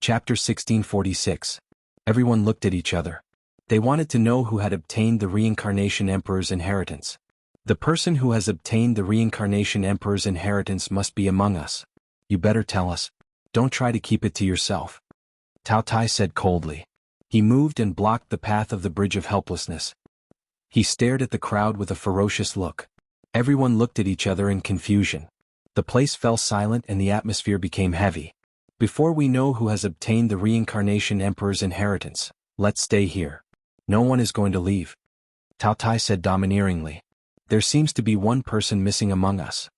Chapter 1646. Everyone looked at each other. They wanted to know who had obtained the Reincarnation Emperor's inheritance. The person who has obtained the Reincarnation Emperor's inheritance must be among us. You better tell us. Don't try to keep it to yourself. Cao Tai said coldly. He moved and blocked the path of the Bridge of Helplessness. He stared at the crowd with a ferocious look. Everyone looked at each other in confusion. The place fell silent and the atmosphere became heavy. Before we know who has obtained the Reincarnation Emperor's inheritance, let's stay here. No one is going to leave. Cao Tai said domineeringly. There seems to be one person missing among us.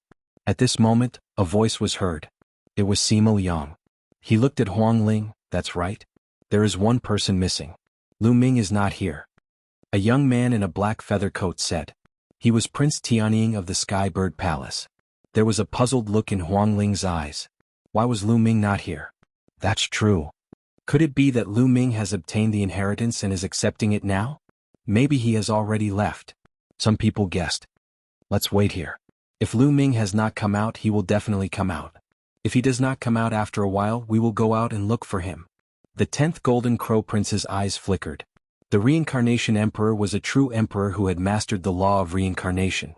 At this moment, a voice was heard. It was Sima Liang. He looked at Huang Ling. That's right. There is one person missing. Lu Ming is not here. A young man in a black feather coat said. He was Prince Tianying of the Sky Bird Palace. There was a puzzled look in Huang Ling's eyes. Why was Lu Ming not here? That's true. Could it be that Lu Ming has obtained the inheritance and is accepting it now? Maybe he has already left. Some people guessed. Let's wait here. If Lu Ming has not come out, he will definitely come out. If he does not come out after a while, we will go out and look for him. The 10th Golden Crow Prince's eyes flickered. The Reincarnation Emperor was a true emperor who had mastered the law of reincarnation.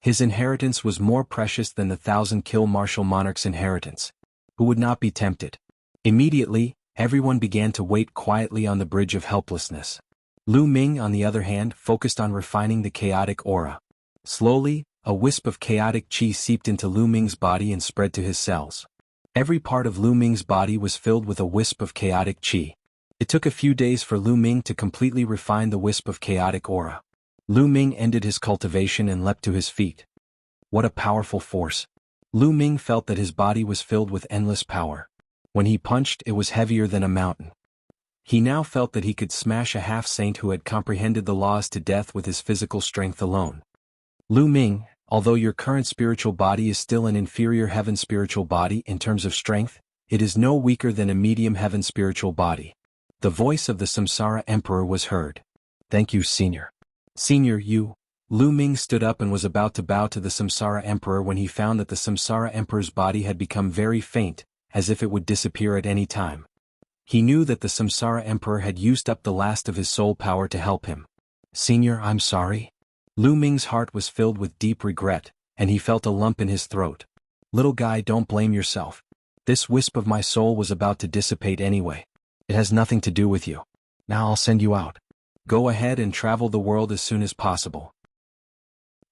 His inheritance was more precious than the 1,000 martial monarch's inheritance. Who would not be tempted? Immediately, everyone began to wait quietly on the Bridge of Helplessness. Lu Ming, on the other hand, focused on refining the chaotic aura. Slowly, a wisp of chaotic qi seeped into Lu Ming's body and spread to his cells. Every part of Lu Ming's body was filled with a wisp of chaotic qi. It took a few days for Lu Ming to completely refine the wisp of chaotic aura. Lu Ming ended his cultivation and leapt to his feet. What a powerful force! Lu Ming felt that his body was filled with endless power. When he punched, it was heavier than a mountain. He now felt that he could smash a half-saint who had comprehended the laws to death with his physical strength alone. Lu Ming, although your current spiritual body is still an inferior heaven spiritual body in terms of strength, it is no weaker than a medium heaven spiritual body. The voice of the Samsara Emperor was heard. Thank you, Senior. Senior, you. Lu Ming stood up and was about to bow to the Samsara Emperor when he found that the Samsara Emperor's body had become very faint, as if it would disappear at any time. He knew that the Samsara Emperor had used up the last of his soul power to help him. Senior, I'm sorry. Lu Ming's heart was filled with deep regret, and he felt a lump in his throat. Little guy, don't blame yourself. This wisp of my soul was about to dissipate anyway. It has nothing to do with you. Now I'll send you out. Go ahead and travel the world as soon as possible.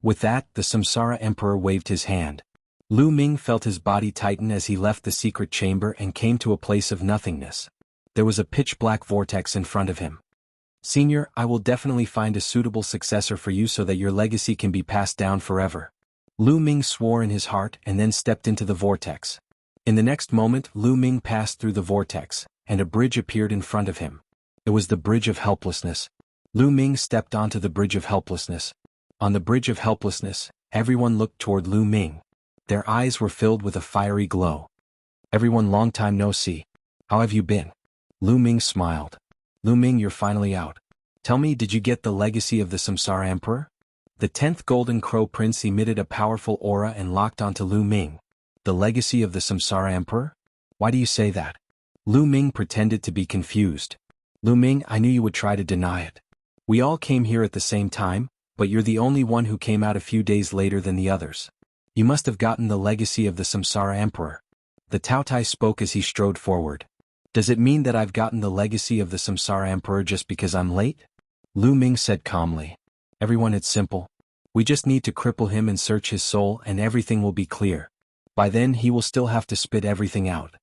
With that, the Samsara Emperor waved his hand. Lu Ming felt his body tighten as he left the secret chamber and came to a place of nothingness. There was a pitch-black vortex in front of him. Senior, I will definitely find a suitable successor for you so that your legacy can be passed down forever. Lu Ming swore in his heart and then stepped into the vortex. In the next moment, Lu Ming passed through the vortex, and a bridge appeared in front of him. It was the Bridge of Helplessness. Lu Ming stepped onto the Bridge of Helplessness. On the Bridge of Helplessness, everyone looked toward Lu Ming. Their eyes were filled with a fiery glow. Everyone, long time no see. How have you been? Lu Ming smiled. Lu Ming, you're finally out. Tell me, did you get the legacy of the Samsara Emperor? The 10th Golden Crow Prince emitted a powerful aura and locked onto Lu Ming. The legacy of the Samsara Emperor? Why do you say that? Lu Ming pretended to be confused. Lu Ming, I knew you would try to deny it. We all came here at the same time, but you're the only one who came out a few days later than the others. You must have gotten the legacy of the Samsara Emperor. The Cao Tai spoke as he strode forward. Does it mean that I've gotten the legacy of the Samsara Emperor just because I'm late? Lu Ming said calmly. Everyone, it's simple. We just need to cripple him and search his soul and everything will be clear. By then he will still have to spit everything out.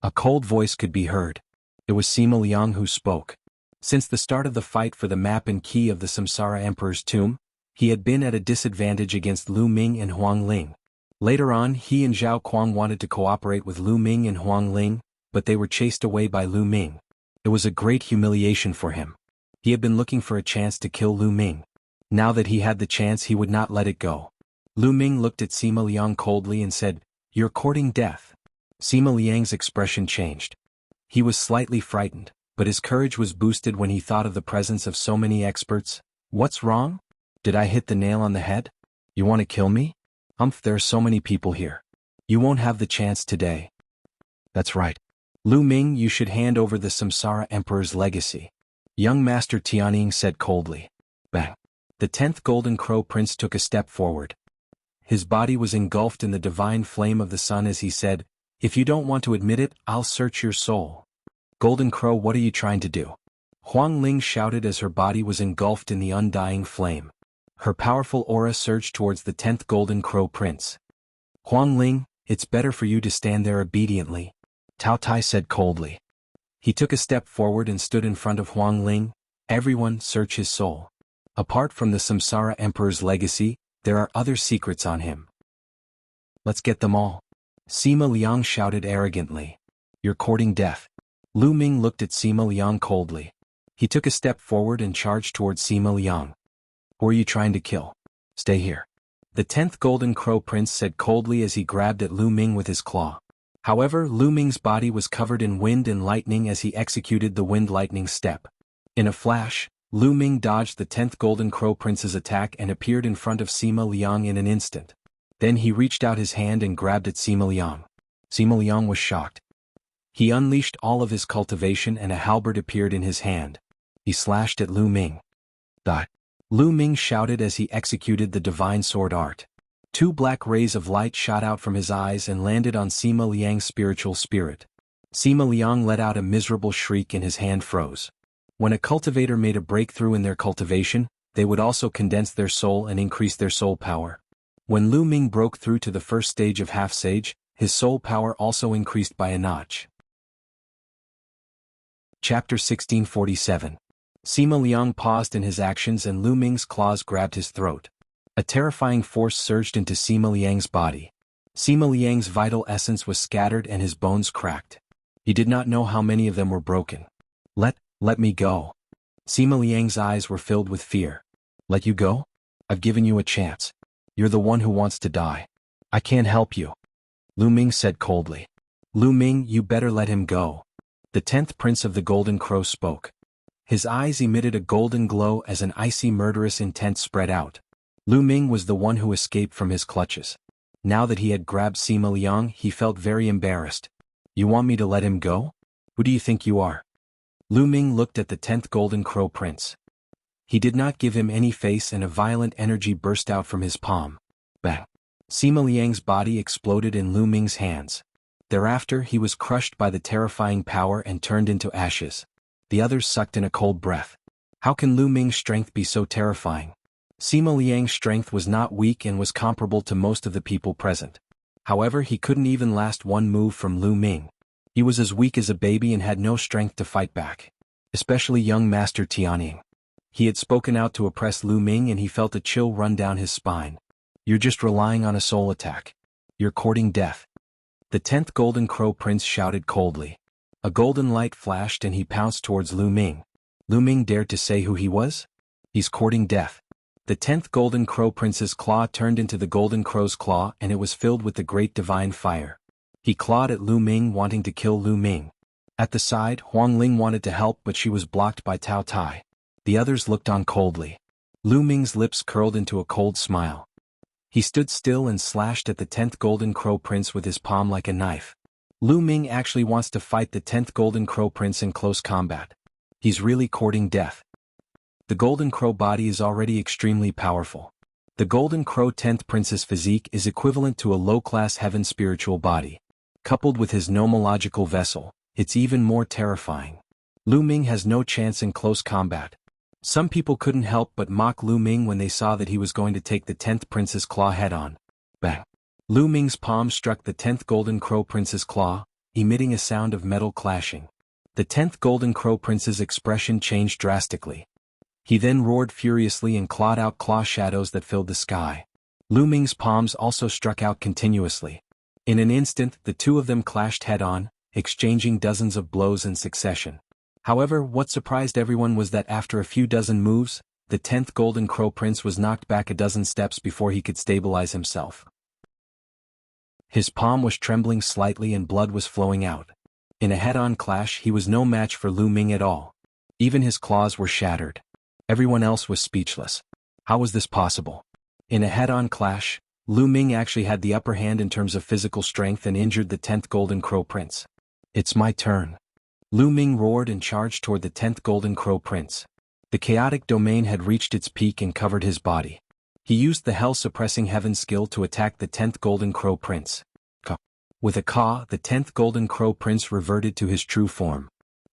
A cold voice could be heard. It was Sima Liang who spoke. Since the start of the fight for the map and key of the Samsara Emperor's tomb, he had been at a disadvantage against Lu Ming and Huang Ling. Later on, he and Zhao Kuang wanted to cooperate with Lu Ming and Huang Ling, but they were chased away by Lu Ming. It was a great humiliation for him. He had been looking for a chance to kill Lu Ming. Now that he had the chance, he would not let it go. Lu Ming looked at Sima Liang coldly and said, "You're courting death." Sima Liang's expression changed. He was slightly frightened, but his courage was boosted when he thought of the presence of so many experts. What's wrong? Did I hit the nail on the head? You want to kill me? There are so many people here. You won't have the chance today. That's right. Lu Ming, you should hand over the Samsara Emperor's legacy. Young Master Tianying said coldly. Bang. The 10th Golden Crow Prince took a step forward. His body was engulfed in the divine flame of the sun as he said, "If you don't want to admit it, I'll search your soul." Golden Crow, what are you trying to do? Huang Ling shouted as her body was engulfed in the undying flame. Her powerful aura surged towards the 10th Golden Crow Prince. Huang Ling, it's better for you to stand there obediently, Tao Tai said coldly. He took a step forward and stood in front of Huang Ling. Everyone, search his soul. Apart from the Samsara Emperor's legacy, there are other secrets on him. Let's get them all. Sima Liang shouted arrogantly. You're courting death. Lu Ming looked at Sima Liang coldly. He took a step forward and charged towards Sima Liang. Who are you trying to kill? Stay here. The 10th Golden Crow Prince said coldly as he grabbed at Lu Ming with his claw. However, Lu Ming's body was covered in wind and lightning as he executed the wind lightning step. In a flash, Lu Ming dodged the 10th Golden Crow Prince's attack and appeared in front of Sima Liang in an instant. Then he reached out his hand and grabbed at Sima Liang. Sima Liang was shocked. He unleashed all of his cultivation and a halberd appeared in his hand. He slashed at Lu Ming. Lu Ming shouted as he executed the divine sword art. 2 black rays of light shot out from his eyes and landed on Sima Liang's spiritual spirit. Sima Liang let out a miserable shriek and his hand froze. When a cultivator made a breakthrough in their cultivation, they would also condense their soul and increase their soul power. When Lu Ming broke through to the first stage of half-sage, his soul power also increased by a notch. Chapter 1647. Sima Liang paused in his actions and Lu Ming's claws grabbed his throat. A terrifying force surged into Sima Liang's body. Sima Liang's vital essence was scattered and his bones cracked. He did not know how many of them were broken. Let me go. Sima Liang's eyes were filled with fear. Let you go? I've given you a chance. You're the one who wants to die. I can't help you. Lu Ming said coldly. Lu Ming, you better let him go. The 10th Prince of the Golden Crow spoke. His eyes emitted a golden glow as an icy murderous intent spread out. Lu Ming was the one who escaped from his clutches. Now that he had grabbed Sima Liang, he felt very embarrassed. You want me to let him go? Who do you think you are? Lu Ming looked at the 10th Golden Crow Prince. He did not give him any face and a violent energy burst out from his palm. Bang! Sima Liang's body exploded in Lu Ming's hands. Thereafter he was crushed by the terrifying power and turned into ashes. The others sucked in a cold breath. How can Lu Ming's strength be so terrifying? Sima Liang's strength was not weak and was comparable to most of the people present. However, he couldn't even last one move from Lu Ming. He was as weak as a baby and had no strength to fight back. Especially young Master Tianying. He had spoken out to oppress Lu Ming and he felt a chill run down his spine. You're just relying on a soul attack. You're courting death. The 10th Golden Crow Prince shouted coldly. A golden light flashed and he pounced towards Lu Ming. Lu Ming dared to say who he was? He's courting death. The 10th Golden Crow Prince's claw turned into the Golden Crow's claw and it was filled with the great divine fire. He clawed at Lu Ming, wanting to kill Lu Ming. At the side, Huang Ling wanted to help but she was blocked by Tao Tai. The others looked on coldly. Lu Ming's lips curled into a cold smile. He stood still and slashed at the 10th Golden Crow Prince with his palm like a knife. Lu Ming actually wants to fight the 10th Golden Crow Prince in close combat. He's really courting death. The Golden Crow body is already extremely powerful. The Golden Crow 10th Prince's physique is equivalent to a low-class heaven spiritual body. Coupled with his nomological vessel, it's even more terrifying. Lu Ming has no chance in close combat. Some people couldn't help but mock Lu Ming when they saw that he was going to take the 10th Prince's claw head-on. Bang! Lu Ming's palm struck the 10th Golden Crow Prince's claw, emitting a sound of metal clashing. The 10th Golden Crow Prince's expression changed drastically. He then roared furiously and clawed out claw shadows that filled the sky. Lu Ming's palms also struck out continuously. In an instant, the two of them clashed head-on, exchanging dozens of blows in succession. However, what surprised everyone was that after a few dozen moves, the 10th Golden Crow Prince was knocked back a dozen steps before he could stabilize himself. His palm was trembling slightly and blood was flowing out. In a head-on clash, he was no match for Lu Ming at all. Even his claws were shattered. Everyone else was speechless. How was this possible? In a head-on clash, Lu Ming actually had the upper hand in terms of physical strength and injured the 10th Golden Crow Prince. It's my turn. Lu Ming roared and charged toward the 10th Golden Crow Prince. The chaotic domain had reached its peak and covered his body. He used the hell-suppressing heaven skill to attack the 10th Golden Crow Prince. With a caw, the 10th Golden Crow Prince reverted to his true form.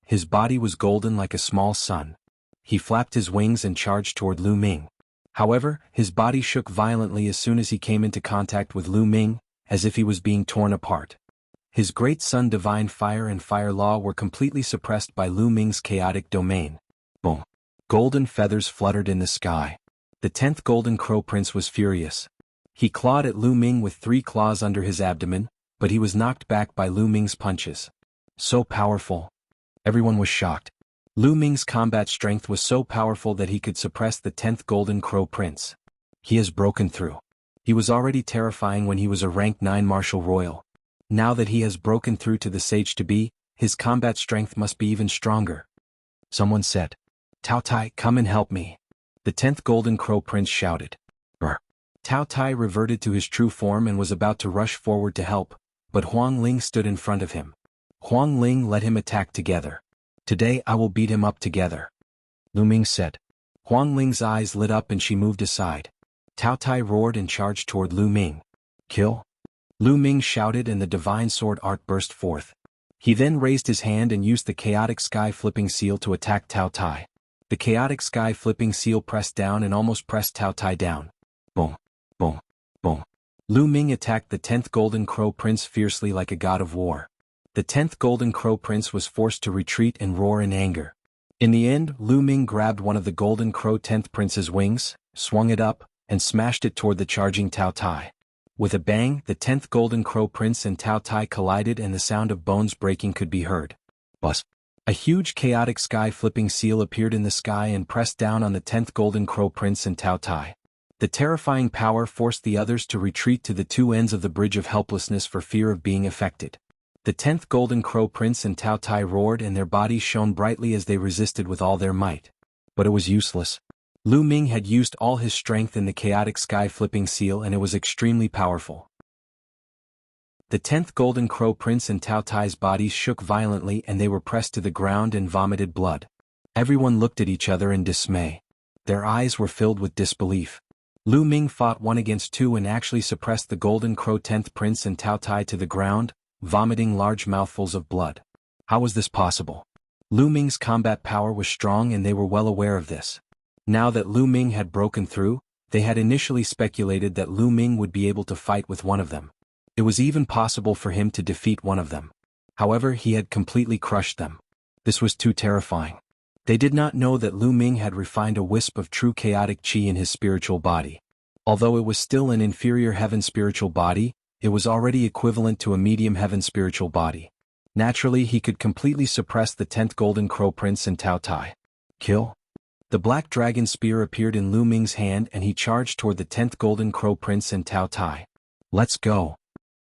His body was golden like a small sun. He flapped his wings and charged toward Lu Ming. However, his body shook violently as soon as he came into contact with Lu Ming, as if he was being torn apart. His great sun Divine Fire and Fire Law were completely suppressed by Lu Ming's chaotic domain. Boom. Golden feathers fluttered in the sky. The 10th Golden Crow Prince was furious. He clawed at Lu Ming with 3 claws under his abdomen, but he was knocked back by Lu Ming's punches. So powerful. Everyone was shocked. Lu Ming's combat strength was so powerful that he could suppress the 10th Golden Crow Prince. He has broken through. He was already terrifying when he was a rank 9 Martial Royal. Now that he has broken through to the Sage-to-be, his combat strength must be even stronger. Someone said, "Tao Tai, come and help me." The 10th Golden Crow Prince shouted. Brr. Tao Tai reverted to his true form and was about to rush forward to help, but Huang Ling stood in front of him. Huang Ling let him attack together. "Today I will beat him up together," Lu Ming said. Huang Ling's eyes lit up and she moved aside. Tao Tai roared and charged toward Lu Ming. "Kill!" Lu Ming shouted and the divine sword art burst forth. He then raised his hand and used the chaotic sky flipping seal to attack Tao Tai. The chaotic sky flipping seal pressed down and almost pressed Tao Tai down. Boom, boom, boom. Lu Ming attacked the 10th Golden Crow Prince fiercely like a god of war. The 10th Golden Crow Prince was forced to retreat and roar in anger. In the end, Lu Ming grabbed one of the Golden Crow 10th Prince's wings, swung it up, and smashed it toward the charging Tao Tai. With a bang, the 10th Golden Crow Prince and Tao Tai collided and the sound of bones breaking could be heard. Buzz. A huge chaotic sky flipping seal appeared in the sky and pressed down on the 10th Golden Crow Prince and Tao Tai. The terrifying power forced the others to retreat to the 2 ends of the Bridge of Helplessness for fear of being affected. The 10th Golden Crow Prince and Tao Tai roared and their bodies shone brightly as they resisted with all their might. But it was useless. Lu Ming had used all his strength in the chaotic sky flipping seal and it was extremely powerful. The 10th Golden Crow Prince and Tao Tai's bodies shook violently and they were pressed to the ground and vomited blood. Everyone looked at each other in dismay. Their eyes were filled with disbelief. Lu Ming fought 1 against 2 and actually suppressed the Golden Crow 10th Prince and Tao Tai to the ground, vomiting large mouthfuls of blood. How was this possible? Lu Ming's combat power was strong and they were well aware of this. Now that Lu Ming had broken through, they had initially speculated that Lu Ming would be able to fight with one of them. It was even possible for him to defeat one of them. However, he had completely crushed them. This was too terrifying. They did not know that Lu Ming had refined a wisp of true chaotic qi in his spiritual body. Although it was still an inferior heaven spiritual body, it was already equivalent to a medium heaven spiritual body. Naturally, he could completely suppress the 10th Golden Crow Prince and Tao Tai. Kill? The black dragon spear appeared in Lu Ming's hand and he charged toward the 10th Golden Crow Prince and Tao Tai. Let's go.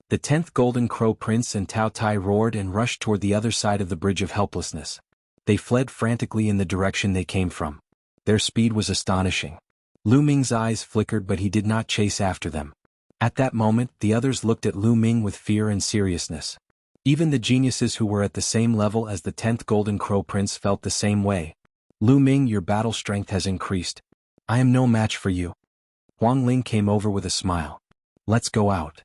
The 10th Golden Crow Prince and Tao Tai roared and rushed toward the other side of the Bridge of Helplessness. They fled frantically in the direction they came from. Their speed was astonishing. Lu Ming's eyes flickered but he did not chase after them. At that moment, the others looked at Lu Ming with fear and seriousness. Even the geniuses who were at the same level as the 10th Golden Crow Prince felt the same way. Lu Ming, your battle strength has increased. I am no match for you. Huang Ling came over with a smile. Let's go out.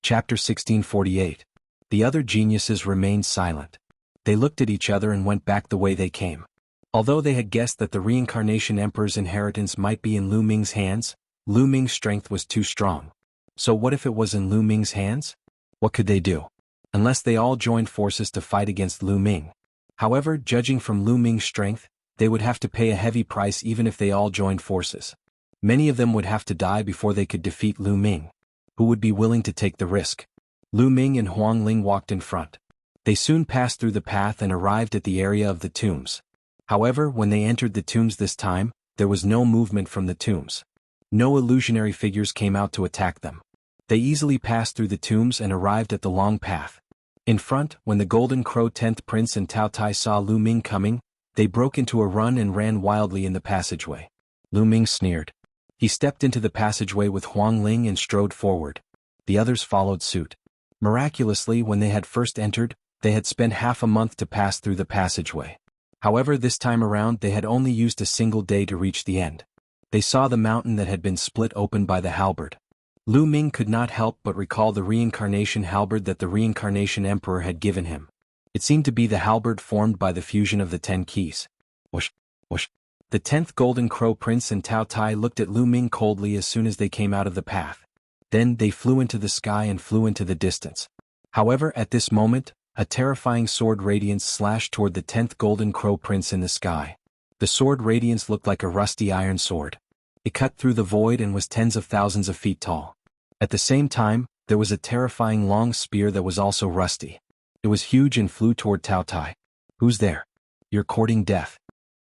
Chapter 1648. The other geniuses remained silent. They looked at each other and went back the way they came. Although they had guessed that the Reincarnation Emperor's inheritance might be in Lu Ming's hands, Lu Ming's strength was too strong. So what if it was in Lu Ming's hands? What could they do? Unless they all joined forces to fight against Lu Ming. However, judging from Lu Ming's strength, they would have to pay a heavy price even if they all joined forces. Many of them would have to die before they could defeat Lu Ming. Who would be willing to take the risk? Lu Ming and Huang Ling walked in front. They soon passed through the path and arrived at the area of the tombs. However, when they entered the tombs this time, there was no movement from the tombs. No illusionary figures came out to attack them. They easily passed through the tombs and arrived at the long path. In front, when the Golden Crow 10th Prince and Tao Tai saw Lu Ming coming, they broke into a run and ran wildly in the passageway. Lu Ming sneered. He stepped into the passageway with Huang Ling and strode forward. The others followed suit. Miraculously, when they had first entered, they had spent half a month to pass through the passageway. However, this time around they had only used a single day to reach the end. They saw the mountain that had been split open by the halberd. Lu Ming could not help but recall the reincarnation halberd that the reincarnation emperor had given him. It seemed to be the halberd formed by the fusion of the 10 keys. Whoosh, whoosh. The 10th Golden Crow Prince and Tao Tai looked at Lu Ming coldly as soon as they came out of the path. Then they flew into the sky and flew into the distance. However, at this moment, a terrifying sword radiance slashed toward the 10th Golden Crow Prince in the sky. The sword radiance looked like a rusty iron sword. It cut through the void and was tens of thousands of feet tall. At the same time, there was a terrifying long spear that was also rusty. It was huge and flew toward Tao Tai. "Who's there? You're courting death."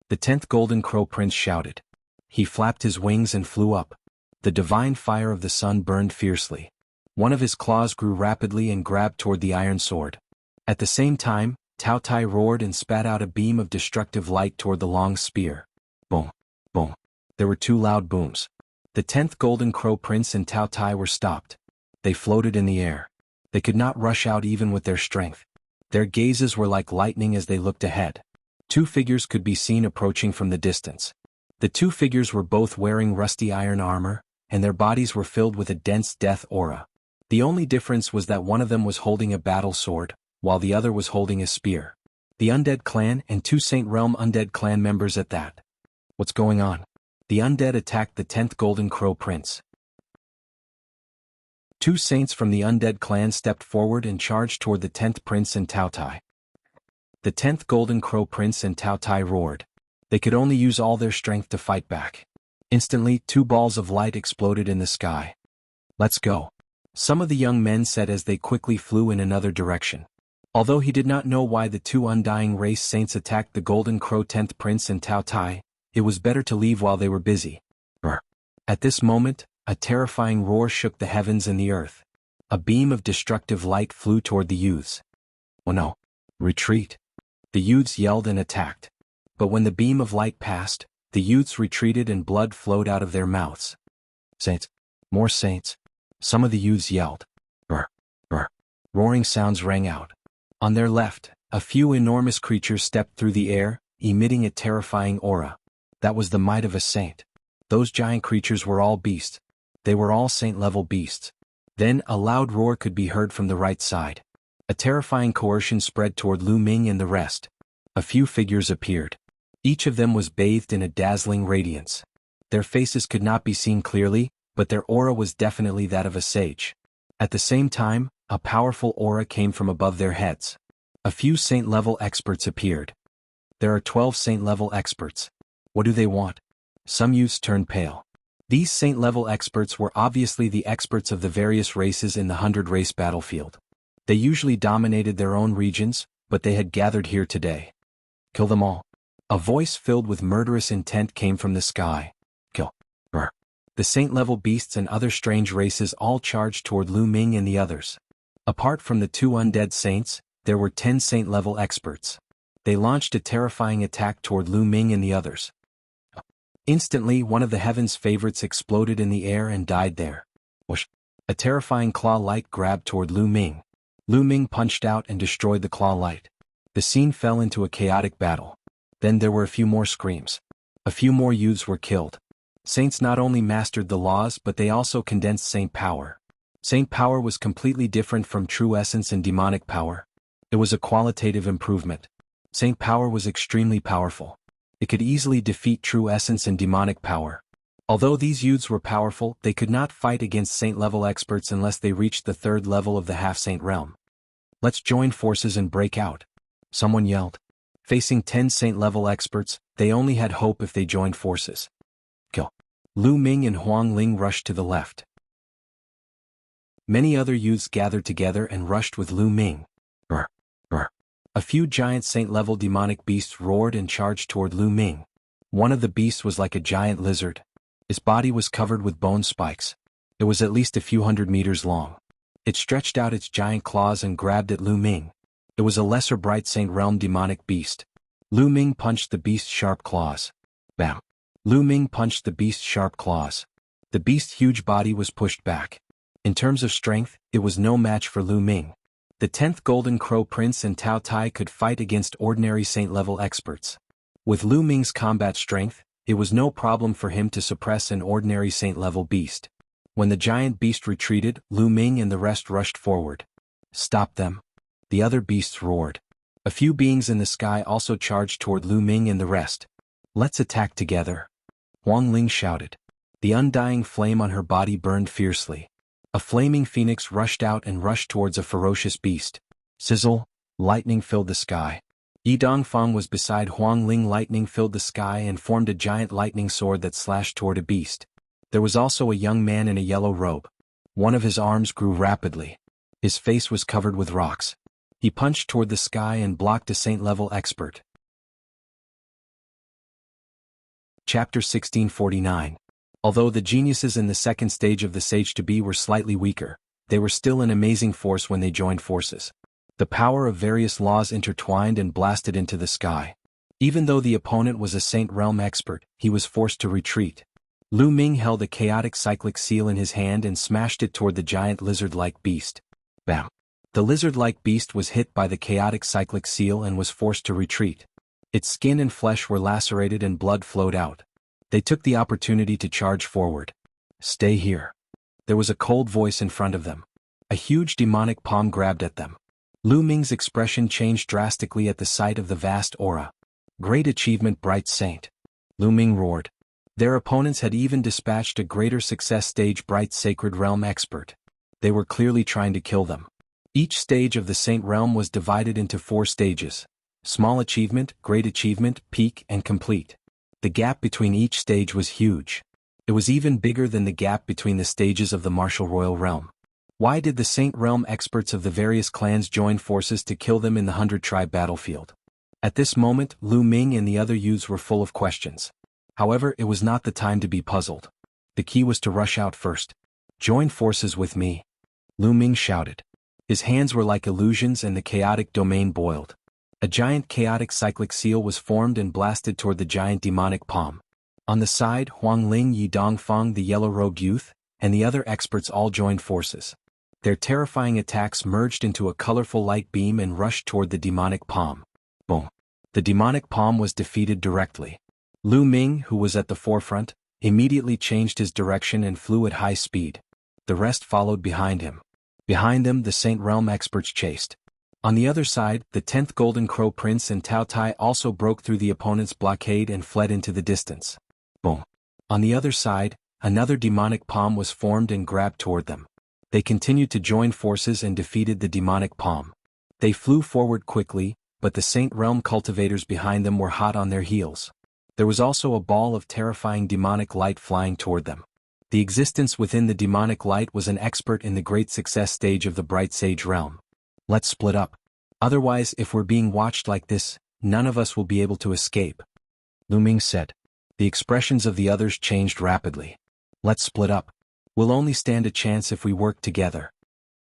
The 10th Golden Crow Prince shouted. He flapped his wings and flew up. The divine fire of the sun burned fiercely. One of his claws grew rapidly and grabbed toward the iron sword. At the same time, Tao Tai roared and spat out a beam of destructive light toward the long spear. Boom, boom. There were 2 loud booms. The 10th Golden Crow Prince and Tao Tai were stopped. They floated in the air. They could not rush out even with their strength. Their gazes were like lightning as they looked ahead. 2 figures could be seen approaching from the distance. The 2 figures were both wearing rusty iron armor, and their bodies were filled with a dense death aura. The only difference was that one of them was holding a battle sword, while the other was holding a spear. The Undead Clan and 2 Saint Realm Undead Clan members at that. What's going on? The undead attacked the 10th Golden Crow Prince. 2 saints from the Undead Clan stepped forward and charged toward the 10th Prince and Tao Tai. The 10th Golden Crow Prince and Tao Tai roared. They could only use all their strength to fight back. Instantly, 2 balls of light exploded in the sky. "Let's go," some of the young men said as they quickly flew in another direction. Although he did not know why the 2 Undying Race saints attacked the Golden Crow 10th Prince and Tao Tai, it was better to leave while they were busy. Brr. At this moment, a terrifying roar shook the heavens and the earth. A beam of destructive light flew toward the youths. "Oh no! Retreat!" The youths yelled and attacked. But when the beam of light passed, the youths retreated and blood flowed out of their mouths. "Saints! More saints!" Some of the youths yelled. Brr! Brr! Roaring sounds rang out. On their left, a few enormous creatures stepped through the air, emitting a terrifying aura. That was the might of a saint. Those giant creatures were all beasts. They were all saint-level beasts. Then a loud roar could be heard from the right side. A terrifying coercion spread toward Lu Ming and the rest. A few figures appeared. Each of them was bathed in a dazzling radiance. Their faces could not be seen clearly, but their aura was definitely that of a sage. At the same time, a powerful aura came from above their heads. A few saint-level experts appeared. There are 12 saint-level experts. What do they want? Some youths turned pale. These saint-level experts were obviously the experts of the various races in the 100-race battlefield. They usually dominated their own regions, but they had gathered here today. "Kill them all." A voice filled with murderous intent came from the sky. "Kill." Brr. The saint-level beasts and other strange races all charged toward Lu Ming and the others. Apart from the 2 undead saints, there were 10 saint-level experts. They launched a terrifying attack toward Lu Ming and the others. Instantly, one of the heaven's favorites exploded in the air and died there. Whoosh! A terrifying claw light grabbed toward Lu Ming. Lu Ming punched out and destroyed the claw light. The scene fell into a chaotic battle. Then there were a few more screams. A few more youths were killed. Saints not only mastered the laws but they also condensed saint power. Saint power was completely different from true essence and demonic power. It was a qualitative improvement. Saint power was extremely powerful. It could easily defeat true essence and demonic power. Although these youths were powerful, they could not fight against saint-level experts unless they reached the 3rd level of the half-saint realm. "Let's join forces and break out," someone yelled. Facing 10 saint-level experts, they only had hope if they joined forces. "Kill." Lu Ming and Huang Ling rushed to the left. Many other youths gathered together and rushed with Lu Ming. Brr, brr. A few giant saint-level demonic beasts roared and charged toward Lu Ming. One of the beasts was like a giant lizard. Its body was covered with bone spikes. It was at least a few 100 meters long. It stretched out its giant claws and grabbed at Lu Ming. It was a lesser bright Saint Realm demonic beast. Lu Ming punched the beast's sharp claws. Bam! Lu Ming punched the beast's sharp claws. The beast's huge body was pushed back. In terms of strength, it was no match for Lu Ming. The 10th Golden Crow Prince and Tao Tai could fight against ordinary saint-level experts. With Lu Ming's combat strength, it was no problem for him to suppress an ordinary saint-level beast. When the giant beast retreated, Lu Ming and the rest rushed forward. "Stop them!" the other beasts roared. A few beings in the sky also charged toward Lu Ming and the rest. "Let's attack together!" Huang Ling shouted. The undying flame on her body burned fiercely. A flaming phoenix rushed out and rushed towards a ferocious beast. Sizzle, lightning filled the sky. Yi Dongfang was beside Huang Ling. Lightning filled the sky and formed a giant lightning sword that slashed toward a beast. There was also a young man in a yellow robe. One of his arms grew rapidly. His face was covered with rocks. He punched toward the sky and blocked a saint-level expert. Chapter 1649. Although the geniuses in the second stage of the Sage to Be were slightly weaker, they were still an amazing force when they joined forces. The power of various laws intertwined and blasted into the sky. Even though the opponent was a Saint Realm expert, he was forced to retreat. Lu Ming held a chaotic cyclic seal in his hand and smashed it toward the giant lizard-like beast. Bam! The lizard-like beast was hit by the chaotic cyclic seal and was forced to retreat. Its skin and flesh were lacerated and blood flowed out. They took the opportunity to charge forward. "Stay here." There was a cold voice in front of them. A huge demonic palm grabbed at them. Lu Ming's expression changed drastically at the sight of the vast aura. "Great achievement, Bright Saint!" Lu Ming roared. Their opponents had even dispatched a greater success stage Bright Sacred Realm expert. They were clearly trying to kill them. Each stage of the Saint Realm was divided into 4 stages: Small Achievement, Great Achievement, Peak, and Complete. The gap between each stage was huge. It was even bigger than the gap between the stages of the Martial Royal Realm. Why did the Saint Realm experts of the various clans join forces to kill them in the 100-tribe battlefield? At this moment, Lu Ming and the other youths were full of questions. However, it was not the time to be puzzled. The key was to rush out first. "Join forces with me," Lu Ming shouted. His hands were like illusions and the chaotic domain boiled. A giant chaotic cyclic seal was formed and blasted toward the giant demonic palm. On the side, Huang Ling, Yi Dongfang, the yellow-robed youth, and the other experts all joined forces. Their terrifying attacks merged into a colorful light beam and rushed toward the demonic palm. Boom! The demonic palm was defeated directly. Lu Ming, who was at the forefront, immediately changed his direction and flew at high speed. The rest followed behind him. Behind them, the Saint Realm experts chased. On the other side, the 10th Golden Crow Prince and Tao Tai also broke through the opponent's blockade and fled into the distance. Boom! On the other side, another demonic palm was formed and grabbed toward them. They continued to join forces and defeated the demonic palm. They flew forward quickly, but the Saint Realm cultivators behind them were hot on their heels. There was also a ball of terrifying demonic light flying toward them. The existence within the demonic light was an expert in the great success stage of the Bright Sage Realm. "Let's split up. Otherwise, if we're being watched like this, none of us will be able to escape," Lu Ming said. The expressions of the others changed rapidly. "Let's split up. We'll only stand a chance if we work together."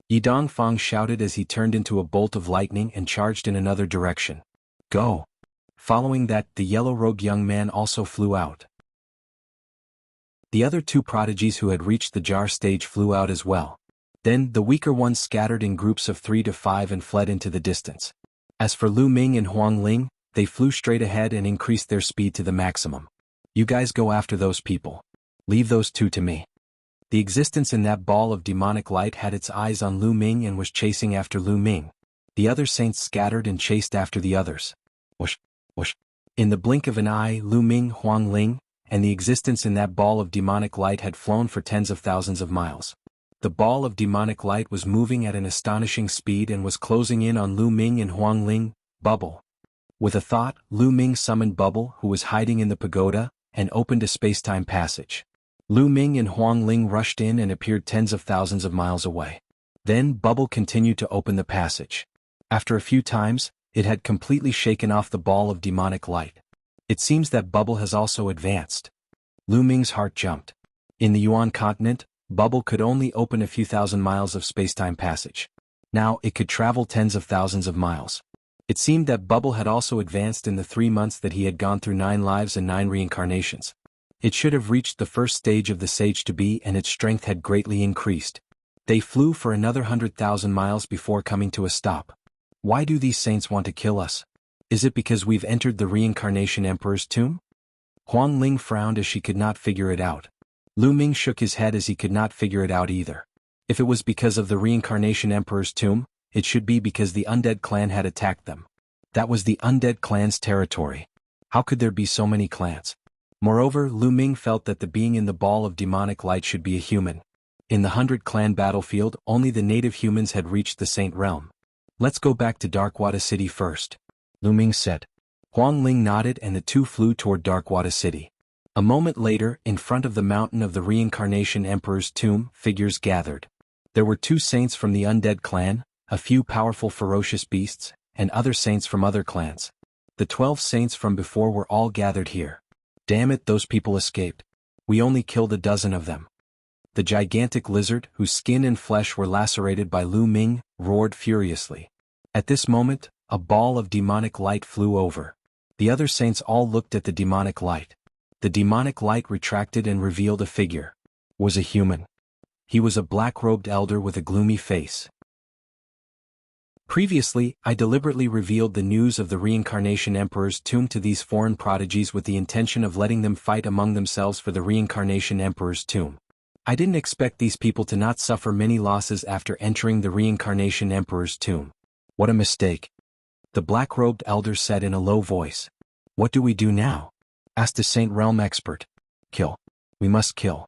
Yi Dongfang shouted as he turned into a bolt of lightning and charged in another direction. "Go!" Following that, the yellow-robed young man also flew out. The other 2 prodigies who had reached the jar stage flew out as well. Then, the weaker ones scattered in groups of 3 to 5 and fled into the distance. As for Lu Ming and Huang Ling, they flew straight ahead and increased their speed to the maximum. "You guys go after those people. Leave those 2 to me." The existence in that ball of demonic light had its eyes on Lu Ming and was chasing after Lu Ming. The other saints scattered and chased after the others. Whoosh, whoosh. In the blink of an eye, Lu Ming, Huang Ling, and the existence in that ball of demonic light had flown for tens of thousands of miles. The ball of demonic light was moving at an astonishing speed and was closing in on Lu Ming and Huang Ling. Bubble. With a thought, Lu Ming summoned Bubble, who was hiding in the pagoda, and opened a space-time passage. Lu Ming and Huang Ling rushed in and appeared tens of thousands of miles away. Then Bubble continued to open the passage. After a few times, it had completely shaken off the ball of demonic light. It seems that Bubble has also advanced. Lu Ming's heart jumped. In the Yuan continent, Bubble could only open a few thousand miles of spacetime passage. Now it could travel tens of thousands of miles. It seemed that Bubble had also advanced in the 3 months that he had gone through 9 lives and 9 reincarnations. It should have reached the first stage of the Sage to Be and its strength had greatly increased. They flew for another 100,000 miles before coming to a stop. Why do these saints want to kill us? Is it because we've entered the Reincarnation Emperor's tomb? Huang Ling frowned as she could not figure it out. Lu Ming shook his head as he could not figure it out either. If it was because of the Reincarnation Emperor's tomb, it should be because the undead clan had attacked them. That was the undead clan's territory. How could there be so many clans? Moreover, Lu Ming felt that the being in the ball of demonic light should be a human. In the 100-clan battlefield, only the native humans had reached the Saint Realm. Let's go back to Darkwada City first, Lu Ming said. Huang Ling nodded and the two flew toward Darkwada City. A moment later, in front of the mountain of the Reincarnation Emperor's tomb, figures gathered. There were 2 saints from the undead clan, a few powerful ferocious beasts, and other saints from other clans. The 12 saints from before were all gathered here. Damn it, those people escaped. We only killed a dozen of them. The gigantic lizard, whose skin and flesh were lacerated by Lu Ming, roared furiously. At this moment, a ball of demonic light flew over. The other saints all looked at the demonic light. The demonic light retracted and revealed a figure. Was a human. He was a black-robed elder with a gloomy face. Previously, I deliberately revealed the news of the Reincarnation Emperor's tomb to these foreign prodigies with the intention of letting them fight among themselves for the Reincarnation Emperor's tomb. I didn't expect these people to not suffer many losses after entering the Reincarnation Emperor's tomb. What a mistake. The black-robed elder said in a low voice. What do we do now? Asked the Saint Realm expert. Kill. We must kill.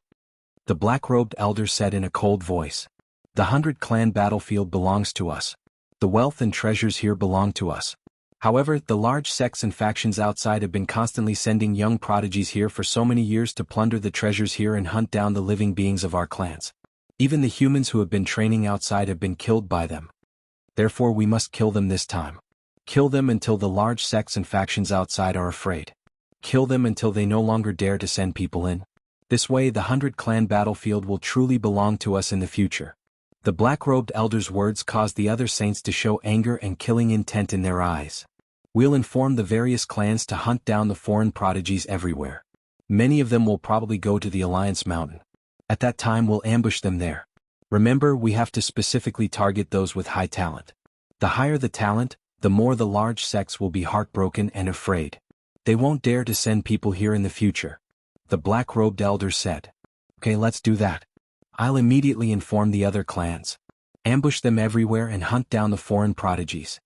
The black-robed elder said in a cold voice. The 100-clan battlefield belongs to us. The wealth and treasures here belong to us. However, the large sects and factions outside have been constantly sending young prodigies here for so many years to plunder the treasures here and hunt down the living beings of our clans. Even the humans who have been training outside have been killed by them. Therefore we must kill them this time. Kill them until the large sects and factions outside are afraid. Kill them until they no longer dare to send people in. This way the 100-clan battlefield will truly belong to us in the future. The black-robed elder's words caused the other saints to show anger and killing intent in their eyes. We'll inform the various clans to hunt down the foreign prodigies everywhere. Many of them will probably go to the Alliance Mountain. At that time we'll ambush them there. Remember, we have to specifically target those with high talent. The higher the talent, the more the large sects will be heartbroken and afraid. They won't dare to send people here in the future. The black-robed elder said. Okay, let's do that. I'll immediately inform the other clans. Ambush them everywhere and hunt down the foreign prodigies.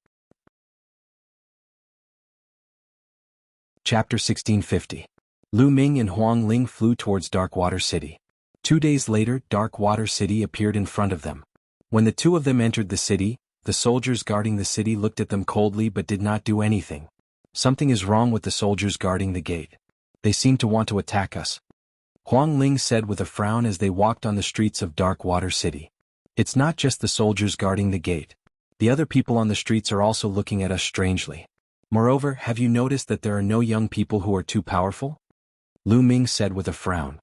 Chapter 1650. Lu Ming and Huang Ling flew towards Darkwater City. 2 days later, Darkwater City appeared in front of them. When the two of them entered the city, the soldiers guarding the city looked at them coldly but did not do anything. Something is wrong with the soldiers guarding the gate. They seem to want to attack us, Huang Ling said with a frown as they walked on the streets of Darkwater City. It's not just the soldiers guarding the gate. The other people on the streets are also looking at us strangely. Moreover, have you noticed that there are no young people who are too powerful? Lu Ming said with a frown.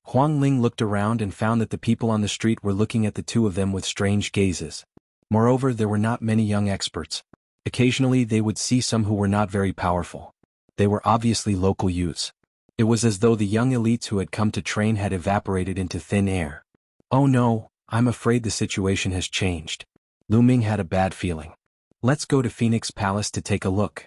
Huang Ling looked around and found that the people on the street were looking at the two of them with strange gazes. Moreover, there were not many young experts. Occasionally they would see some who were not very powerful. They were obviously local youths. It was as though the young elites who had come to train had evaporated into thin air. Oh no, I'm afraid the situation has changed. Lu Ming had a bad feeling. Let's go to Phoenix Palace to take a look.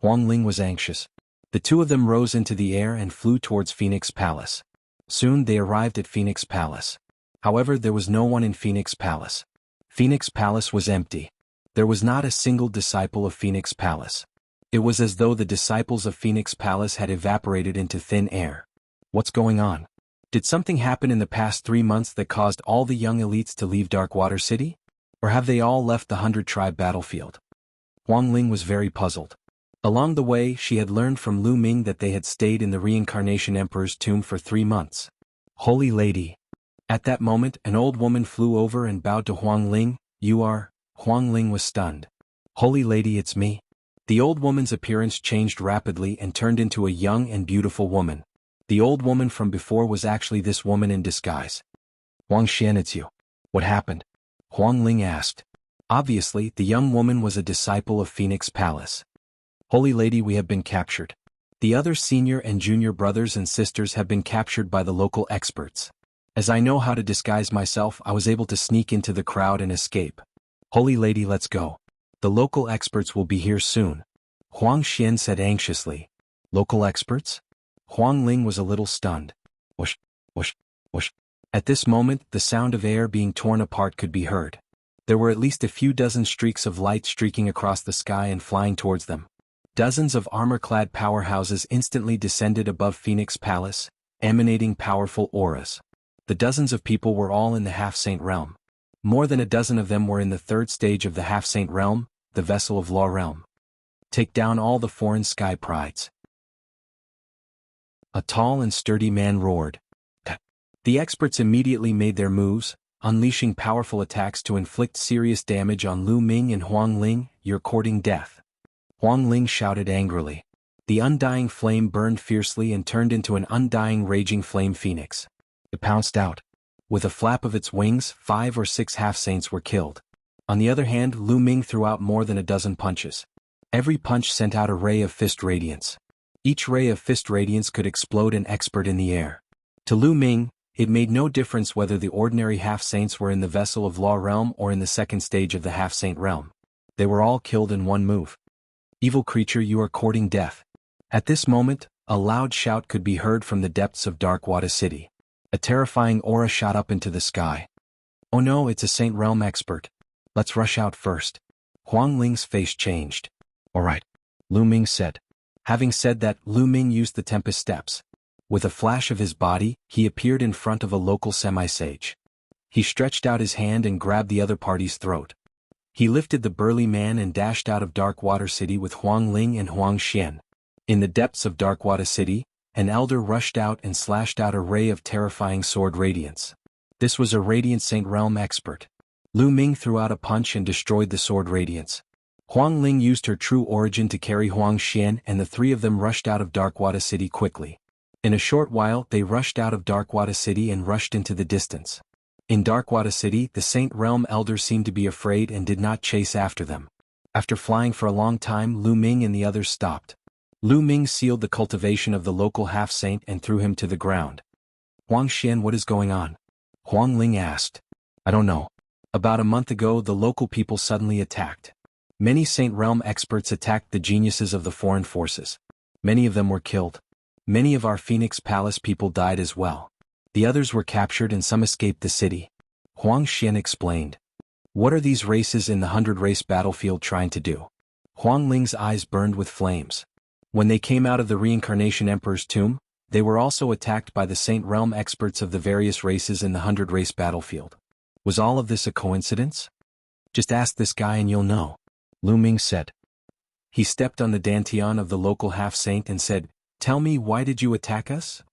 Huang Ling was anxious. The two of them rose into the air and flew towards Phoenix Palace. Soon they arrived at Phoenix Palace. However, there was no one in Phoenix Palace. Phoenix Palace was empty. There was not a single disciple of Phoenix Palace. It was as though the disciples of Phoenix Palace had evaporated into thin air. What's going on? Did something happen in the past 3 months that caused all the young elites to leave Darkwater City? Or have they all left the 100-tribe battlefield? Huang Ling was very puzzled. Along the way, she had learned from Lu Ming that they had stayed in the Reincarnation Emperor's tomb for 3 months. Holy Lady! At that moment, an old woman flew over and bowed to Huang Ling. You are? Huang Ling was stunned. Holy Lady, it's me. The old woman's appearance changed rapidly and turned into a young and beautiful woman. The old woman from before was actually this woman in disguise. Huang Xian, it's you. What happened? Huang Ling asked. Obviously, the young woman was a disciple of Phoenix Palace. Holy Lady, we have been captured. The other senior and junior brothers and sisters have been captured by the local experts. As I know how to disguise myself, I was able to sneak into the crowd and escape. Holy lady, let's go. The local experts will be here soon. Huang Xian said anxiously. Local experts? Huang Ling was a little stunned. Whoosh, whoosh, whoosh. At this moment, the sound of air being torn apart could be heard. There were at least a few dozen streaks of light streaking across the sky and flying towards them. Dozens of armor-clad powerhouses instantly descended above Phoenix Palace, emanating powerful auras. The dozens of people were all in the Half-Saint Realm. More than a dozen of them were in the third stage of the Half-Saint Realm, the Vessel of Law Realm. Take down all the foreign sky prides. A tall and sturdy man roared. The experts immediately made their moves, unleashing powerful attacks to inflict serious damage on Lu Ming and Huang Ling. You're courting death. Huang Ling shouted angrily. The undying flame burned fiercely and turned into an undying raging flame phoenix. It pounced out. With a flap of its wings, 5 or 6 half-saints were killed. On the other hand, Lu Ming threw out more than a dozen punches. Every punch sent out a ray of fist radiance. Each ray of fist radiance could explode an expert in the air. To Lu Ming, it made no difference whether the ordinary half-saints were in the Vessel of Law Realm or in the second stage of the Half-Saint Realm. They were all killed in one move. Evil creature, you are courting death. At this moment, a loud shout could be heard from the depths of Darkwater City. A terrifying aura shot up into the sky. Oh no, it's a Saint Realm expert. Let's rush out first. Huang Ling's face changed. All right, Lu Ming said. Having said that, Lu Ming used the Tempest Steps. With a flash of his body, he appeared in front of a local semi-sage. He stretched out his hand and grabbed the other party's throat. He lifted the burly man and dashed out of Darkwater City with Huang Ling and Huang Xian. In the depths of Darkwater City, an elder rushed out and slashed out a ray of terrifying sword radiance. This was a Radiant Saint Realm expert. Lu Ming threw out a punch and destroyed the sword radiance. Huang Ling used her true origin to carry Huang Xian, and the three of them rushed out of Darkwater City quickly. In a short while, they rushed out of Darkwater City and rushed into the distance. In Darkwater City, the Saint Realm Elder seemed to be afraid and did not chase after them. After flying for a long time, Lu Ming and the others stopped. Lu Ming sealed the cultivation of the local half-saint and threw him to the ground. Huang Xian, what is going on? Huang Ling asked. I don't know. About a month ago, the local people suddenly attacked. Many Saint Realm experts attacked the geniuses of the foreign forces. Many of them were killed. Many of our Phoenix Palace people died as well. The others were captured and some escaped the city. Huang Xian explained. What are these races in the 100-race battlefield trying to do? Huang Ling's eyes burned with flames. When they came out of the Reincarnation Emperor's tomb, they were also attacked by the Saint Realm experts of the various races in the 100-race battlefield. Was all of this a coincidence? Just ask this guy and you'll know, Lu Ming said. He stepped on the dantian of the local half-saint and said, Tell me, why did you attack us?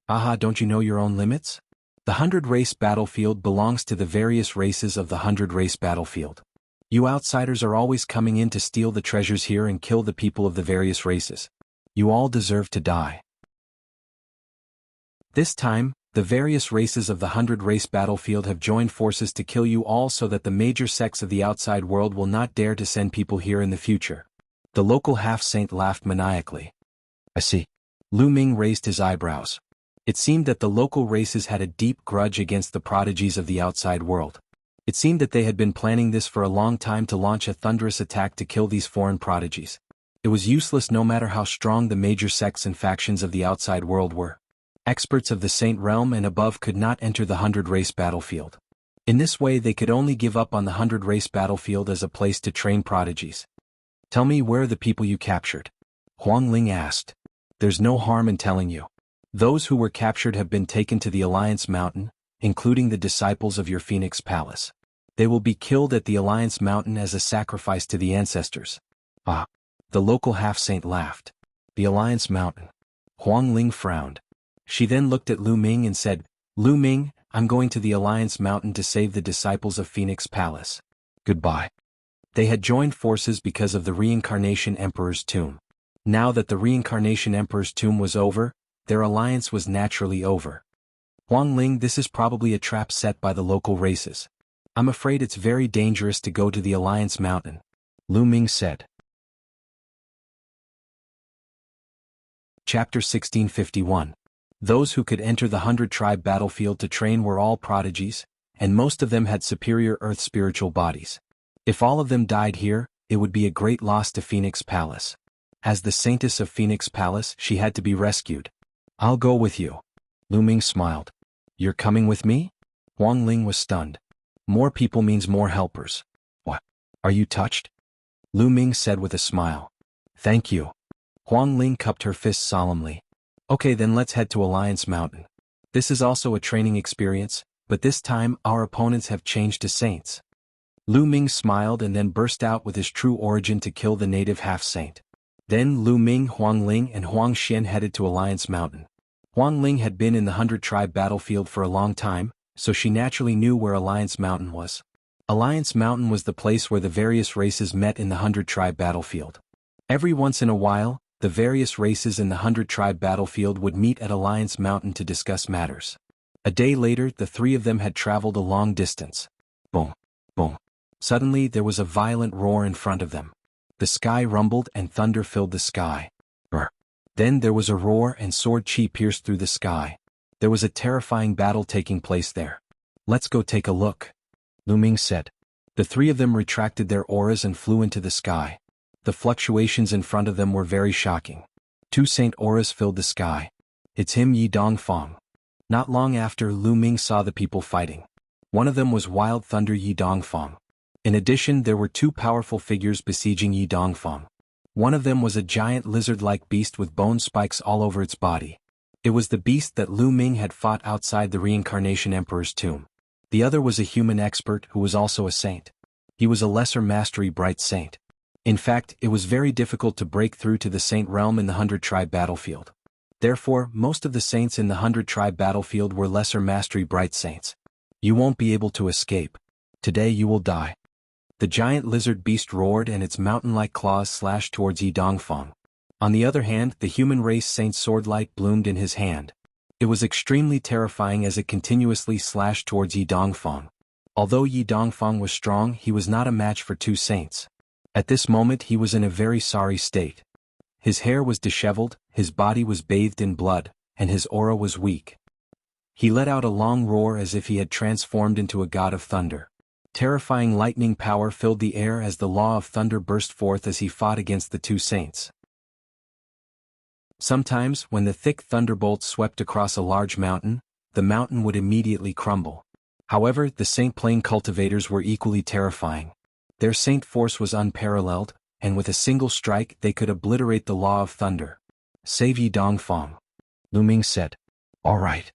Aha, don't you know your own limits? The 100-race battlefield belongs to the various races of the 100-race battlefield. You outsiders are always coming in to steal the treasures here and kill the people of the various races. You all deserve to die. This time, the various races of the 100-race battlefield have joined forces to kill you all so that the major sects of the outside world will not dare to send people here in the future. The local half-saint laughed maniacally. I see. Lu Ming raised his eyebrows. It seemed that the local races had a deep grudge against the prodigies of the outside world. It seemed that they had been planning this for a long time to launch a thunderous attack to kill these foreign prodigies. It was useless no matter how strong the major sects and factions of the outside world were. Experts of the Saint Realm and above could not enter the 100-race battlefield. In this way they could only give up on the 100-race battlefield as a place to train prodigies. Tell me, where are the people you captured? Huang Ling asked. There's no harm in telling you. Those who were captured have been taken to the Alliance Mountain, including the disciples of your Phoenix Palace. They will be killed at the Alliance Mountain as a sacrifice to the ancestors. Ah. The local half-saint laughed. The Alliance Mountain. Huang Ling frowned. She then looked at Lu Ming and said, Lu Ming, I'm going to the Alliance Mountain to save the disciples of Phoenix Palace. Goodbye. They had joined forces because of the Reincarnation Emperor's tomb. Now that the Reincarnation Emperor's tomb was over, their alliance was naturally over. Huang Ling, this is probably a trap set by the local races. I'm afraid it's very dangerous to go to the Alliance Mountain, Lu Ming said. Chapter 1651. Those who could enter the 100-tribe battlefield to train were all prodigies, and most of them had superior earth spiritual bodies. If all of them died here, it would be a great loss to Phoenix Palace. As the Saintess of Phoenix Palace, she had to be rescued. I'll go with you. Lu Ming smiled. You're coming with me? Huang Ling was stunned. More people means more helpers. What? Are you touched? Lu Ming said with a smile. Thank you. Huang Ling cupped her fists solemnly. Okay, then let's head to Alliance Mountain. This is also a training experience, but this time our opponents have changed to saints. Lu Ming smiled and then burst out with his true origin to kill the native half-saint. Then Lu Ming, Huang Ling and Huang Xian headed to Alliance Mountain. Huang Ling had been in the 100-tribe battlefield for a long time, so she naturally knew where Alliance Mountain was. Alliance Mountain was the place where the various races met in the 100-tribe battlefield. Every once in a while, the various races in the 100-tribe battlefield would meet at Alliance Mountain to discuss matters. A day later, the three of them had traveled a long distance. Boom, boom. Suddenly there was a violent roar in front of them. The sky rumbled and thunder filled the sky. Then there was a roar and sword chi pierced through the sky. There was a terrifying battle taking place there. Let's go take a look, Lu Ming said. The three of them retracted their auras and flew into the sky. The fluctuations in front of them were very shocking. 2 saint auras filled the sky. It's him, Yi Dongfang. Not long after, Lu Ming saw the people fighting. One of them was Wild Thunder Yi Dongfang. In addition, there were 2 powerful figures besieging Yi Dongfang. One of them was a giant lizard-like beast with bone spikes all over its body. It was the beast that Lu Ming had fought outside the Reincarnation Emperor's tomb. The other was a human expert who was also a saint. He was a lesser mastery bright saint. In fact, it was very difficult to break through to the saint realm in the 100-tribe battlefield. Therefore, most of the saints in the 100-tribe battlefield were lesser mastery bright saints. You won't be able to escape. Today you will die. The giant lizard beast roared and its mountain-like claws slashed towards Yi Dongfang. On the other hand, the human race saint's sword light bloomed in his hand. It was extremely terrifying as it continuously slashed towards Yi Dongfang. Although Yi Dongfang was strong, he was not a match for 2 saints. At this moment he was in a very sorry state. His hair was disheveled, his body was bathed in blood, and his aura was weak. He let out a long roar as if he had transformed into a god of thunder. Terrifying lightning power filled the air as the law of thunder burst forth as he fought against the 2 saints. Sometimes, when the thick thunderbolts swept across a large mountain, the mountain would immediately crumble. However, the Saint Plane cultivators were equally terrifying. Their saint force was unparalleled, and with a single strike they could obliterate the law of thunder. Save Yi Dongfang, Lu Ming said. All right.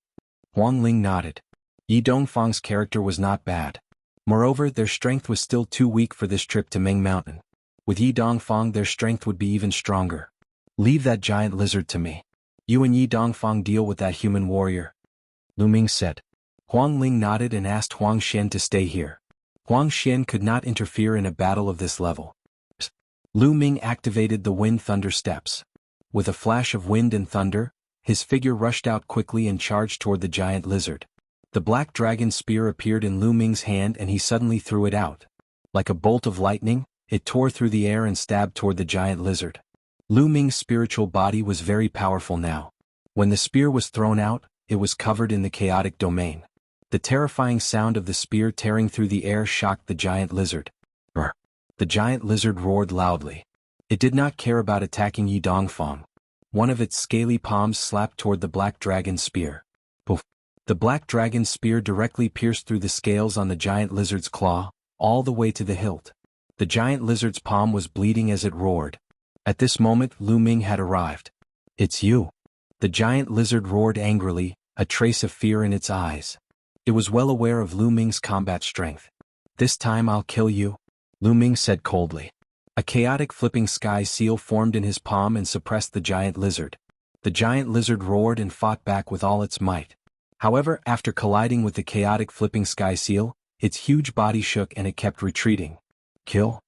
Huang Ling nodded. Yi Dongfang's character was not bad. Moreover, their strength was still too weak for this trip to Meng Mountain. With Yi Dongfang their strength would be even stronger. Leave that giant lizard to me. You and Yi Dongfang deal with that human warrior, Lu Ming said. Huang Ling nodded and asked Huang Xian to stay here. Huang Xian could not interfere in a battle of this level. Lu Ming activated the wind thunder steps. With a flash of wind and thunder, his figure rushed out quickly and charged toward the giant lizard. The black dragon spear appeared in Lu Ming's hand and he suddenly threw it out. Like a bolt of lightning, it tore through the air and stabbed toward the giant lizard. Lu Ming's spiritual body was very powerful now. When the spear was thrown out, it was covered in the chaotic domain. The terrifying sound of the spear tearing through the air shocked the giant lizard. Brr. The giant lizard roared loudly. It did not care about attacking Yi Dongfang. One of its scaly palms slapped toward the black dragon spear. Poof. The black dragon spear directly pierced through the scales on the giant lizard's claw, all the way to the hilt. The giant lizard's palm was bleeding as it roared. At this moment, Lu Ming had arrived. It's you. The giant lizard roared angrily, a trace of fear in its eyes. It was well aware of Lu Ming's combat strength. This time I'll kill you, Lu Ming said coldly. A chaotic flipping sky seal formed in his palm and suppressed the giant lizard. The giant lizard roared and fought back with all its might. However, after colliding with the chaotic flipping sky seal, its huge body shook and it kept retreating. Kill?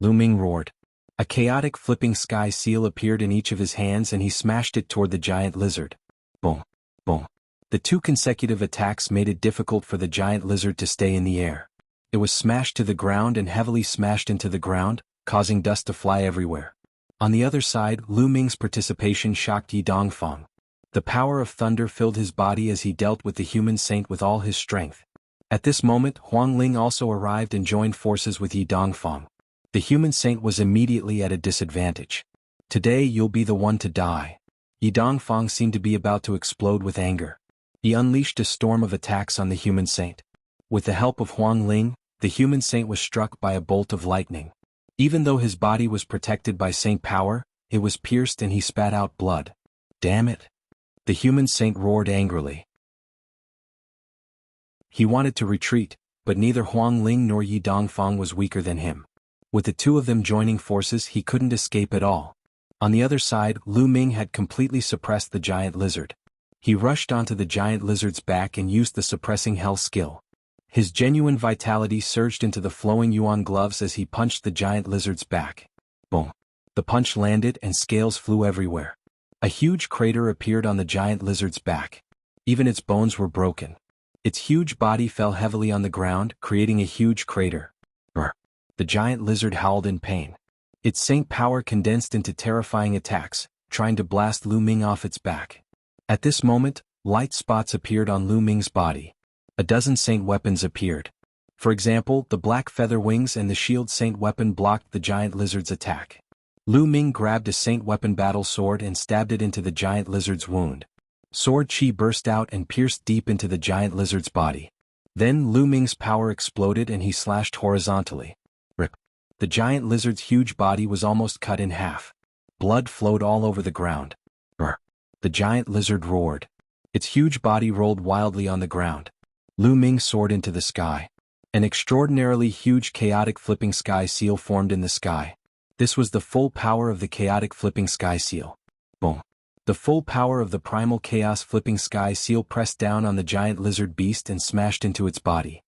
Lu Ming roared. A chaotic flipping sky seal appeared in each of his hands and he smashed it toward the giant lizard. Boom, boom. The 2 consecutive attacks made it difficult for the giant lizard to stay in the air. It was smashed to the ground and heavily smashed into the ground, causing dust to fly everywhere. On the other side, Lu Ming's participation shocked Yi Dongfang. The power of thunder filled his body as he dealt with the human saint with all his strength. At this moment, Huang Ling also arrived and joined forces with Yi Dongfang. The human saint was immediately at a disadvantage. Today you'll be the one to die. Yi Dongfang seemed to be about to explode with anger. He unleashed a storm of attacks on the human saint. With the help of Huang Ling, the human saint was struck by a bolt of lightning. Even though his body was protected by saint power, it was pierced and he spat out blood. Damn it! The human saint roared angrily. He wanted to retreat, but neither Huang Ling nor Yi Dongfang was weaker than him. With the two of them joining forces, he couldn't escape at all. On the other side, Lu Ming had completely suppressed the giant lizard. He rushed onto the giant lizard's back and used the suppressing hell skill. His genuine vitality surged into the flowing yuan gloves as he punched the giant lizard's back. Boom! The punch landed and scales flew everywhere. A huge crater appeared on the giant lizard's back. Even its bones were broken. Its huge body fell heavily on the ground, creating a huge crater. Brr! The giant lizard howled in pain. Its saint power condensed into terrifying attacks, trying to blast Lu Ming off its back. At this moment, light spots appeared on Lu Ming's body. A dozen saint weapons appeared. For example, the black feather wings and the shield saint weapon blocked the giant lizard's attack. Lu Ming grabbed a saint weapon battle sword and stabbed it into the giant lizard's wound. Sword chi burst out and pierced deep into the giant lizard's body. Then Lu Ming's power exploded and he slashed horizontally. Rip! The giant lizard's huge body was almost cut in half. Blood flowed all over the ground. Brr! The giant lizard roared. Its huge body rolled wildly on the ground. Lu Ming soared into the sky. An extraordinarily huge chaotic flipping sky seal formed in the sky. This was the full power of the chaotic flipping sky seal. Boom! The full power of the primal chaos flipping sky seal pressed down on the giant lizard beast and smashed into its body.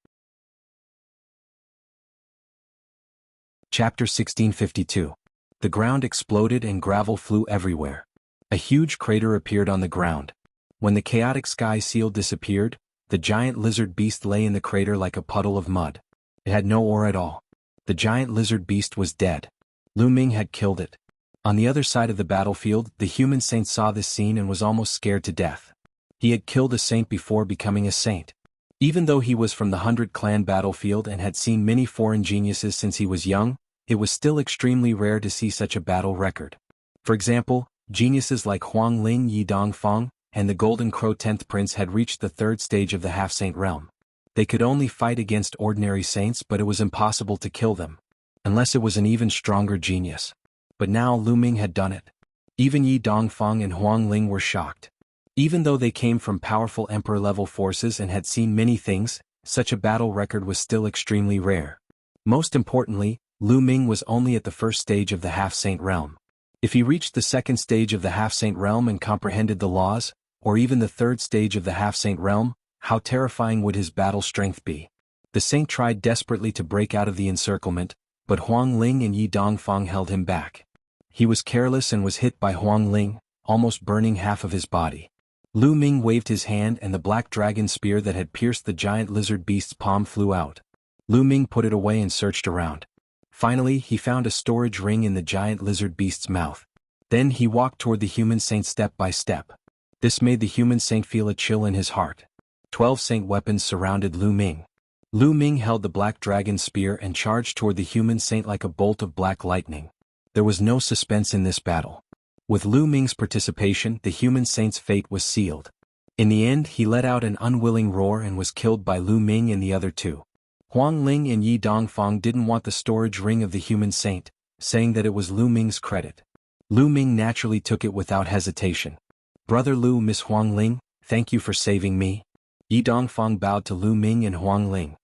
Chapter 1652. The ground exploded and gravel flew everywhere. A huge crater appeared on the ground. When the chaotic sky seal disappeared, the giant lizard beast lay in the crater like a puddle of mud. It had no ore at all. The giant lizard beast was dead. Lu Ming had killed it. On the other side of the battlefield, the human saint saw this scene and was almost scared to death. He had killed a saint before becoming a saint. Even though he was from the 100 Clan battlefield and had seen many foreign geniuses since he was young, it was still extremely rare to see such a battle record. For example, geniuses like Huang Ling, Yi Dongfang, and the Golden Crow 10th Prince had reached the third stage of the half-saint realm. They could only fight against ordinary saints, but it was impossible to kill them. Unless it was an even stronger genius. But now Lu Ming had done it. Even Yi Dongfang and Huang Ling were shocked. Even though they came from powerful emperor-level forces and had seen many things, such a battle record was still extremely rare. Most importantly, Lu Ming was only at the first stage of the half-saint realm. If he reached the second stage of the half-saint realm and comprehended the laws, or even the third stage of the half-saint realm, how terrifying would his battle strength be? The saint tried desperately to break out of the encirclement, but Huang Ling and Yi Dongfang held him back. He was careless and was hit by Huang Ling, almost burning half of his body. Lu Ming waved his hand and the black dragon spear that had pierced the giant lizard beast's palm flew out. Lu Ming put it away and searched around. Finally, he found a storage ring in the giant lizard beast's mouth. Then he walked toward the human saint step by step. This made the human saint feel a chill in his heart. 12 saint weapons surrounded Lu Ming. Lu Ming held the black dragon spear and charged toward the human saint like a bolt of black lightning. There was no suspense in this battle. With Lu Ming's participation, the human saint's fate was sealed. In the end, he let out an unwilling roar and was killed by Lu Ming and the other two. Huang Ling and Yi Dongfang didn't want the storage ring of the human saint, saying that it was Lu Ming's credit. Lu Ming naturally took it without hesitation. "Brother Lu, Miss Huang Ling, thank you for saving me." Yi Dongfang bowed to Lu Ming and Huang Ling.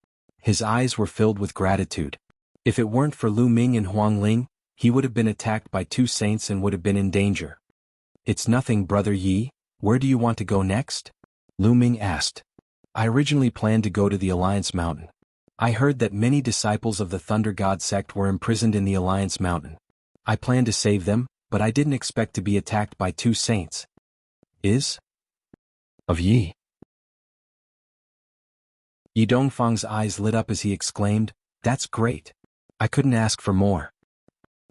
His eyes were filled with gratitude. If it weren't for Lu Ming and Huang Ling, he would have been attacked by two saints and would have been in danger. "It's nothing, Brother Yi. Where do you want to go next?" Lu Ming asked. "I originally planned to go to the Alliance Mountain. I heard that many disciples of the Thunder God sect were imprisoned in the Alliance Mountain. I planned to save them, but I didn't expect to be attacked by two saints." "Is? Of Yi?" Yi Dongfang's eyes lit up as he exclaimed, "That's great. I couldn't ask for more."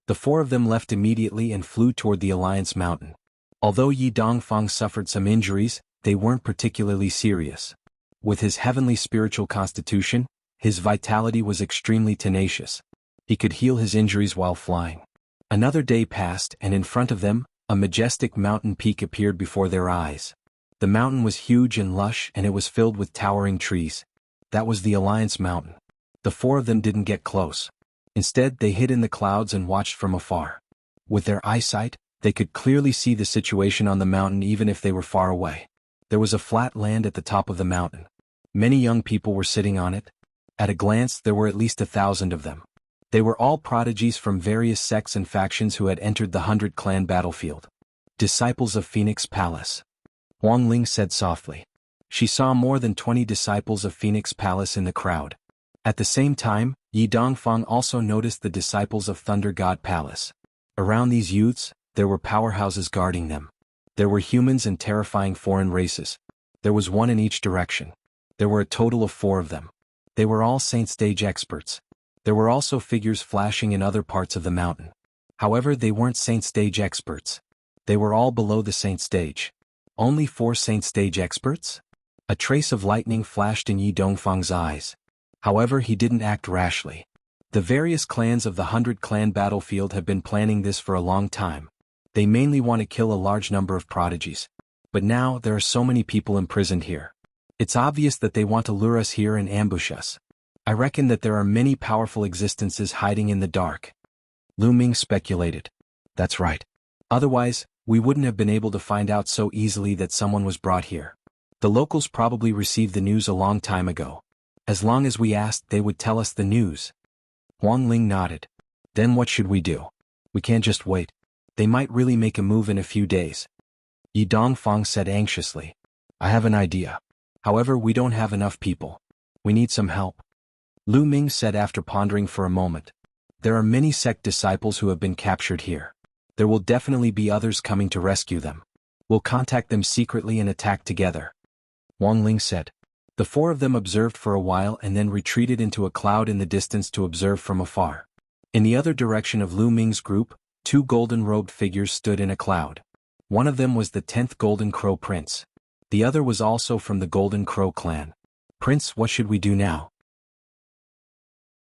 The four of them left immediately and flew toward the Alliance Mountain. Although Yi Dongfang suffered some injuries, they weren't particularly serious. With his heavenly spiritual constitution, his vitality was extremely tenacious. He could heal his injuries while flying. Another day passed, and in front of them, a majestic mountain peak appeared before their eyes. The mountain was huge and lush, and it was filled with towering trees. That was the Alliance Mountain. The four of them didn't get close. Instead, they hid in the clouds and watched from afar. With their eyesight, they could clearly see the situation on the mountain even if they were far away. There was a flat land at the top of the mountain. Many young people were sitting on it. At a glance, there were at least 1,000 of them. They were all prodigies from various sects and factions who had entered the 100-clan battlefield. Disciples of Phoenix Palace. Huang Ling said softly. She saw more than 20 disciples of Phoenix Palace in the crowd. At the same time, Yi Dongfang also noticed the disciples of Thunder God Palace. Around these youths, there were powerhouses guarding them. There were humans and terrifying foreign races. There was one in each direction. There were a total of 4 of them. They were all Saint Stage experts. There were also figures flashing in other parts of the mountain. However, they weren't Saint Stage experts. They were all below the Saint Stage. Only 4 Saint Stage experts? A trace of lightning flashed in Yi Dongfang's eyes. However, he didn't act rashly. The various clans of the 100-clan battlefield have been planning this for a long time. They mainly want to kill a large number of prodigies. But now, there are so many people imprisoned here. It's obvious that they want to lure us here and ambush us. I reckon that there are many powerful existences hiding in the dark. Lu Ming speculated. That's right. Otherwise, we wouldn't have been able to find out so easily that someone was brought here. The locals probably received the news a long time ago. As long as we asked, they would tell us the news. Huang Ling nodded. Then what should we do? We can't just wait. They might really make a move in a few days. Yi Dongfang said anxiously. I have an idea. However, we don't have enough people. We need some help. Lu Ming said after pondering for a moment. There are many sect disciples who have been captured here. There will definitely be others coming to rescue them. We'll contact them secretly and attack together. Huang Ling said. The 4 of them observed for a while and then retreated into a cloud in the distance to observe from afar. In the other direction of Lu Ming's group, 2 golden-robed figures stood in a cloud. One of them was the 10th Golden Crow Prince. The other was also from the Golden Crow clan. Prince, what should we do now?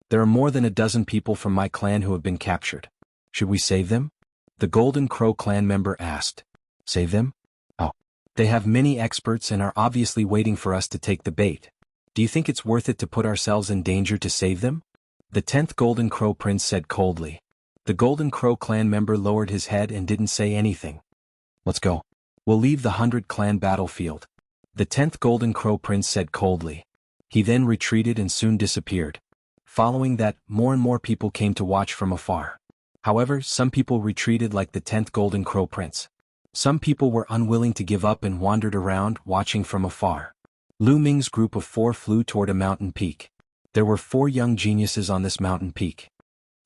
There are more than a dozen people from my clan who have been captured. Should we save them? The Golden Crow clan member asked. Save them? Oh. They have many experts and are obviously waiting for us to take the bait. Do you think it's worth it to put ourselves in danger to save them? The 10th Golden Crow Prince said coldly. The Golden Crow clan member lowered his head and didn't say anything. Let's go. We'll leave the 100-clan battlefield. The 10th Golden Crow Prince said coldly. He then retreated and soon disappeared. Following that, more and more people came to watch from afar. However, some people retreated like the 10th Golden Crow Prince. Some people were unwilling to give up and wandered around, watching from afar. Lu Ming's group of 4 flew toward a mountain peak. There were 4 young geniuses on this mountain peak.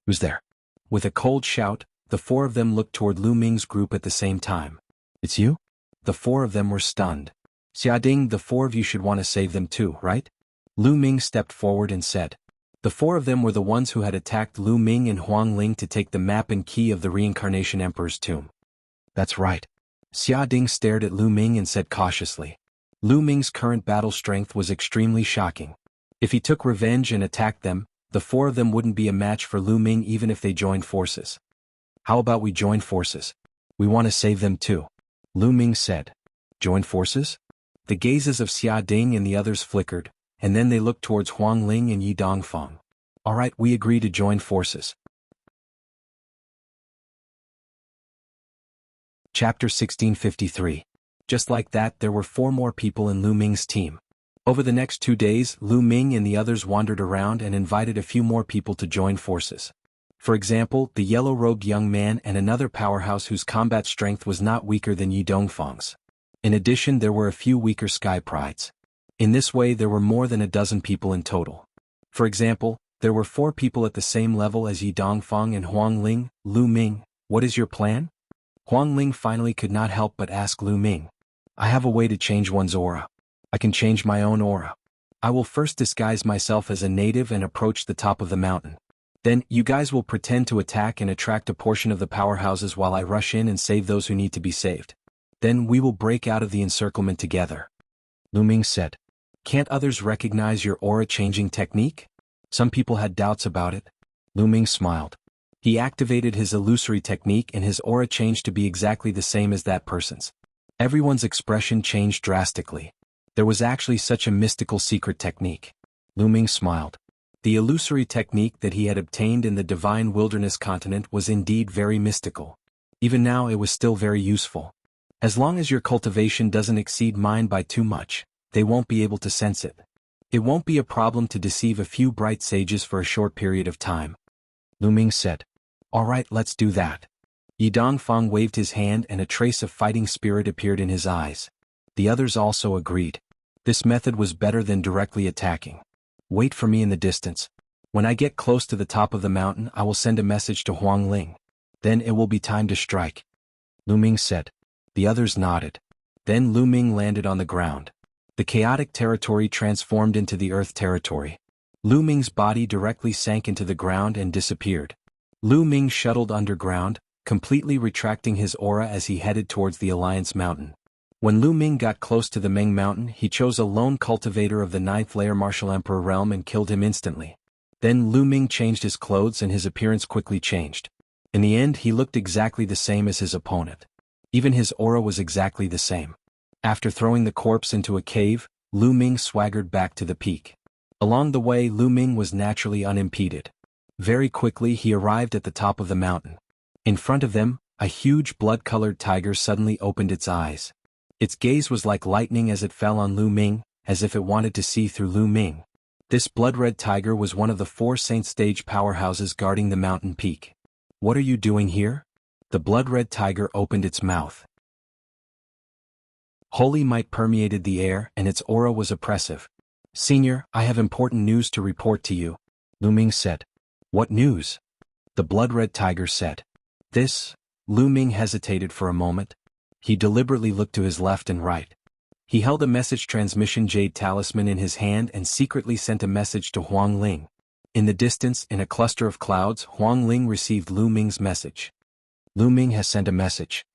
Who's there? With a cold shout, the 4 of them looked toward Lu Ming's group at the same time. It's you? The 4 of them were stunned. Xiaoding, the 4 of you should want to save them too, right? Lu Ming stepped forward and said. The 4 of them were the ones who had attacked Lu Ming and Huang Ling to take the map and key of the Reincarnation Emperor's tomb. That's right. Xiaoding stared at Lu Ming and said cautiously. Lu Ming's current battle strength was extremely shocking. If he took revenge and attacked them, the 4 of them wouldn't be a match for Lu Ming even if they joined forces. How about we join forces? We want to save them too. Lu Ming said. Join forces? The gazes of Xiaoding and the others flickered, and then they looked towards Huang Ling and Yi Dongfang. All right, we agree to join forces. Chapter 1653. Just like that, there were 4 more people in Lu Ming's team. Over the next 2 days, Lu Ming and the others wandered around and invited a few more people to join forces. For example, the yellow-robed young man and another powerhouse whose combat strength was not weaker than Yi Dongfang's. In addition, there were a few weaker sky prides. In this way, there were more than a dozen people in total. For example, there were 4 people at the same level as Yi Dongfang and Huang Ling. Lu Ming, what is your plan? Huang Ling finally could not help but ask Lu Ming. I have a way to change one's aura. I can change my own aura. I will first disguise myself as a native and approach the top of the mountain. Then, you guys will pretend to attack and attract a portion of the powerhouses while I rush in and save those who need to be saved. Then we will break out of the encirclement together. Lu Ming said. Can't others recognize your aura-changing technique? Some people had doubts about it. Lu Ming smiled. He activated his illusory technique and his aura changed to be exactly the same as that person's. Everyone's expression changed drastically. There was actually such a mystical secret technique. Lu Ming smiled. The illusory technique that he had obtained in the divine wilderness continent was indeed very mystical. Even now it was still very useful. As long as your cultivation doesn't exceed mine by too much, they won't be able to sense it. It won't be a problem to deceive a few bright sages for a short period of time. Lu Ming said. All right, let's do that. Yi Dongfang waved his hand and a trace of fighting spirit appeared in his eyes. The others also agreed. This method was better than directly attacking. Wait for me in the distance. When I get close to the top of the mountain, I will send a message to Huang Ling. Then it will be time to strike. Lu Ming said. The others nodded. Then Lu Ming landed on the ground. The chaotic territory transformed into the earth territory. Lu Ming's body directly sank into the ground and disappeared. Lu Ming shuttled underground, completely retracting his aura as he headed towards the Alliance Mountain. When Lu Ming got close to the Meng Mountain, he chose a lone cultivator of the 9th layer Martial Emperor realm and killed him instantly. Then Lu Ming changed his clothes and his appearance quickly changed. In the end, he looked exactly the same as his opponent. Even his aura was exactly the same. After throwing the corpse into a cave, Lu Ming swaggered back to the peak. Along the way, Lu Ming was naturally unimpeded. Very quickly he arrived at the top of the mountain. In front of them, a huge blood-colored tiger suddenly opened its eyes. Its gaze was like lightning as it fell on Lu Ming, as if it wanted to see through Lu Ming. This blood-red tiger was one of the 4 Saint Stage powerhouses guarding the mountain peak. What are you doing here? The blood-red tiger opened its mouth. Holy might permeated the air and its aura was oppressive. Senior, I have important news to report to you, Lu Ming said. What news? The blood-red tiger said. This. Lu Ming hesitated for a moment. He deliberately looked to his left and right. He held a message transmission jade talisman in his hand and secretly sent a message to Huang Ling. In the distance, in a cluster of clouds, Huang Ling received Lu Ming's message. Lu Ming has sent a message.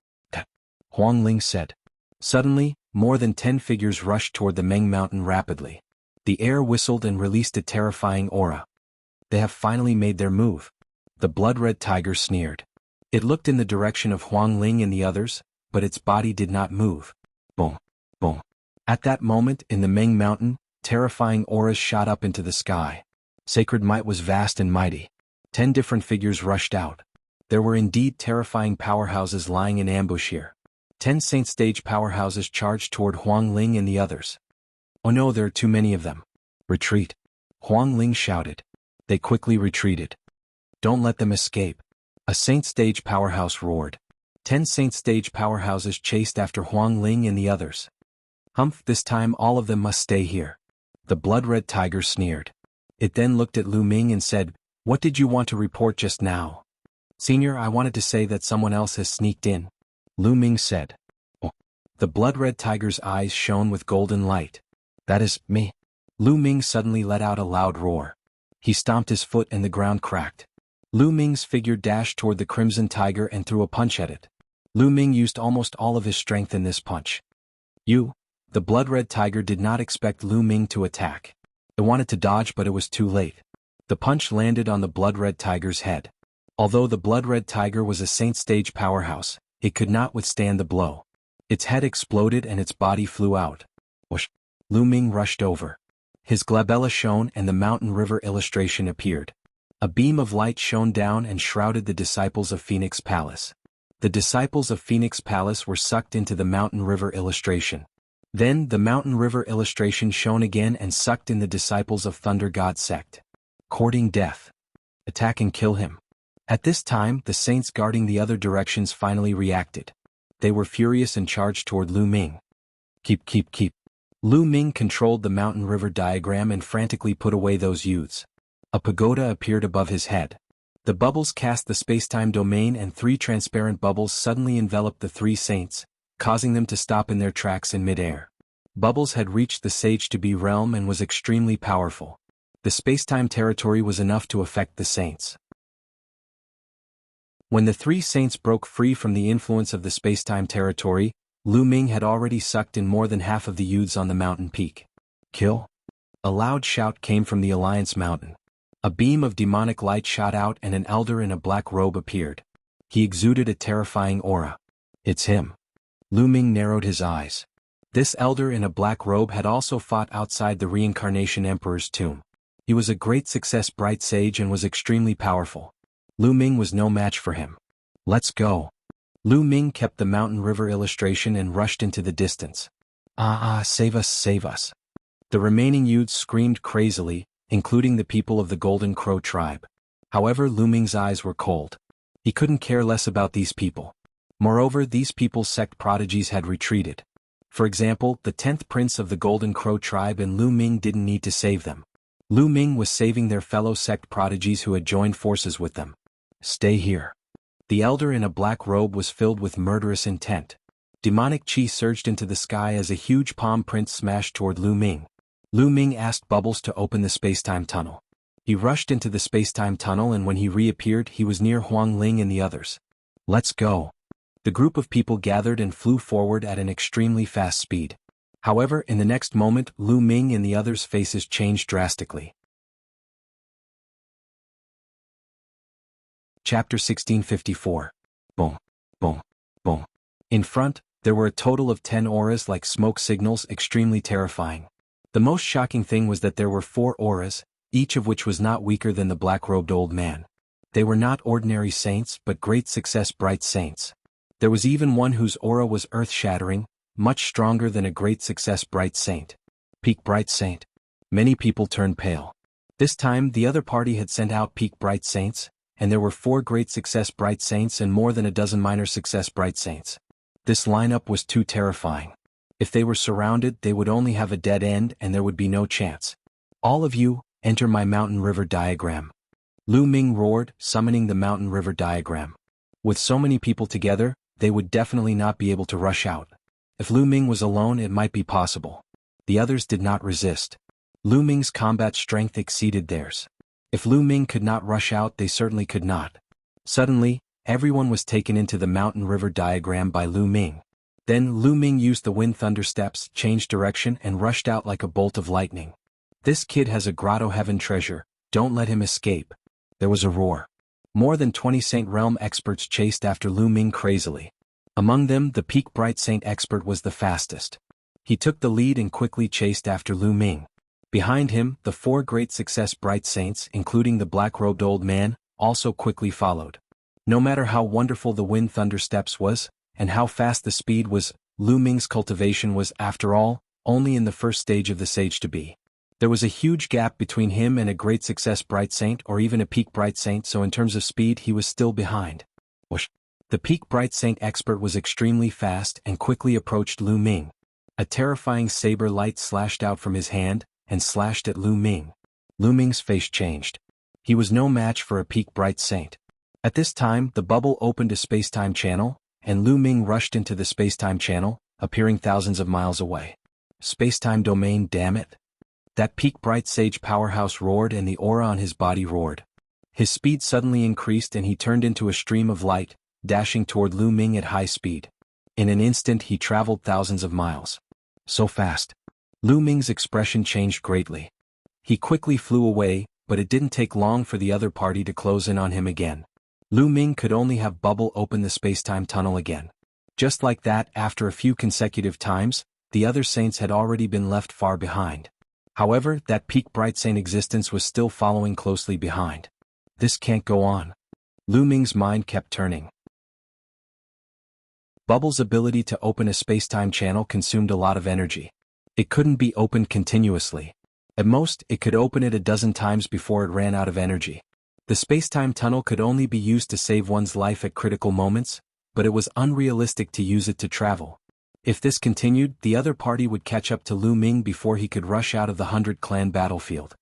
Huang Ling said. Suddenly, more than 10 figures rushed toward the Meng Mountain rapidly. The air whistled and released a terrifying aura. They have finally made their move. The blood-red tiger sneered. It looked in the direction of Huang Ling and the others, but its body did not move. Boom, boom. At that moment, in the Meng Mountain, terrifying auras shot up into the sky. Sacred might was vast and mighty. 10 different figures rushed out. There were indeed terrifying powerhouses lying in ambush here. 10 Saint Stage powerhouses charged toward Huang Ling and the others. Oh no, there are too many of them. Retreat. Huang Ling shouted. They quickly retreated. Don't let them escape. A Saint Stage powerhouse roared. 10 Saint Stage powerhouses chased after Huang Ling and the others. Humph, this time all of them must stay here. The blood-red tiger sneered. It then looked at Lu Ming and said, What did you want to report just now? Senior, I wanted to say that someone else has sneaked in. Lu Ming said. Oh. The blood-red tiger's eyes shone with golden light. That is me. Lu Ming suddenly let out a loud roar. He stomped his foot and the ground cracked. Lu Ming's figure dashed toward the crimson tiger and threw a punch at it. Lu Ming used almost all of his strength in this punch. The blood-red tiger did not expect Lu Ming to attack. It wanted to dodge but it was too late. The punch landed on the blood-red tiger's head. Although the blood-red tiger was a Saint Stage powerhouse, it could not withstand the blow. Its head exploded and its body flew out. Whoosh! Lu Ming rushed over. His glabella shone and the mountain river illustration appeared. A beam of light shone down and shrouded the disciples of Phoenix Palace. The disciples of Phoenix Palace were sucked into the mountain river illustration. Then the mountain river illustration shone again and sucked in the disciples of Thunder God sect. Courting death. Attack and kill him. At this time, the saints guarding the other directions finally reacted. They were furious and charged toward Lu Ming. Keep. Lu Ming controlled the mountain river diagram and frantically put away those youths. A pagoda appeared above his head. The bubbles cast the spacetime domain and 3 transparent bubbles suddenly enveloped the 3 saints, causing them to stop in their tracks in midair. Bubbles had reached the Sage-to-Be realm and was extremely powerful. The spacetime territory was enough to affect the saints. When the 3 saints broke free from the influence of the spacetime territory, Lu Ming had already sucked in more than half of the youths on the mountain peak. Kill? A loud shout came from the Alliance Mountain. A beam of demonic light shot out and an elder in a black robe appeared. He exuded a terrifying aura. It's him. Lu Ming narrowed his eyes. This elder in a black robe had also fought outside the Reincarnation Emperor's tomb. He was a great success bright sage and was extremely powerful. Lu Ming was no match for him. Let's go. Lu Ming kept the mountain river illustration and rushed into the distance. Save us, save us. The remaining youths screamed crazily, including the people of the Golden Crow tribe. However, Lu Ming's eyes were cold. He couldn't care less about these people. Moreover, these people's sect prodigies had retreated. For example, the 10th prince of the Golden Crow tribe and Lu Ming didn't need to save them. Lu Ming was saving their fellow sect prodigies who had joined forces with them. Stay here. The elder in a black robe was filled with murderous intent. Demonic chi surged into the sky as a huge palm print smashed toward Lu Ming. Lu Ming asked Bubbles to open the space-time tunnel. He rushed into the space-time tunnel and when he reappeared he was near Huang Ling and the others. Let's go. The group of people gathered and flew forward at an extremely fast speed. However, in the next moment Lu Ming and the others' faces changed drastically. Chapter 1654. Boom, boom, boom. In front, there were a total of 10 auras like smoke signals, extremely terrifying. The most shocking thing was that there were 4 auras, each of which was not weaker than the black-robed old man. They were not ordinary saints but great success bright saints. There was even one whose aura was earth-shattering, much stronger than a great success bright saint. Peak bright saint. Many people turned pale. This time the other party had sent out peak bright saints, and there were 4 great success bright saints and more than a dozen minor success bright saints. This lineup was too terrifying. If they were surrounded, they would only have a dead end and there would be no chance. All of you, enter my mountain river diagram. Lu Ming roared, summoning the mountain river diagram. With so many people together, they would definitely not be able to rush out. If Lu Ming was alone, it might be possible. The others did not resist. Lu Ming's combat strength exceeded theirs. If Lu Ming could not rush out, they certainly could not. Suddenly, everyone was taken into the mountain river diagram by Lu Ming. Then Lu Ming used the wind thunder steps, changed direction and rushed out like a bolt of lightning. This kid has a grotto heaven treasure, don't let him escape. There was a roar. More than 20 Saint Realm experts chased after Lu Ming crazily. Among them, the Peak Bright Saint expert was the fastest. He took the lead and quickly chased after Lu Ming. Behind him, the 4 great success bright saints, including the black-robed old man, also quickly followed. No matter how wonderful the wind thunder steps was, and how fast the speed was, Lu Ming's cultivation was, after all, only in the first stage of the sage to be. There was a huge gap between him and a great success bright saint or even a peak bright saint, so in terms of speed he was still behind. Whoosh. The peak bright saint expert was extremely fast and quickly approached Lu Ming. A terrifying saber light slashed out from his hand and slashed at Lu Ming. Lu Ming's face changed. He was no match for a peak bright saint. At this time, the bubble opened a space-time channel, and Lu Ming rushed into the space-time channel, appearing thousands of miles away. Space-time domain, damn it. That peak bright sage powerhouse roared and the aura on his body roared. His speed suddenly increased and he turned into a stream of light, dashing toward Lu Ming at high speed. In an instant he traveled thousands of miles. So fast. Lu Ming's expression changed greatly. He quickly flew away, but it didn't take long for the other party to close in on him again. Lu Ming could only have Bubble open the space-time tunnel again. Just like that, after a few consecutive times, the other saints had already been left far behind. However, that peak bright saint existence was still following closely behind. This can't go on. Lu Ming's mind kept turning. Bubble's ability to open a space-time channel consumed a lot of energy. It couldn't be opened continuously. At most, it could open it a dozen times before it ran out of energy. The space-time tunnel could only be used to save one's life at critical moments, but it was unrealistic to use it to travel. If this continued, the other party would catch up to Lu Ming before he could rush out of the 100-clan battlefield.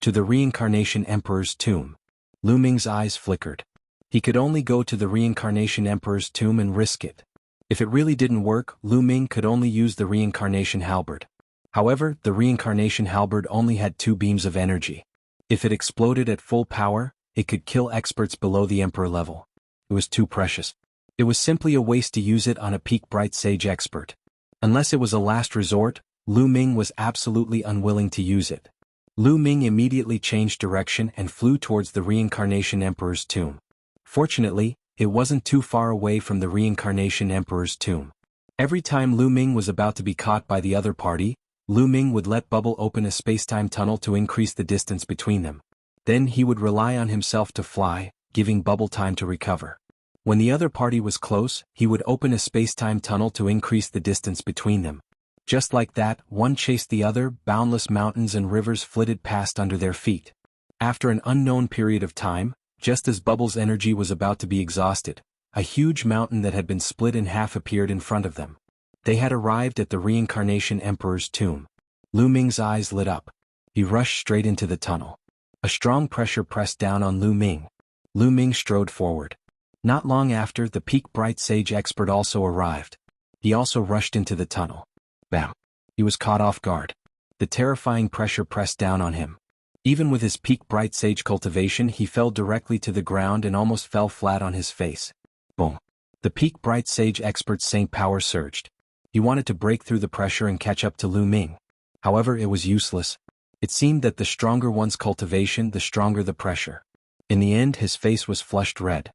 To the Reincarnation Emperor's tomb. Lu Ming's eyes flickered. He could only go to the Reincarnation Emperor's tomb and risk it. If it really didn't work, Lu Ming could only use the Reincarnation Halberd. However, the Reincarnation Halberd only had 2 beams of energy. If it exploded at full power, it could kill experts below the Emperor level. It was too precious. It was simply a waste to use it on a peak bright sage expert. Unless it was a last resort, Lu Ming was absolutely unwilling to use it. Lu Ming immediately changed direction and flew towards the Reincarnation Emperor's tomb. Fortunately, it wasn't too far away from the Reincarnation Emperor's tomb. Every time Lu Ming was about to be caught by the other party, Lu Ming would let Bubble open a space-time tunnel to increase the distance between them. Then he would rely on himself to fly, giving Bubble time to recover. When the other party was close, he would open a space-time tunnel to increase the distance between them. Just like that, one chased the other, boundless mountains and rivers flitted past under their feet. After an unknown period of time, just as Bubble's energy was about to be exhausted, a huge mountain that had been split in half appeared in front of them. They had arrived at the Reincarnation Emperor's tomb. Lu Ming's eyes lit up. He rushed straight into the tunnel. A strong pressure pressed down on Lu Ming. Lu Ming strode forward. Not long after, the peak bright sage expert also arrived. He also rushed into the tunnel. Bam! He was caught off guard. The terrifying pressure pressed down on him. Even with his peak bright sage cultivation, he fell directly to the ground and almost fell flat on his face. Boom! The peak bright sage expert's Saint power surged. He wanted to break through the pressure and catch up to Lu Ming. However, it was useless. It seemed that the stronger one's cultivation, the stronger the pressure. In the end, his face was flushed red.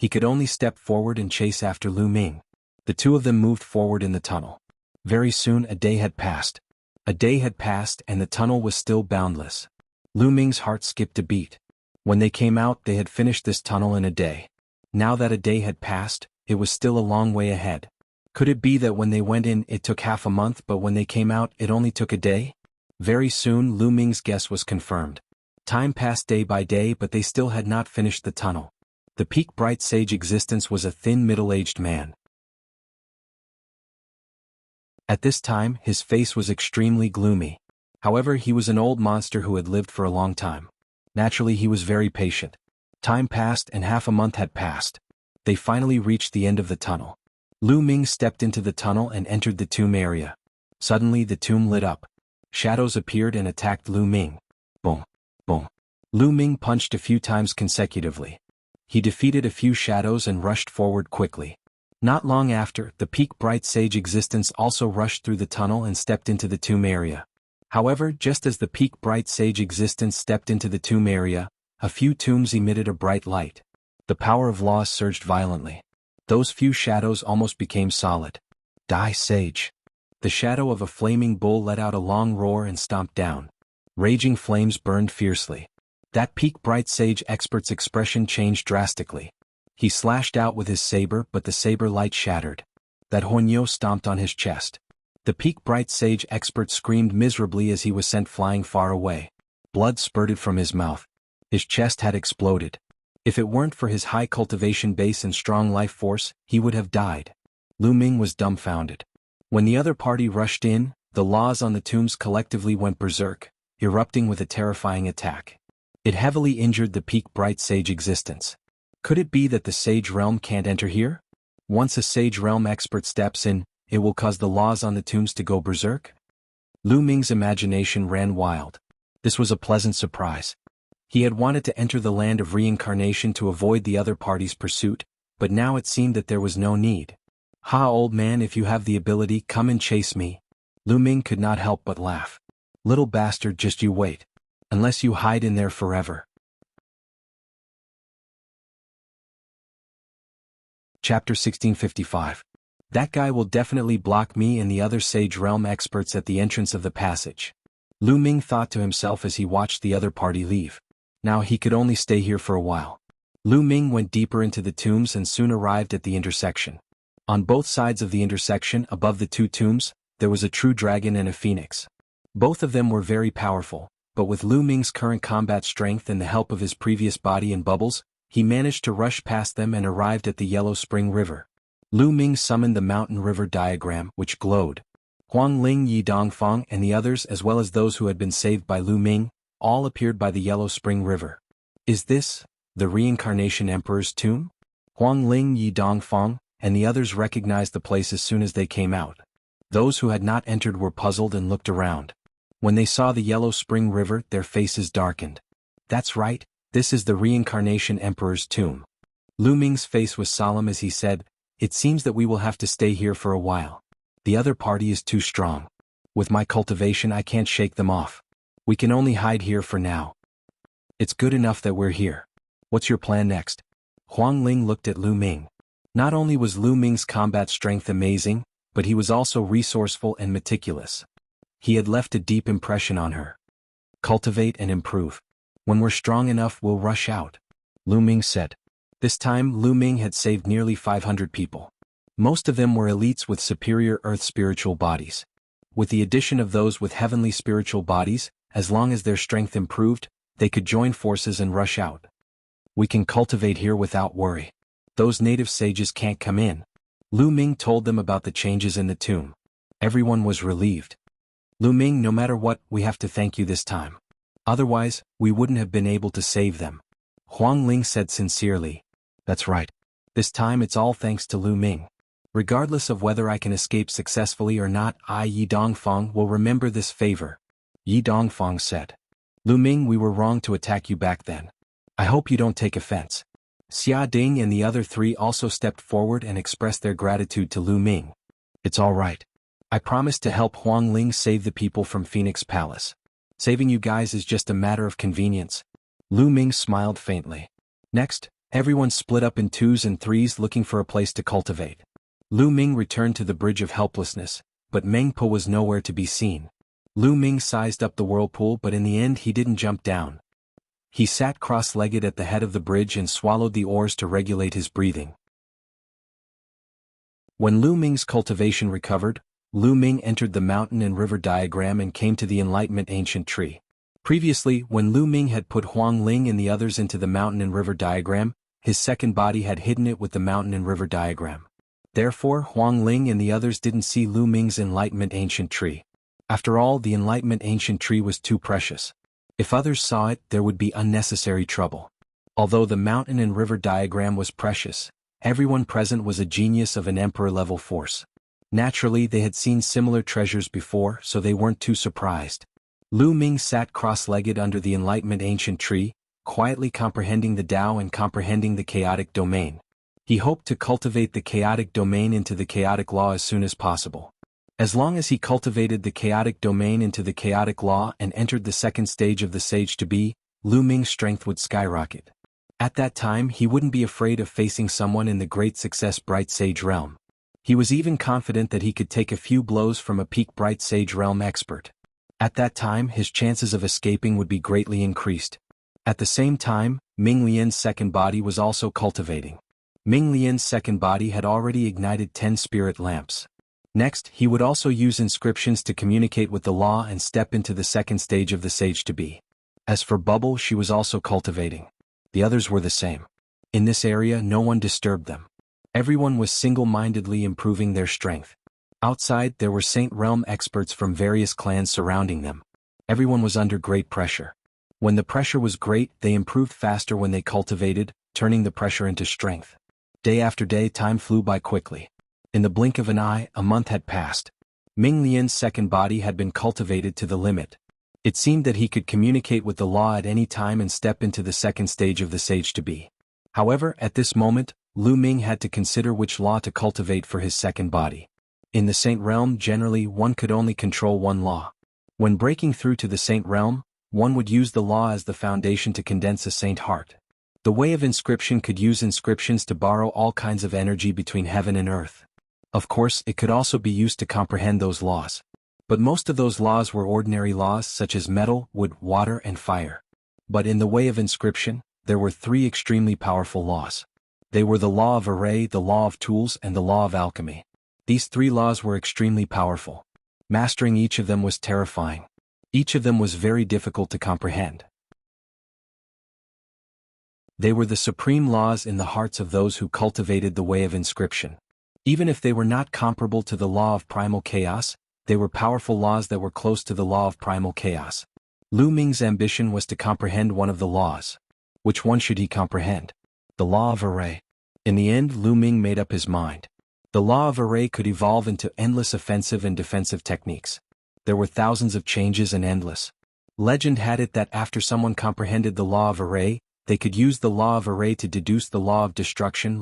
He could only step forward and chase after Lu Ming. The two of them moved forward in the tunnel. Very soon a day had passed. A day had passed and the tunnel was still boundless. Lu Ming's heart skipped a beat. When they came out, they had finished this tunnel in a day. Now that a day had passed, it was still a long way ahead. Could it be that when they went in it took half a month, but when they came out it only took a day? Very soon Lu Ming's guess was confirmed. Time passed day by day, but they still had not finished the tunnel. The peak bright sage existence was a thin middle-aged man. At this time, his face was extremely gloomy. However, he was an old monster who had lived for a long time. Naturally, he was very patient. Time passed and half a month had passed. They finally reached the end of the tunnel. Lu Ming stepped into the tunnel and entered the tomb area. Suddenly the tomb lit up. Shadows appeared and attacked Lu Ming. Boom! Boom! Lu Ming punched a few times consecutively. He defeated a few shadows and rushed forward quickly. Not long after, the peak bright sage existence also rushed through the tunnel and stepped into the tomb area. However, just as the peak bright sage existence stepped into the tomb area, a few tombs emitted a bright light. The power of laws surged violently. Those few shadows almost became solid. Die, sage! The shadow of a flaming bull let out a long roar and stomped down. Raging flames burned fiercely. That peak bright sage expert's expression changed drastically. He slashed out with his saber, but the saber light shattered. That Huanyo stomped on his chest. The peak bright sage expert screamed miserably as he was sent flying far away. Blood spurted from his mouth. His chest had exploded. If it weren't for his high cultivation base and strong life force, he would have died. Lu Ming was dumbfounded. When the other party rushed in, the laws on the tombs collectively went berserk, erupting with a terrifying attack. It heavily injured the peak bright sage existence. Could it be that the sage realm can't enter here? Once a sage realm expert steps in, it will cause the laws on the tombs to go berserk? Lu Ming's imagination ran wild. This was a pleasant surprise. He had wanted to enter the land of reincarnation to avoid the other party's pursuit, but now it seemed that there was no need. Ha, old man, if you have the ability, come and chase me. Lu Ming could not help but laugh. Little bastard, just you wait. Unless you hide in there forever. Chapter 1655. That guy will definitely block me and the other Sage Realm experts at the entrance of the passage. Lu Ming thought to himself as he watched the other party leave. Now he could only stay here for a while. Lu Ming went deeper into the tombs and soon arrived at the intersection. On both sides of the intersection, above the two tombs, there was a true dragon and a phoenix. Both of them were very powerful, but with Lu Ming's current combat strength and the help of his previous body and bubbles, he managed to rush past them and arrived at the Yellow Spring River. Lu Ming summoned the mountain river diagram, which glowed. Huang Ling, Yi Dongfang and the others, as well as those who had been saved by Lu Ming, all appeared by the Yellow Spring River. Is this the Reincarnation Emperor's tomb? Huang Ling, Yi Dongfang, and the others recognized the place as soon as they came out. Those who had not entered were puzzled and looked around. When they saw the Yellow Spring River, their faces darkened. That's right, this is the Reincarnation Emperor's tomb. Lu Ming's face was solemn as he said, It seems that we will have to stay here for a while. The other party is too strong. With my cultivation I can't shake them off. We can only hide here for now. It's good enough that we're here. What's your plan next? Huang Ling looked at Lu Ming. Not only was Lu Ming's combat strength amazing, but he was also resourceful and meticulous. He had left a deep impression on her. Cultivate and improve. When we're strong enough we'll rush out, Lu Ming said. This time Lu Ming had saved nearly 500 people. Most of them were elites with superior earth spiritual bodies. With the addition of those with heavenly spiritual bodies, as long as their strength improved, they could join forces and rush out. We can cultivate here without worry. Those native sages can't come in. Lu Ming told them about the changes in the tomb. Everyone was relieved. Lu Ming, no matter what, we have to thank you this time. Otherwise, we wouldn't have been able to save them. Huang Ling said sincerely. That's right. This time it's all thanks to Lu Ming. Regardless of whether I can escape successfully or not, I, Yi Dongfang, will remember this favor. Yi Dongfang said. Lu Ming, we were wrong to attack you back then. I hope you don't take offense. Xia Ding and the other three also stepped forward and expressed their gratitude to Lu Ming. It's all right. I promised to help Huang Ling save the people from Phoenix Palace. Saving you guys is just a matter of convenience. Lu Ming smiled faintly. Next, everyone split up in twos and threes looking for a place to cultivate. Lu Ming returned to the Bridge of Helplessness, but Meng Po was nowhere to be seen. Lu Ming sized up the whirlpool, but in the end he didn't jump down. He sat cross-legged at the head of the bridge and swallowed the oars to regulate his breathing. When Lu Ming's cultivation recovered, Lu Ming entered the mountain and river diagram and came to the Enlightenment Ancient Tree. Previously, when Lu Ming had put Huang Ling and the others into the mountain and river diagram, his second body had hidden it with the mountain and river diagram. Therefore, Huang Ling and the others didn't see Lu Ming's Enlightenment Ancient Tree. After all, the Enlightenment Ancient Tree was too precious. If others saw it, there would be unnecessary trouble. Although the mountain and river diagram was precious, everyone present was a genius of an emperor-level force. Naturally, they had seen similar treasures before, so they weren't too surprised. Lu Ming sat cross-legged under the Enlightenment Ancient Tree, quietly comprehending the Tao and comprehending the chaotic domain. He hoped to cultivate the chaotic domain into the chaotic law as soon as possible. As long as he cultivated the chaotic domain into the chaotic law and entered the second stage of the Sage to Be, Lu Ming's strength would skyrocket. At that time he wouldn't be afraid of facing someone in the Great Success Bright Sage realm. He was even confident that he could take a few blows from a peak Bright Sage realm expert. At that time his chances of escaping would be greatly increased. At the same time, Ming Lian's second body was also cultivating. Ming Lian's second body had already ignited 10 spirit lamps. Next, he would also use inscriptions to communicate with the law and step into the second stage of the Sage to Be. As for Bubble, she was also cultivating. The others were the same. In this area no one disturbed them. Everyone was single-mindedly improving their strength. Outside there were Saint Realm experts from various clans surrounding them. Everyone was under great pressure. When the pressure was great, they improved faster when they cultivated, turning the pressure into strength. Day after day time flew by quickly. In the blink of an eye, a month had passed. Ming Lian's second body had been cultivated to the limit. It seemed that he could communicate with the law at any time and step into the second stage of the Sage to Be. However, at this moment, Lu Ming had to consider which law to cultivate for his second body. In the Saint Realm, generally one could only control one law. When breaking through to the Saint Realm, one would use the law as the foundation to condense a saint heart. The way of inscription could use inscriptions to borrow all kinds of energy between heaven and earth. Of course, it could also be used to comprehend those laws. But most of those laws were ordinary laws such as metal, wood, water, and fire. But in the way of inscription, there were 3 extremely powerful laws. They were the law of array, the law of tools, and the law of alchemy. These 3 laws were extremely powerful. Mastering each of them was terrifying. Each of them was very difficult to comprehend. They were the supreme laws in the hearts of those who cultivated the way of inscription. Even if they were not comparable to the law of primal chaos, they were powerful laws that were close to the law of primal chaos. Lu Ming's ambition was to comprehend one of the laws. Which one should he comprehend? The law of array. In the end, Lu Ming made up his mind. The law of array could evolve into endless offensive and defensive techniques. There were thousands of changes and endless. Legend had it that after someone comprehended the law of array, they could use the law of array to deduce the law of destruction,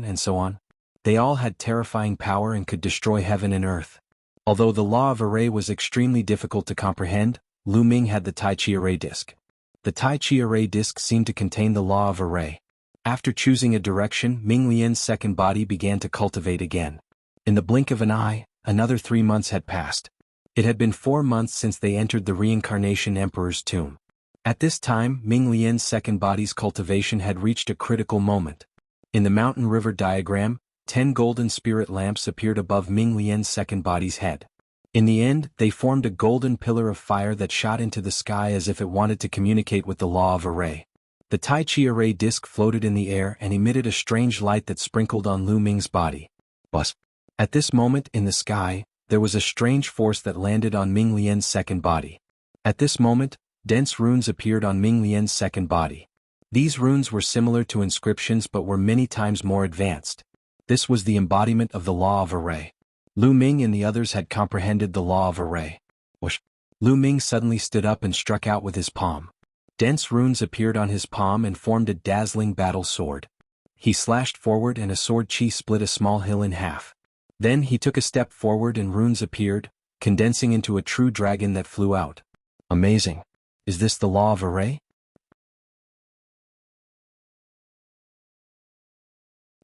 and so on. They all had terrifying power and could destroy heaven and earth. Although the law of array was extremely difficult to comprehend, Lu Ming had the Tai Chi array disc. The Tai Chi array disc seemed to contain the law of array. After choosing a direction, Ming Lian's second body began to cultivate again. In the blink of an eye, another 3 months had passed. It had been 4 months since they entered the reincarnation emperor's tomb. At this time, Ming Lian's second body's cultivation had reached a critical moment. In the mountain river diagram, 10 golden spirit lamps appeared above Ming Lian's second body's head. In the end, they formed a golden pillar of fire that shot into the sky as if it wanted to communicate with the law of array. The Tai Chi array disc floated in the air and emitted a strange light that sprinkled on Lu Ming's body. Buzz. At this moment in the sky, there was a strange force that landed on Ming Lian's second body. At this moment, dense runes appeared on Ming Lian's second body. These runes were similar to inscriptions but were many times more advanced. This was the embodiment of the law of array. Lu Ming and the others had comprehended the law of array. Whoosh! Lu Ming suddenly stood up and struck out with his palm. Dense runes appeared on his palm and formed a dazzling battle sword. He slashed forward and a sword chi split a small hill in half. Then he took a step forward and runes appeared, condensing into a true dragon that flew out. Amazing. Is this the law of array?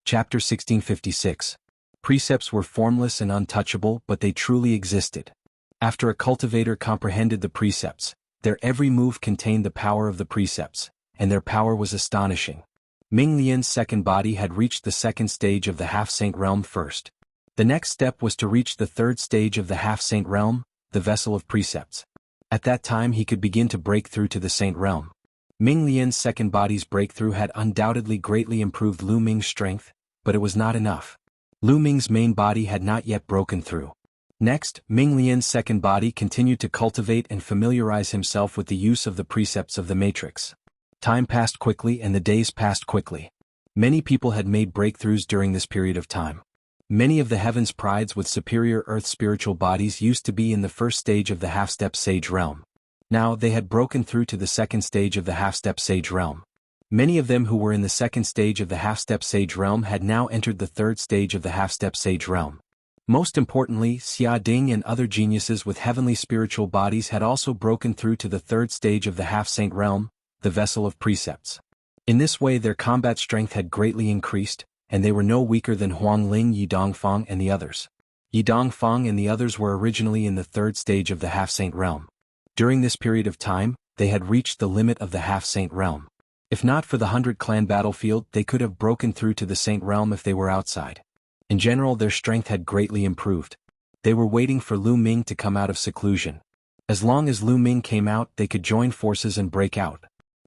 Chapter 1656. Precepts were formless and untouchable, but they truly existed. After a cultivator comprehended the precepts, their every move contained the power of the precepts, and their power was astonishing. Ming Lian's second body had reached the second stage of the half-saint realm first. The next step was to reach the third stage of the half-saint realm, the vessel of precepts. At that time he could begin to break through to the saint realm. Ming Lian's second body's breakthrough had undoubtedly greatly improved Lu Ming's strength, but it was not enough. Lu Ming's main body had not yet broken through. Next, Ming Lian's second body continued to cultivate and familiarize himself with the use of the precepts of the matrix. Time passed quickly and the days passed quickly. Many people had made breakthroughs during this period of time. Many of the heavens' prides with superior earth spiritual bodies used to be in the first stage of the half-step sage realm. Now they had broken through to the second stage of the half-step sage realm. Many of them who were in the second stage of the half-step sage realm had now entered the third stage of the half-step sage realm. Most importantly, Xia Ding and other geniuses with heavenly spiritual bodies had also broken through to the third stage of the half-saint realm, the vessel of precepts. In this way their combat strength had greatly increased, and they were no weaker than Huang Ling, Yi Dongfang and the others. Yi Dongfang and the others were originally in the third stage of the half-saint realm. During this period of time, they had reached the limit of the half-saint realm. If not for the 100-clan battlefield, they could have broken through to the saint realm if they were outside. In general, their strength had greatly improved. They were waiting for Lu Ming to come out of seclusion. As long as Lu Ming came out, they could join forces and break out.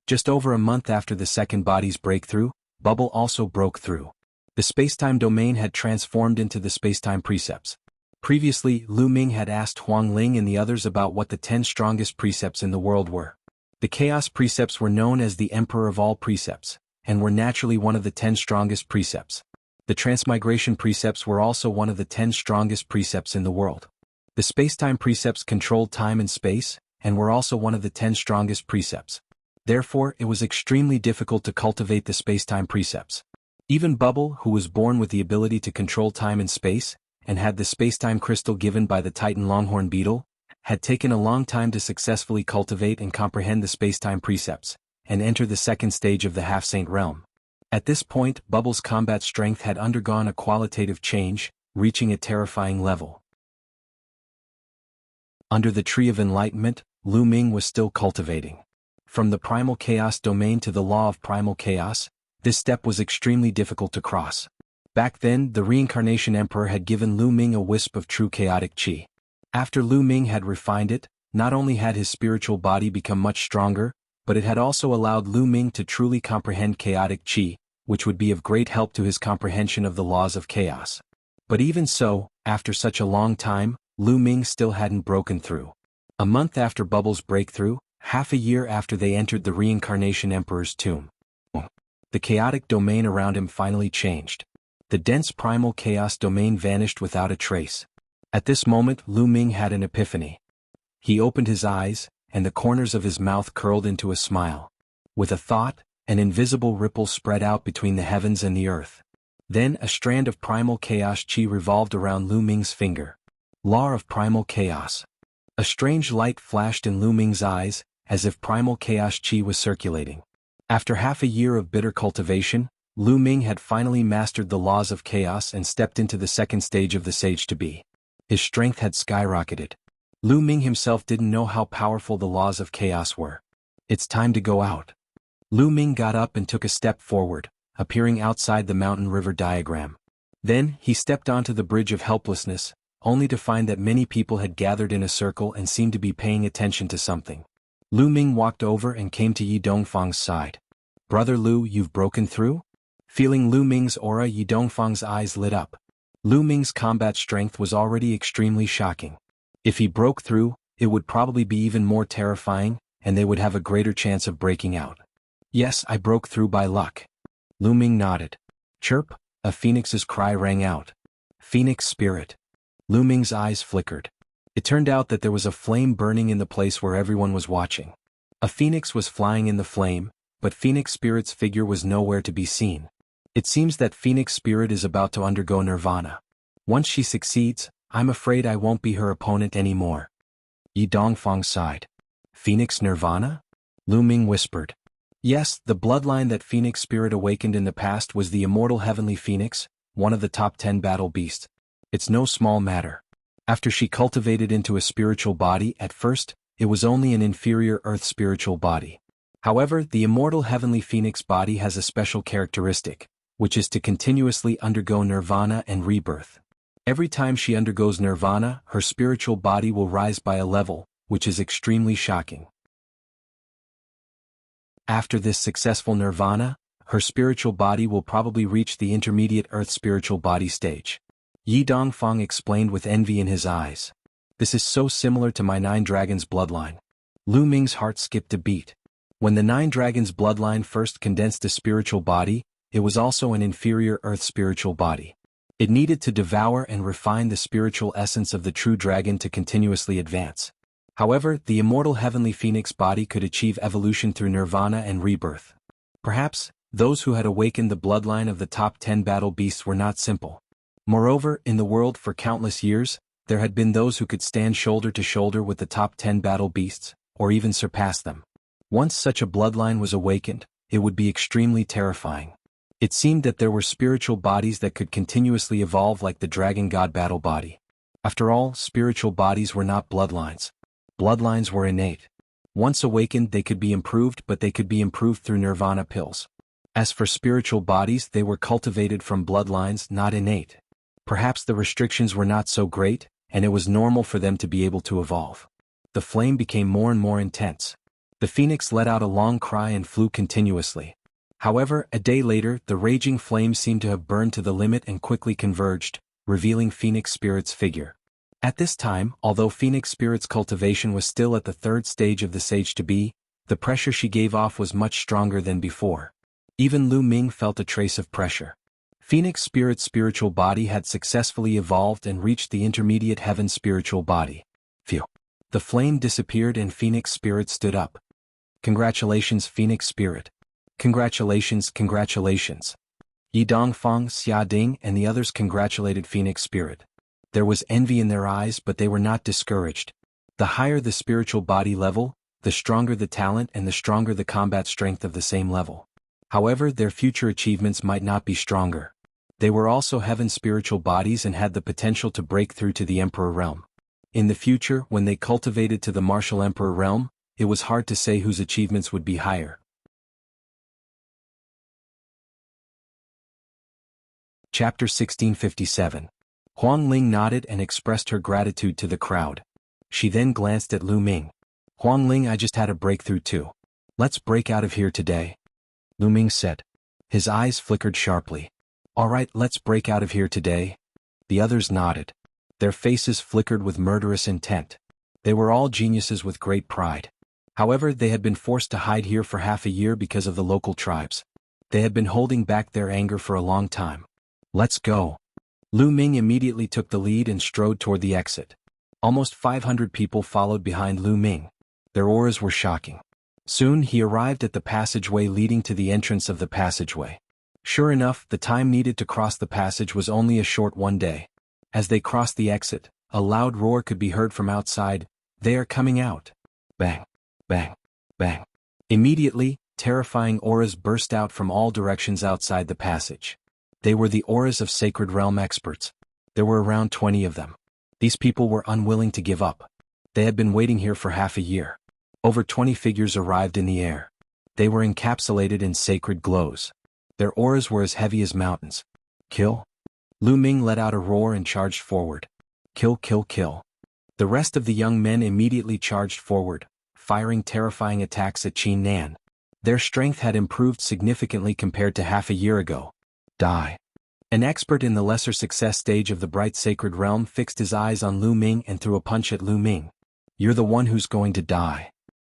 Just over a month after the second body's breakthrough, Bubble also broke through. The spacetime domain had transformed into the spacetime precepts. Previously, Lu Ming had asked Huang Ling and the others about what the 10 strongest precepts in the world were. The chaos precepts were known as the emperor of all precepts, and were naturally one of the 10 strongest precepts. The transmigration precepts were also one of the 10 strongest precepts in the world. The spacetime precepts controlled time and space, and were also one of the 10 strongest precepts. Therefore, it was extremely difficult to cultivate the spacetime precepts. Even Bubble, who was born with the ability to control time and space, and had the spacetime crystal given by the Titan Longhorn Beetle, had taken a long time to successfully cultivate and comprehend the spacetime precepts, and enter the second stage of the half-saint realm. At this point, Bubble's combat strength had undergone a qualitative change, reaching a terrifying level. Under the Tree of Enlightenment, Lu Ming was still cultivating. From the primal chaos domain to the law of primal chaos, this step was extremely difficult to cross. Back then, the reincarnation emperor had given Lu Ming a wisp of true chaotic chi. After Lu Ming had refined it, not only had his spiritual body become much stronger, but it had also allowed Lu Ming to truly comprehend chaotic chi, which would be of great help to his comprehension of the laws of chaos. But even so, after such a long time, Lu Ming still hadn't broken through. A month after Bubble's breakthrough, half a year after they entered the reincarnation emperor's tomb, the chaotic domain around him finally changed. The dense primal chaos domain vanished without a trace. At this moment, Lu Ming had an epiphany. He opened his eyes, and the corners of his mouth curled into a smile. With a thought, an invisible ripple spread out between the heavens and the earth. Then a strand of primal chaos chi revolved around Lu Ming's finger. Law of primal chaos. A strange light flashed in Lu Ming's eyes, as if primal chaos chi was circulating. After half a year of bitter cultivation, Lu Ming had finally mastered the laws of chaos and stepped into the second stage of the sage-to-be. His strength had skyrocketed. Lu Ming himself didn't know how powerful the laws of chaos were. It's time to go out. Lu Ming got up and took a step forward, appearing outside the mountain-river diagram. Then, he stepped onto the bridge of helplessness, only to find that many people had gathered in a circle and seemed to be paying attention to something. Lu Ming walked over and came to Yi Dongfang's side. "Brother Lu, you've broken through?" Feeling Lu Ming's aura, Yi Dongfang's eyes lit up. Lu Ming's combat strength was already extremely shocking. If he broke through, it would probably be even more terrifying, and they would have a greater chance of breaking out. "Yes, I broke through by luck." Lu Ming nodded. Chirp, a phoenix's cry rang out. "Phoenix spirit." Lu Ming's eyes flickered. It turned out that there was a flame burning in the place where everyone was watching. A phoenix was flying in the flame, but Phoenix Spirit's figure was nowhere to be seen. It seems that Phoenix Spirit is about to undergo nirvana. Once she succeeds, I'm afraid I won't be her opponent anymore. Yi Dongfang sighed. "Phoenix Nirvana?" Lu Ming whispered. Yes, the bloodline that Phoenix Spirit awakened in the past was the immortal heavenly phoenix, one of the top 10 battle beasts. It's no small matter. After she cultivated into a spiritual body, at first, it was only an inferior earth spiritual body. However, the immortal heavenly phoenix body has a special characteristic, which is to continuously undergo nirvana and rebirth. Every time she undergoes nirvana, her spiritual body will rise by a level, which is extremely shocking. After this successful nirvana, her spiritual body will probably reach the intermediate earth spiritual body stage. Yi Dongfang explained with envy in his eyes. This is so similar to my 9 dragons bloodline. Lu Ming's heart skipped a beat. When the 9 dragons bloodline first condensed a spiritual body, it was also an inferior earth spiritual body. It needed to devour and refine the spiritual essence of the true dragon to continuously advance. However, the immortal heavenly phoenix body could achieve evolution through nirvana and rebirth. Perhaps, those who had awakened the bloodline of the top 10 battle beasts were not simple. Moreover, in the world for countless years, there had been those who could stand shoulder to shoulder with the top 10 battle beasts, or even surpass them. Once such a bloodline was awakened, it would be extremely terrifying. It seemed that there were spiritual bodies that could continuously evolve like the dragon god battle body. After all, spiritual bodies were not bloodlines. Bloodlines were innate. Once awakened, they could be improved, but they could be improved through nirvana pills. As for spiritual bodies, they were cultivated from bloodlines, not innate. Perhaps the restrictions were not so great, and it was normal for them to be able to evolve. The flame became more and more intense. The phoenix let out a long cry and flew continuously. However, a day later, the raging flame seemed to have burned to the limit and quickly converged, revealing Phoenix Spirit's figure. At this time, although Phoenix Spirit's cultivation was still at the 3rd stage of the sage-to-be, the pressure she gave off was much stronger than before. Even Lu Ming felt a trace of pressure. Phoenix Spirit's spiritual body had successfully evolved and reached the intermediate heaven spiritual body. Phew. The flame disappeared and Phoenix Spirit stood up. Congratulations, Phoenix Spirit. Congratulations, congratulations. Yi Dongfang, Xia Ding, and the others congratulated Phoenix Spirit. There was envy in their eyes, but they were not discouraged. The higher the spiritual body level, the stronger the talent and the stronger the combat strength of the same level. However, their future achievements might not be stronger. They were also heaven spiritual bodies and had the potential to break through to the Emperor realm. In the future, when they cultivated to the martial Emperor realm, it was hard to say whose achievements would be higher. Chapter 1657. Huang Ling nodded and expressed her gratitude to the crowd. She then glanced at Lu Ming. Huang Ling, I just had a breakthrough too. Let's break out of here today. Lu Ming said. His eyes flickered sharply. Alright, let's break out of here today. The others nodded. Their faces flickered with murderous intent. They were all geniuses with great pride. However, they had been forced to hide here for half a year because of the local tribes. They had been holding back their anger for a long time. Let's go. Lu Ming immediately took the lead and strode toward the exit. Almost 500 people followed behind Lu Ming. Their auras were shocking. Soon he arrived at the passageway leading to the entrance of the passageway. Sure enough, the time needed to cross the passage was only a short 1 day. As they crossed the exit, a loud roar could be heard from outside. They are coming out. Bang, bang, bang. Immediately, terrifying auras burst out from all directions outside the passage. They were the auras of Sacred Realm experts. There were around 20 of them. These people were unwilling to give up. They had been waiting here for half a year. Over 20 figures arrived in the air. They were encapsulated in sacred glows. Their auras were as heavy as mountains. Kill? Lu Ming let out a roar and charged forward. Kill, kill, kill. The rest of the young men immediately charged forward, firing terrifying attacks at Qin Nan. Their strength had improved significantly compared to half a year ago. Die. An expert in the lesser success stage of the bright sacred realm fixed his eyes on Lu Ming and threw a punch at Lu Ming. You're the one who's going to die.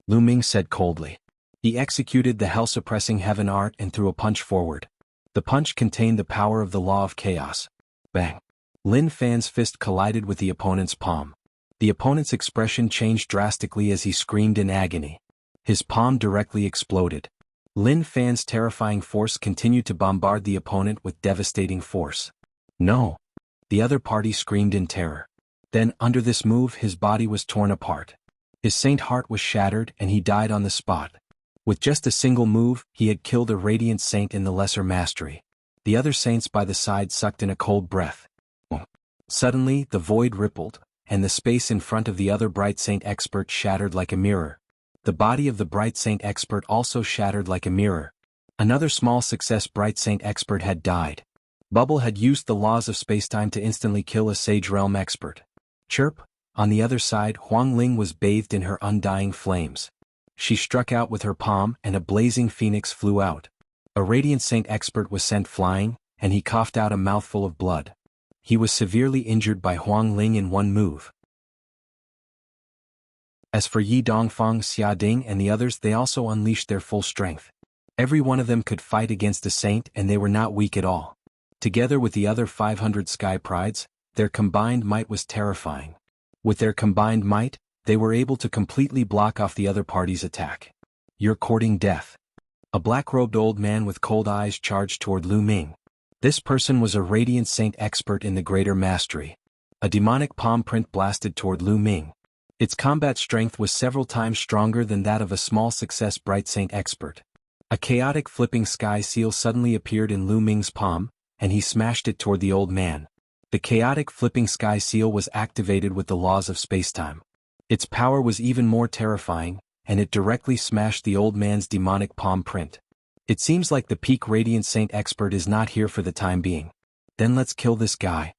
Lu Ming said coldly. He executed the hell-suppressing heaven art and threw a punch forward. The punch contained the power of the law of chaos. Bang. Lin Fan's fist collided with the opponent's palm. The opponent's expression changed drastically as he screamed in agony. His palm directly exploded. Lin Fan's terrifying force continued to bombard the opponent with devastating force. No! The other party screamed in terror. Then, under this move, his body was torn apart. His saint heart was shattered and he died on the spot. With just a single move, he had killed a radiant saint in the lesser mastery. The other saints by the side sucked in a cold breath. Suddenly, the void rippled, and the space in front of the other bright saint expert shattered like a mirror. The body of the bright saint expert also shattered like a mirror. Another small success bright saint expert had died. Bubble had used the laws of spacetime to instantly kill a sage realm expert. Chirp. On the other side, Huang Ling was bathed in her undying flames. She struck out with her palm and a blazing phoenix flew out. A radiant saint expert was sent flying, and he coughed out a mouthful of blood. He was severely injured by Huang Ling in one move. As for Yi Dongfang, Xia Ding and the others, they also unleashed their full strength. Every one of them could fight against a saint and they were not weak at all. Together with the other 500 Sky Prides, their combined might was terrifying. With their combined might, they were able to completely block off the other party's attack. You're courting death. A black-robed old man with cold eyes charged toward Lu Ming. This person was a radiant saint expert in the greater mastery. A demonic palm print blasted toward Lu Ming. Its combat strength was several times stronger than that of a small success bright saint expert. A chaotic flipping sky seal suddenly appeared in Lu Ming's palm, and he smashed it toward the old man. The chaotic flipping sky seal was activated with the laws of spacetime. Its power was even more terrifying, and it directly smashed the old man's demonic palm print. It seems like the peak radiant saint expert is not here for the time being. Then let's kill this guy.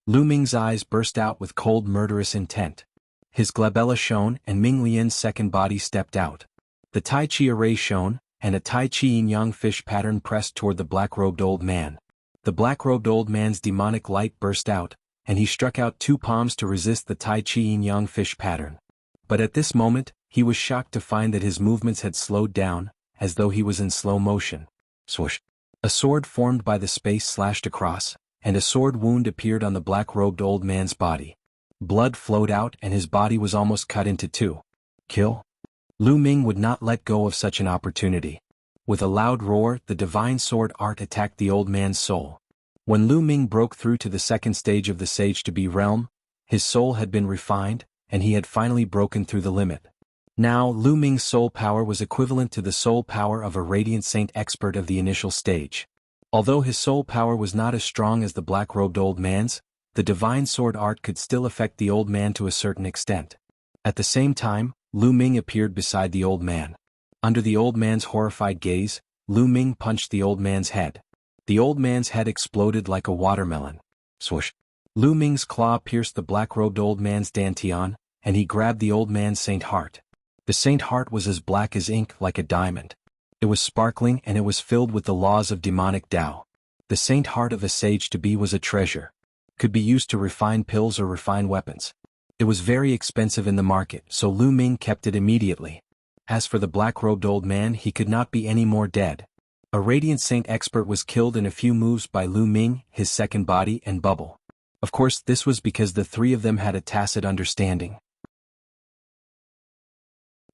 Lu Ming's eyes burst out with cold murderous intent. His glabella shone and Ming Lian's second body stepped out. The Tai Chi array shone, and a Tai Chi yin-yang fish pattern pressed toward the black-robed old man. The black-robed old man's demonic light burst out, and he struck out two palms to resist the Tai Chi yin-yang fish pattern. But at this moment, he was shocked to find that his movements had slowed down, as though he was in slow motion. Swoosh! A sword formed by the space slashed across, and a sword wound appeared on the black-robed old man's body. Blood flowed out and his body was almost cut into two. Kill? Lu Ming would not let go of such an opportunity. With a loud roar, the divine sword art attacked the old man's soul. When Lu Ming broke through to the second stage of the Sage-to-Be realm, his soul had been refined, and he had finally broken through the limit. Now, Lu Ming's soul power was equivalent to the soul power of a radiant saint expert of the initial stage. Although his soul power was not as strong as the black-robed old man's, the divine sword art could still affect the old man to a certain extent. At the same time, Lu Ming appeared beside the old man. Under the old man's horrified gaze, Lu Ming punched the old man's head. The old man's head exploded like a watermelon. Swoosh! Lu Ming's claw pierced the black-robed old man's dantian, and he grabbed the old man's saint heart. The saint heart was as black as ink, like a diamond. It was sparkling and it was filled with the laws of demonic Tao. The saint heart of a sage-to-be was a treasure. Could be used to refine pills or refine weapons. It was very expensive in the market, so Lu Ming kept it immediately. As for the black-robed old man, he could not be any more dead. A radiant saint expert was killed in a few moves by Lu Ming, his second body, and Bubble. Of course, this was because the three of them had a tacit understanding.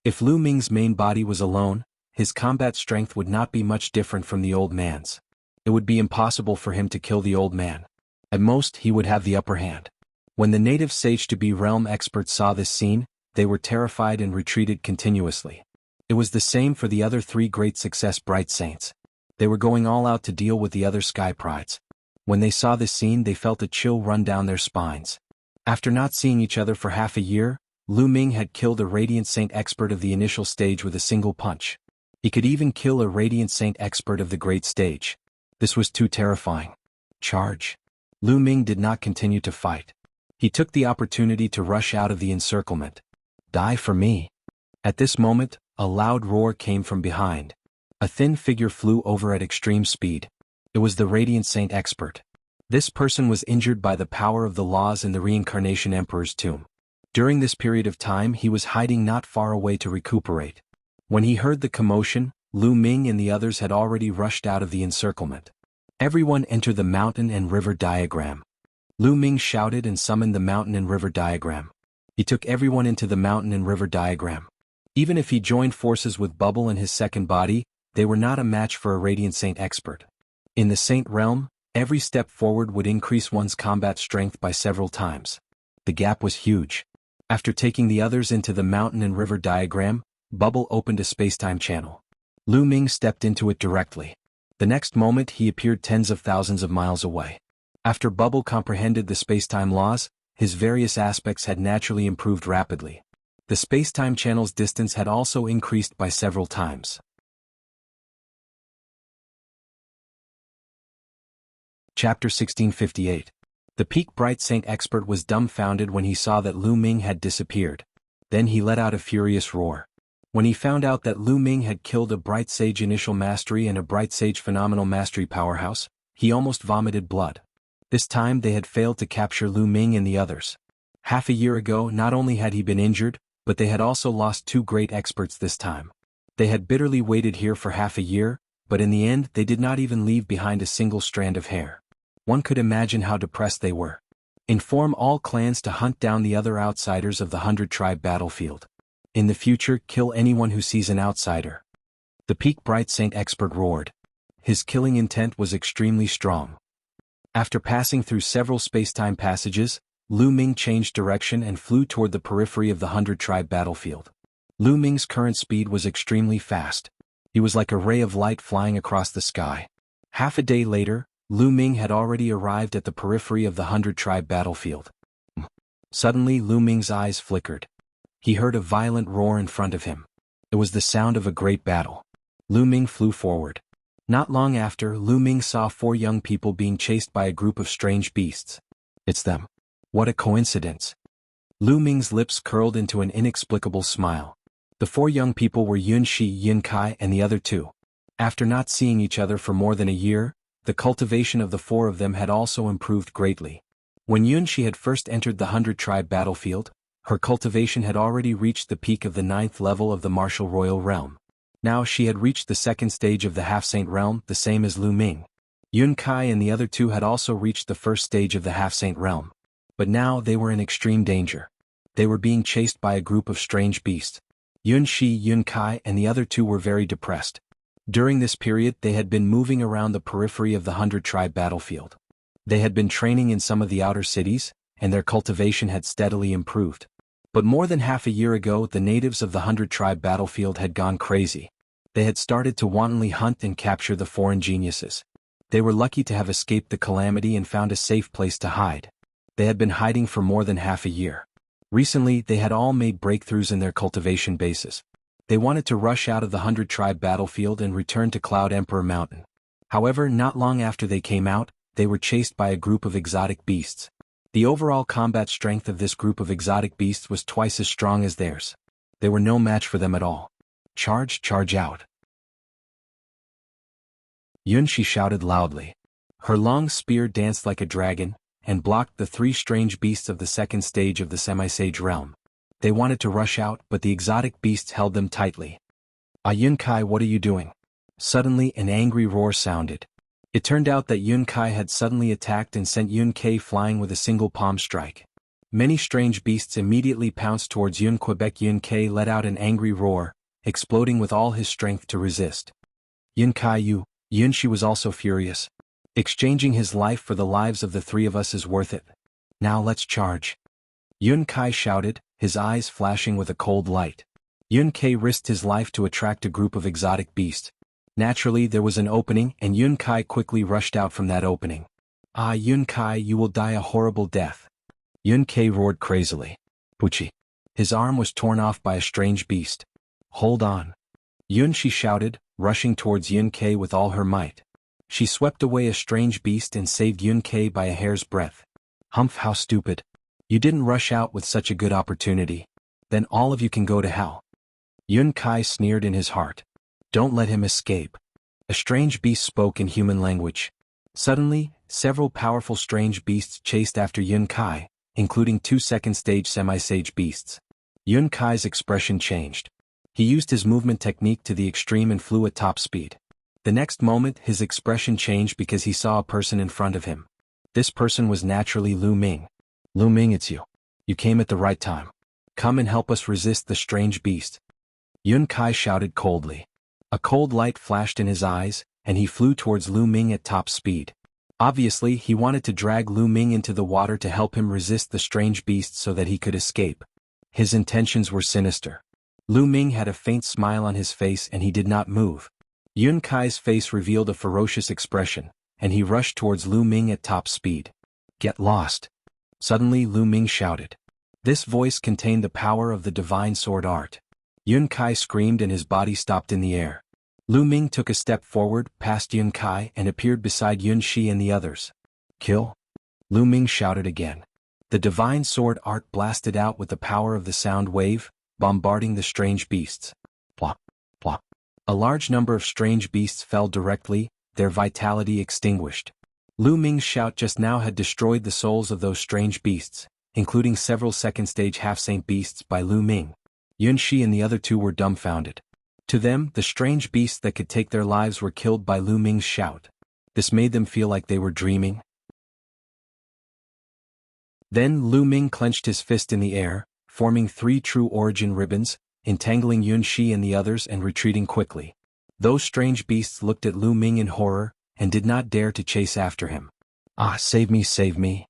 If Lu Ming's main body was alone, his combat strength would not be much different from the old man's. It would be impossible for him to kill the old man. At most, he would have the upper hand. When the native sage-to-be realm experts saw this scene, they were terrified and retreated continuously. It was the same for the other three great success bright saints. They were going all out to deal with the other sky prides. When they saw this scene, they felt a chill run down their spines. After not seeing each other for half a year, Lu Ming had killed a Radiant Saint expert of the initial stage with a single punch. He could even kill a Radiant Saint expert of the great stage. This was too terrifying. Charge. Lu Ming did not continue to fight. He took the opportunity to rush out of the encirclement. Die for me. At this moment, a loud roar came from behind. A thin figure flew over at extreme speed. It was the Radiant Saint expert. This person was injured by the power of the laws in the Reincarnation Emperor's tomb. During this period of time, he was hiding not far away to recuperate. When he heard the commotion, Lu Ming and the others had already rushed out of the encirclement. Everyone enter the mountain and river diagram. Lu Ming shouted and summoned the mountain and river diagram. He took everyone into the mountain and river diagram. Even if he joined forces with Bubble and his second body, they were not a match for a Radiant Saint expert. In the Saint realm, every step forward would increase one's combat strength by several times. The gap was huge. After taking the others into the mountain and river diagram, Bubble opened a spacetime channel. Lu Ming stepped into it directly. The next moment he appeared tens of thousands of miles away. After Bubble comprehended the spacetime laws, his various aspects had naturally improved rapidly. The spacetime channel's distance had also increased by several times. Chapter 1658. The Peak Bright Saint expert was dumbfounded when he saw that Lu Ming had disappeared. Then he let out a furious roar. When he found out that Lu Ming had killed a Bright Sage Initial Mastery and a Bright Sage Phenomenal Mastery powerhouse, he almost vomited blood. This time they had failed to capture Lu Ming and the others. Half a year ago, not only had he been injured, but they had also lost two great experts this time. They had bitterly waited here for half a year, but in the end they did not even leave behind a single strand of hair. One could imagine how depressed they were. Inform all clans to hunt down the other outsiders of the 100-tribe battlefield. In the future, kill anyone who sees an outsider. The Peak Bright Saint expert roared. His killing intent was extremely strong. After passing through several spacetime passages, Lu Ming changed direction and flew toward the periphery of the 100-tribe battlefield. Lu Ming's current speed was extremely fast. He was like a ray of light flying across the sky. Half a day later, Lu Ming had already arrived at the periphery of the 100-tribe battlefield. Suddenly Lu Ming's eyes flickered. He heard a violent roar in front of him. It was the sound of a great battle. Lu Ming flew forward. Not long after, Lu Ming saw four young people being chased by a group of strange beasts. It's them. What a coincidence. Lu Ming's lips curled into an inexplicable smile. The four young people were Yun Shi, Yun Kai, and the other two. After not seeing each other for more than a year, the cultivation of the four of them had also improved greatly. When Yun Shi had first entered the 100-tribe battlefield, her cultivation had already reached the peak of the 9th level of the martial royal realm. Now she had reached the second stage of the half-saint realm, the same as Lu Ming. Yun Kai and the other two had also reached the first stage of the half-saint realm. But now they were in extreme danger. They were being chased by a group of strange beasts. Yun Shi, Yun Kai, and the other two were very depressed. During this period they had been moving around the periphery of the 100-tribe battlefield. They had been training in some of the outer cities, and their cultivation had steadily improved. But more than half a year ago the natives of the 100-tribe battlefield had gone crazy. They had started to wantonly hunt and capture the foreign geniuses. They were lucky to have escaped the calamity and found a safe place to hide. They had been hiding for more than half a year. Recently they had all made breakthroughs in their cultivation bases. They wanted to rush out of the 100-tribe battlefield and return to Cloud Emperor Mountain. However, not long after they came out, they were chased by a group of exotic beasts. The overall combat strength of this group of exotic beasts was twice as strong as theirs. They were no match for them at all. Charge out. Yun Shi shouted loudly. Her long spear danced like a dragon, and blocked the three strange beasts of the second stage of the semi-sage realm. They wanted to rush out, but the exotic beasts held them tightly. Yun Kai, what are you doing? Suddenly an angry roar sounded. It turned out that Yun Kai had suddenly attacked and sent Yun Kai flying with a single palm strike. Many strange beasts immediately pounced towards Yun Quebec. Yun Kai let out an angry roar, exploding with all his strength to resist. Yun Kai, you Yunshi was also furious. Exchanging his life for the lives of the three of us is worth it. Now let's charge. Yun Kai shouted, his eyes flashing with a cold light. Yun Kai risked his life to attract a group of exotic beasts. Naturally, there was an opening, and Yun Kai quickly rushed out from that opening. Ah, Yun Kai, you will die a horrible death. Yun Kai roared crazily. Puchi. His arm was torn off by a strange beast. Hold on. Yunshi shouted, rushing towards Yun Kai with all her might. She swept away a strange beast and saved Yun Kai by a hair's breadth. Humph, how stupid. You didn't rush out with such a good opportunity. Then all of you can go to hell. Yun Kai sneered in his heart. Don't let him escape. A strange beast spoke in human language. Suddenly, several powerful strange beasts chased after Yun Kai, including 2 second-stage semi-sage beasts. Yun Kai's expression changed. He used his movement technique to the extreme and flew at top speed. The next moment, his expression changed because he saw a person in front of him. This person was naturally Lu Ming. Lu Ming, it's you. You came at the right time. Come and help us resist the strange beast. Yun Kai shouted coldly. A cold light flashed in his eyes, and he flew towards Lu Ming at top speed. Obviously, he wanted to drag Lu Ming into the water to help him resist the strange beast so that he could escape. His intentions were sinister. Lu Ming had a faint smile on his face and he did not move. Yun Kai's face revealed a ferocious expression, and he rushed towards Lu Ming at top speed. Get lost. Suddenly Lu Ming shouted. This voice contained the power of the divine sword art. Yun Kai screamed and his body stopped in the air. Lu Ming took a step forward, past Yun Kai, and appeared beside Yun Shi and the others. Kill? Lu Ming shouted again. The divine sword art blasted out with the power of the sound wave, bombarding the strange beasts. Plop, plop. A large number of strange beasts fell directly, their vitality extinguished. Lu Ming's shout just now had destroyed the souls of those strange beasts, including several second-stage half-saint beasts by Lu Ming. Yun Shi and the other two were dumbfounded. To them, the strange beasts that could take their lives were killed by Lu Ming's shout. This made them feel like they were dreaming. Then Lu Ming clenched his fist in the air, forming 3 true origin ribbons, entangling Yun Shi and the others and retreating quickly. Those strange beasts looked at Lu Ming in horror, and did not dare to chase after him. Ah, save me, save me.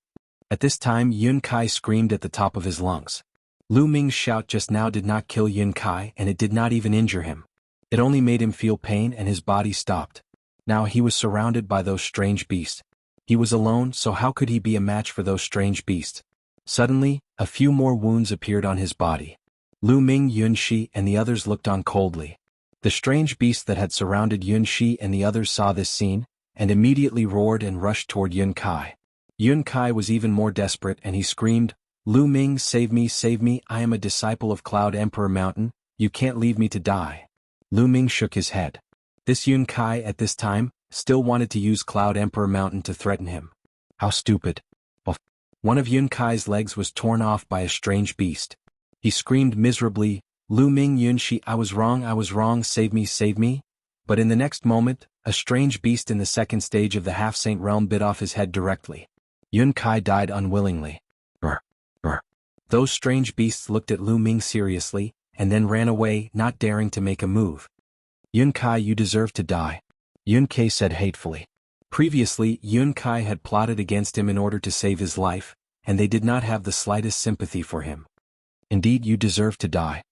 At this time Yun Kai screamed at the top of his lungs. Lu Ming's shout just now did not kill Yun Kai and it did not even injure him. It only made him feel pain and his body stopped. Now he was surrounded by those strange beasts. He was alone, so how could he be a match for those strange beasts? Suddenly, a few more wounds appeared on his body. Lu Ming, Yun Shi, and the others looked on coldly. The strange beasts that had surrounded Yun Shi and the others saw this scene, and immediately roared and rushed toward Yun Kai. Yun Kai was even more desperate and he screamed, Lu Ming, save me, I am a disciple of Cloud Emperor Mountain, you can't leave me to die. Lu Ming shook his head. This Yun Kai at this time, still wanted to use Cloud Emperor Mountain to threaten him. How stupid. One of Yun Kai's legs was torn off by a strange beast. He screamed miserably, Lu Ming, Yun Shi, I was wrong, save me. But in the next moment, a strange beast in the second stage of the half-saint realm bit off his head directly. Yun Kai died unwillingly. Brr. Those strange beasts looked at Lu Ming seriously, and then ran away, not daring to make a move. Yun Kai, you deserve to die. Yun Kai said hatefully. Previously, Yun Kai had plotted against him in order to save his life, and they did not have the slightest sympathy for him. Indeed, you deserve to die.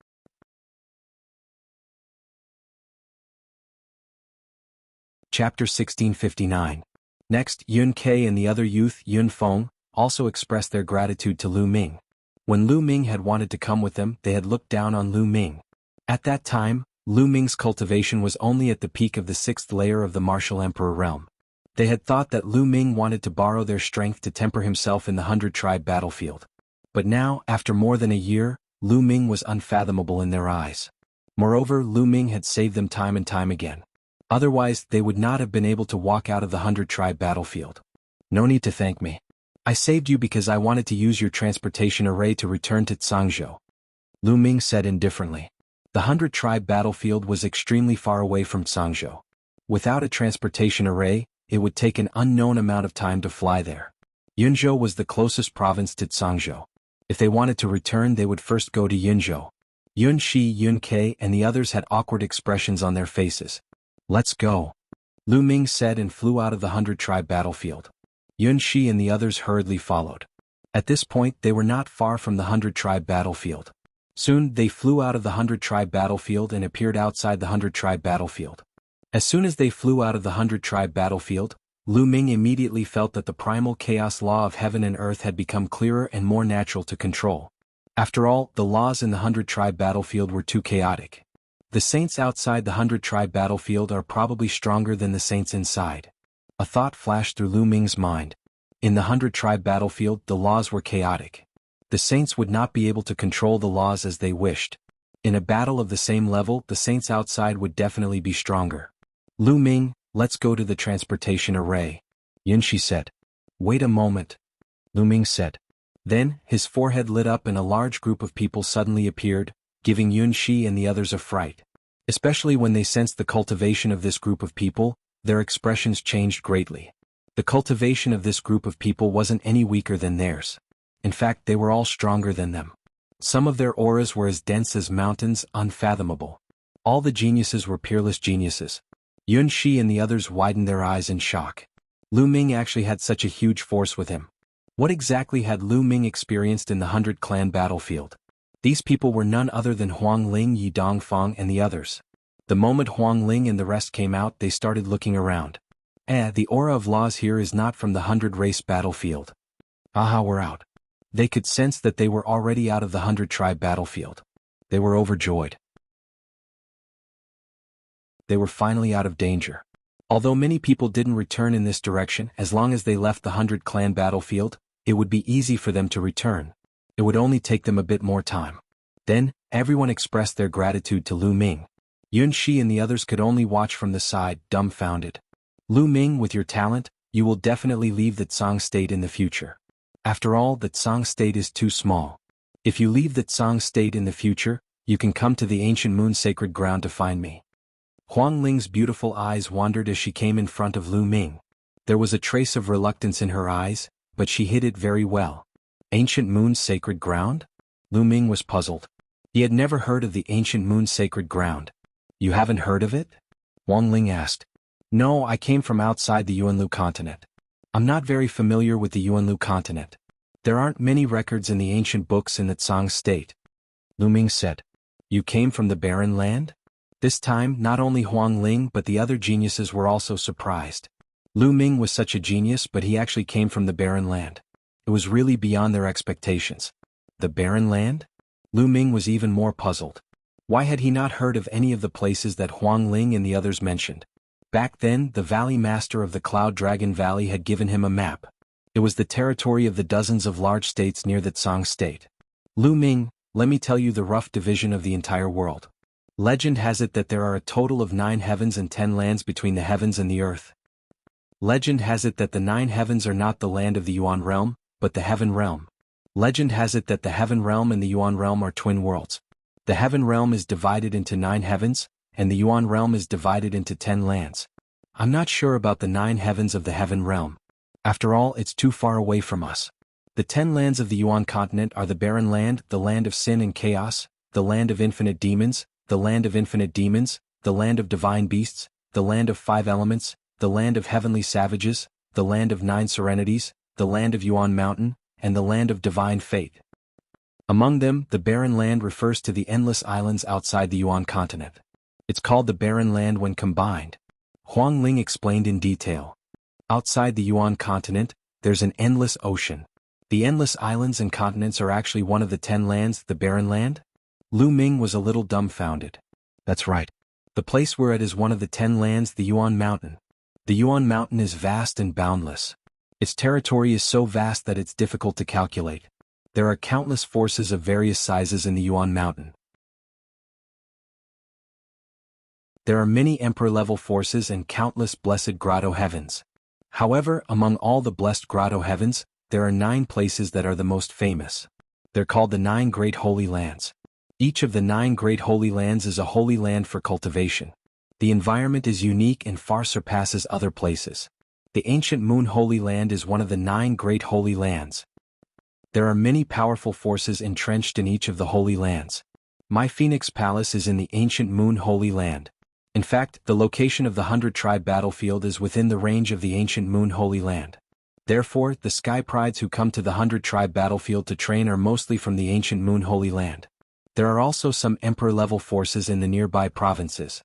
Chapter 1659. Next, Yun Kai and the other youth, Yun Feng, also expressed their gratitude to Lu Ming. When Lu Ming had wanted to come with them, they had looked down on Lu Ming. At that time, Lu Ming's cultivation was only at the peak of the 6th layer of the martial emperor realm. They had thought that Lu Ming wanted to borrow their strength to temper himself in the 100-tribe battlefield. But now, after more than a year, Lu Ming was unfathomable in their eyes. Moreover, Lu Ming had saved them time and time again. Otherwise, they would not have been able to walk out of the 100-tribe battlefield. No need to thank me. I saved you because I wanted to use your transportation array to return to Zhangzhou. Lu Ming said indifferently. The 100-tribe battlefield was extremely far away from Zhangzhou. Without a transportation array, it would take an unknown amount of time to fly there. Yunzhou was the closest province to Zhangzhou. If they wanted to return, they would first go to Yunzhou. Yun Shi, Yun Kai, and the others had awkward expressions on their faces. Let's go. Lu Ming said and flew out of the 100-tribe battlefield. Yun Shi and the others hurriedly followed. At this point they were not far from the 100-tribe battlefield. Soon they flew out of the 100-tribe battlefield and appeared outside the 100-tribe battlefield. As soon as they flew out of the 100-tribe battlefield, Lu Ming immediately felt that the primal chaos law of heaven and earth had become clearer and more natural to control. After all, the laws in the 100-tribe battlefield were too chaotic. The saints outside the 100-tribe battlefield are probably stronger than the saints inside. A thought flashed through Lu Ming's mind. In the 100-tribe battlefield, the laws were chaotic. The saints would not be able to control the laws as they wished. In a battle of the same level, the saints outside would definitely be stronger. Lu Ming, let's go to the transportation array, Yun Shi said. Wait a moment, Lu Ming said. Then, his forehead lit up and a large group of people suddenly appeared, giving Yun Shi and the others a fright. Especially when they sensed the cultivation of this group of people, their expressions changed greatly. The cultivation of this group of people wasn't any weaker than theirs. In fact, they were all stronger than them. Some of their auras were as dense as mountains, unfathomable. All the geniuses were peerless geniuses. Yun Shi and the others widened their eyes in shock. Lu Ming actually had such a huge force with him. What exactly had Lu Ming experienced in the 100-clan battlefield? These people were none other than Huang Ling, Yi Dongfang and the others. The moment Huang Ling and the rest came out, they started looking around. The aura of laws here is not from the 100-race battlefield. Aha, we're out. They could sense that they were already out of the 100-tribe battlefield. They were overjoyed. They were finally out of danger. Although many people didn't return in this direction, as long as they left the 100-clan battlefield, it would be easy for them to return. It would only take them a bit more time. Then, everyone expressed their gratitude to Lu Ming. Yun Shi and the others could only watch from the side, dumbfounded. Lu Ming, with your talent, you will definitely leave the Tsang state in the future. After all, the Tsang state is too small. If you leave the Tsang state in the future, you can come to the ancient moon sacred ground to find me. Huang Ling's beautiful eyes wandered as she came in front of Lu Ming. There was a trace of reluctance in her eyes, but she hid it very well. Ancient moon sacred ground? Lu Ming was puzzled. He had never heard of the ancient moon sacred ground. You haven't heard of it? Huang Ling asked. No, I came from outside the Yuanlu continent. I'm not very familiar with the Yuanlu continent. There aren't many records in the ancient books in the Tsang state. Lu Ming said. You came from the barren land? This time, not only Huang Ling but the other geniuses were also surprised. Lu Ming was such a genius, but he actually came from the barren land. It was really beyond their expectations. The barren land? Lu Ming was even more puzzled. Why had he not heard of any of the places that Huang Ling and the others mentioned? Back then, the Valley Master of the Cloud Dragon Valley had given him a map. It was the territory of the dozens of large states near the Tsang state. Lu Ming, let me tell you the rough division of the entire world. Legend has it that there are a total of 9 heavens and 10 lands between the heavens and the earth. Legend has it that the 9 heavens are not the land of the Yuan realm, but the heaven realm. Legend has it that the heaven realm and the Yuan realm are twin worlds. The heaven realm is divided into 9 heavens, and the Yuan realm is divided into 10 lands. I'm not sure about the 9 heavens of the heaven realm. After all, it's too far away from us. The 10 lands of the Yuan continent are the barren land, the land of sin and chaos, the land of infinite demons, the land of infinite demons, the land of divine beasts, the land of 5 elements, the land of heavenly savages, the land of 9 serenities, the land of Yuan mountain, and the land of divine fate. Among them, the barren land refers to the endless islands outside the Yuan continent. It's called the barren land when combined. Huang Ling explained in detail. Outside the Yuan continent, there's an endless ocean. The endless islands and continents are actually one of the 10 lands, the barren land? Lu Ming was a little dumbfounded. That's right. The place we're at is one of the 10 lands, the Yuan mountain. The Yuan mountain is vast and boundless. Its territory is so vast that it's difficult to calculate. There are countless forces of various sizes in the Yuan mountain. There are many emperor-level forces and countless blessed grotto heavens. However, among all the blessed grotto heavens, there are 9 places that are the most famous. They're called the 9 Great Holy Lands. Each of the 9 Great Holy Lands is a holy land for cultivation. The environment is unique and far surpasses other places. The ancient Moon Holy Land is one of the 9 Great Holy Lands. There are many powerful forces entrenched in each of the Holy Lands. My Phoenix Palace is in the ancient Moon Holy Land. In fact, the location of the 100-tribe battlefield is within the range of the ancient Moon Holy Land. Therefore, the Sky Prides who come to the 100-tribe battlefield to train are mostly from the ancient Moon Holy Land. There are also some Emperor-level forces in the nearby provinces.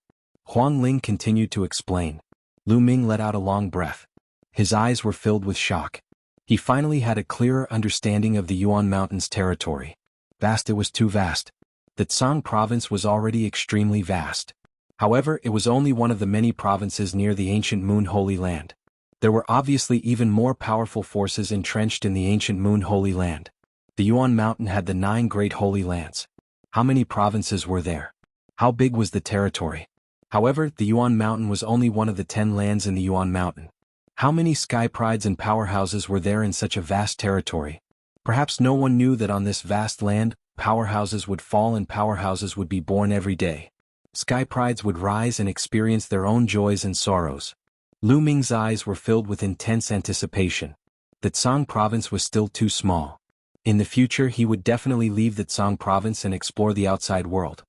Huang Ling continued to explain. Lu Ming let out a long breath. His eyes were filled with shock. He finally had a clearer understanding of the Yuan Mountains territory. Vast, it was too vast. The Tsang province was already extremely vast. However, it was only one of the many provinces near the ancient Moon Holy Land. There were obviously even more powerful forces entrenched in the ancient Moon Holy Land. The Yuan Mountain had the 9 great holy lands. How many provinces were there? How big was the territory? However, the Yuan Mountain was only one of the 10 lands in the Yuan Mountain. How many Sky Prides and powerhouses were there in such a vast territory? Perhaps no one knew that on this vast land, powerhouses would fall and powerhouses would be born every day. Sky Prides would rise and experience their own joys and sorrows. Lu Ming's eyes were filled with intense anticipation. The Tsang province was still too small. In the future he would definitely leave the Tsang province and explore the outside world.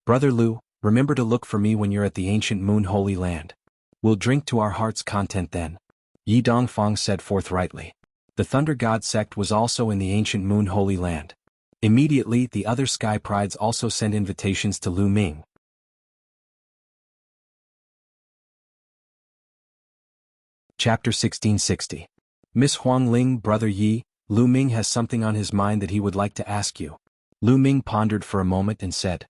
Brother Lu, remember to look for me when you're at the ancient Moon Holy Land. We'll drink to our heart's content then. Yi Dongfang said forthrightly. The Thunder God sect was also in the ancient Moon Holy Land. Immediately the other Sky Prides also sent invitations to Lu Ming. Chapter 1660. Miss Huang Ling, Brother Yi, Lu Ming has something on his mind that he would like to ask you. Lu Ming pondered for a moment and said.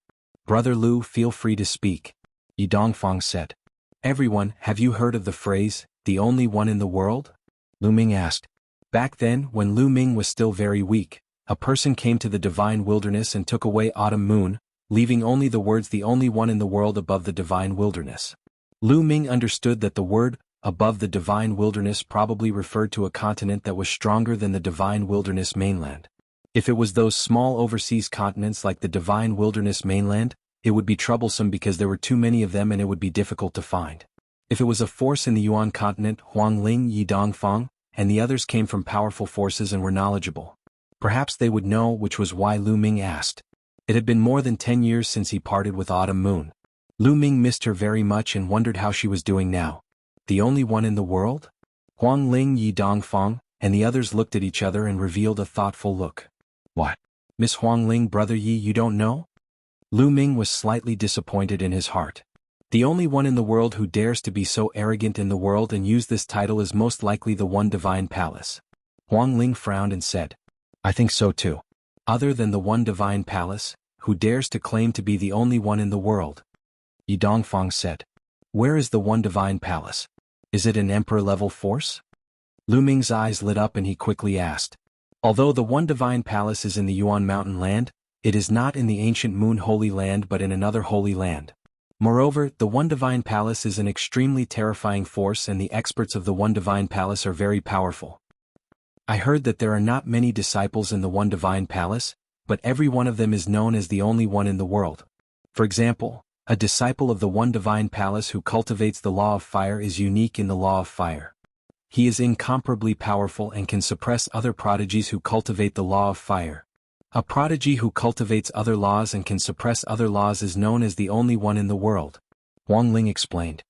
Brother Lu, feel free to speak. Yi Dongfang said. Everyone, have you heard of the phrase, the only one in the world? Lu Ming asked. Back then, when Lu Ming was still very weak, a person came to the divine wilderness and took away Autumn Moon, leaving only the words the only one in the world above the divine wilderness. Lu Ming understood that the word, above the divine wilderness probably referred to a continent that was stronger than the divine wilderness mainland. If it was those small overseas continents like the divine wilderness mainland, it would be troublesome because there were too many of them and it would be difficult to find. If it was a force in the Yuan continent, Huang Ling, Yi Dongfang, and the others came from powerful forces and were knowledgeable. Perhaps they would know, which was why Lu Ming asked. It had been more than 10 years since he parted with Autumn Moon. Lu Ming missed her very much and wondered how she was doing now. The only one in the world? Huang Ling, Yi Dongfang, and the others looked at each other and revealed a thoughtful look. What? Miss Huang Ling, Brother Yi, you don't know? Lu Ming was slightly disappointed in his heart. The only one in the world who dares to be so arrogant in the world and use this title is most likely the One Divine Palace. Huang Ling frowned and said, I think so too. Other than the One Divine Palace, who dares to claim to be the only one in the world? Yi Dongfang said. Where is the One Divine Palace? Is it an emperor-level force? Lu Ming's eyes lit up and he quickly asked. Although the One Divine Palace is in the Yuan Mountain Land, it is not in the ancient Moon Holy Land but in another holy land. Moreover, the One Divine Palace is an extremely terrifying force and the experts of the One Divine Palace are very powerful. I heard that there are not many disciples in the One Divine Palace, but every one of them is known as the only one in the world. For example, a disciple of the One Divine Palace who cultivates the law of fire is unique in the law of fire. He is incomparably powerful and can suppress other prodigies who cultivate the law of fire. A prodigy who cultivates other laws and can suppress other laws is known as the only one in the world. Huang Ling explained.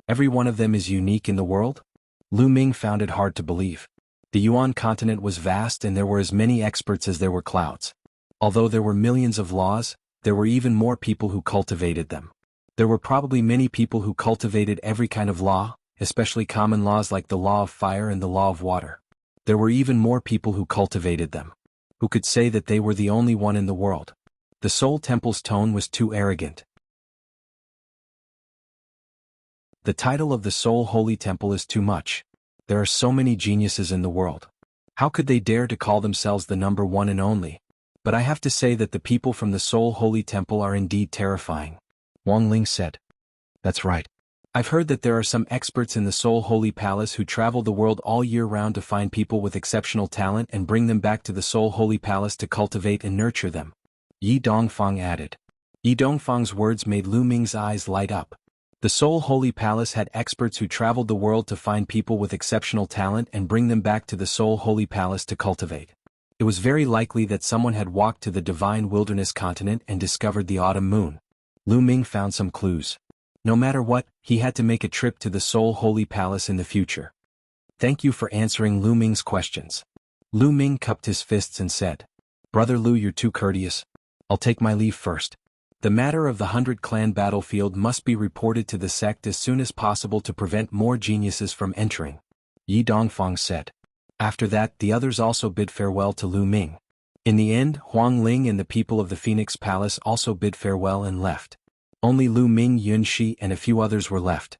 Every one of them is unique in the world? Lu Ming found it hard to believe. The Yuan continent was vast and there were as many experts as there were clouds. Although there were millions of laws, there were even more people who cultivated them. There were probably many people who cultivated every kind of law, especially common laws like the law of fire and the law of water. There were even more people who cultivated them. Who could say that they were the only one in the world? The Soul Temple's tone was too arrogant. The title of the Soul Holy Temple is too much. There are so many geniuses in the world. How could they dare to call themselves the number one and only? But I have to say that the people from the Soul Holy Temple are indeed terrifying. Huang Ling said. That's right. I've heard that there are some experts in the Soul Holy Palace who travel the world all year round to find people with exceptional talent and bring them back to the Soul Holy Palace to cultivate and nurture them. Yi Dongfang added. Yi Dongfang's words made Lu Ming's eyes light up. The Soul Holy Palace had experts who traveled the world to find people with exceptional talent and bring them back to the Soul Holy Palace to cultivate. It was very likely that someone had walked to the divine wilderness continent and discovered the autumn moon. Lu Ming found some clues. No matter what, he had to make a trip to the Soul Holy Palace in the future. Thank you for answering Lu Ming's questions. Lu Ming cupped his fists and said, Brother Lu, you're too courteous. I'll take my leave first. The matter of the 100-clan battlefield must be reported to the sect as soon as possible to prevent more geniuses from entering, Yi Dongfang said. After that, the others also bid farewell to Lu Ming. In the end, Huang Ling and the people of the Phoenix Palace also bid farewell and left. Only Lu Ming, Yun Shi and a few others were left.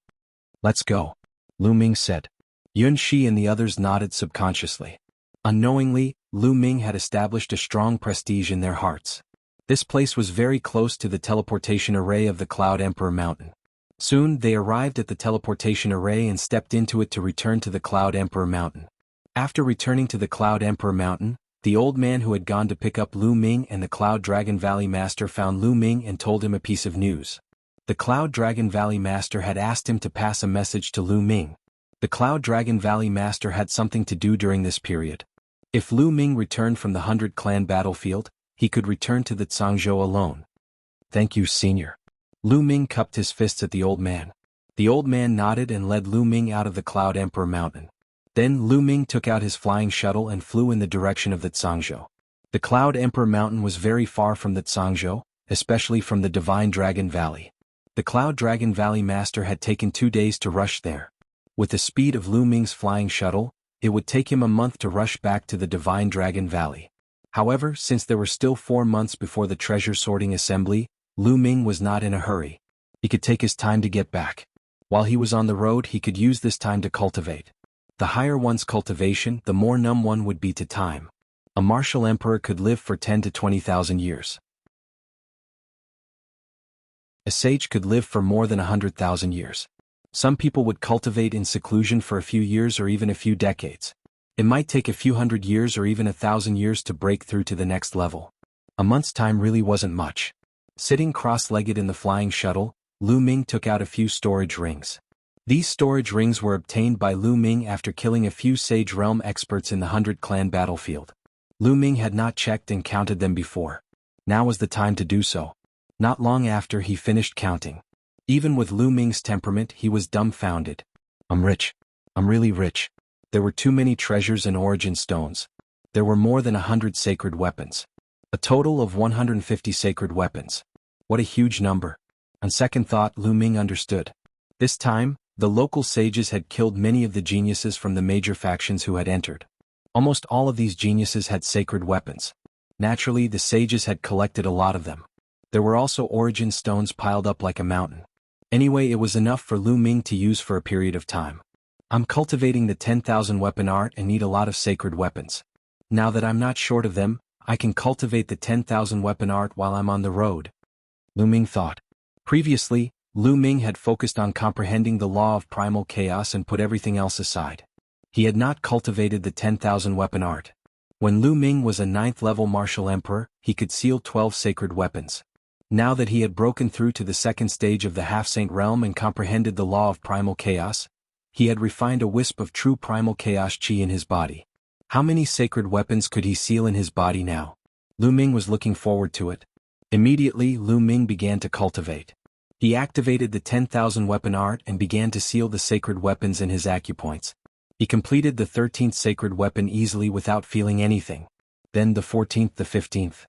Let's go, Lu Ming said. Yun Shi and the others nodded subconsciously. Unknowingly, Lu Ming had established a strong prestige in their hearts. This place was very close to the teleportation array of the Cloud Emperor Mountain. Soon they arrived at the teleportation array and stepped into it to return to the Cloud Emperor Mountain. After returning to the Cloud Emperor Mountain, the old man who had gone to pick up Lu Ming and the Cloud Dragon Valley Master found Lu Ming and told him a piece of news. The Cloud Dragon Valley Master had asked him to pass a message to Lu Ming. The Cloud Dragon Valley Master had something to do during this period. If Lu Ming returned from the 100-clan battlefield, he could return to the Zhangzhou alone. Thank you, Senior. Lu Ming cupped his fists at the old man. The old man nodded and led Lu Ming out of the Cloud Emperor Mountain. Then Lu Ming took out his flying shuttle and flew in the direction of the Zhangzhou. The Cloud Emperor Mountain was very far from the Zhangzhou, especially from the Divine Dragon Valley. The Cloud Dragon Valley Master had taken 2 days to rush there. With the speed of Lu Ming's flying shuttle, it would take him a month to rush back to the Divine Dragon Valley. However, since there were still 4 months before the treasure sorting assembly, Lu Ming was not in a hurry. He could take his time to get back. While he was on the road, he could use this time to cultivate. The higher one's cultivation, the more numb one would be to time. A martial emperor could live for 10 to 20,000 years. A sage could live for more than 100,000 years. Some people would cultivate in seclusion for a few years or even a few decades. It might take a few hundred years or even 1,000 years to break through to the next level. A month's time really wasn't much. Sitting cross-legged in the flying shuttle, Lu Ming took out a few storage rings. These storage rings were obtained by Lu Ming after killing a few Sage Realm experts in the 100-clan battlefield. Lu Ming had not checked and counted them before. Now was the time to do so. Not long after he finished counting. Even with Lu Ming's temperament, he was dumbfounded. I'm rich. I'm really rich. There were too many treasures and origin stones. There were more than 100 sacred weapons. A total of 150 sacred weapons. What a huge number. On second thought, Lu Ming understood. This time, the local sages had killed many of the geniuses from the major factions who had entered. Almost all of these geniuses had sacred weapons. Naturally, the sages had collected a lot of them. There were also origin stones piled up like a mountain. Anyway, it was enough for Lu Ming to use for a period of time. I'm cultivating the 10,000 weapon art and need a lot of sacred weapons. Now that I'm not short of them, I can cultivate the 10,000 weapon art while I'm on the road. Lu Ming thought. Previously, Lu Ming had focused on comprehending the law of primal chaos and put everything else aside. He had not cultivated the 10,000 weapon art. When Lu Ming was a 9th-level martial emperor, he could seal 12 sacred weapons. Now that he had broken through to the 2nd stage of the half-saint realm and comprehended the law of primal chaos, he had refined a wisp of true primal chaos chi in his body. How many sacred weapons could he seal in his body now? Lu Ming was looking forward to it. Immediately, Lu Ming began to cultivate. He activated the 10,000 weapon art and began to seal the sacred weapons in his acupoints. He completed the 13th sacred weapon easily without feeling anything. Then the 14th, the 15th.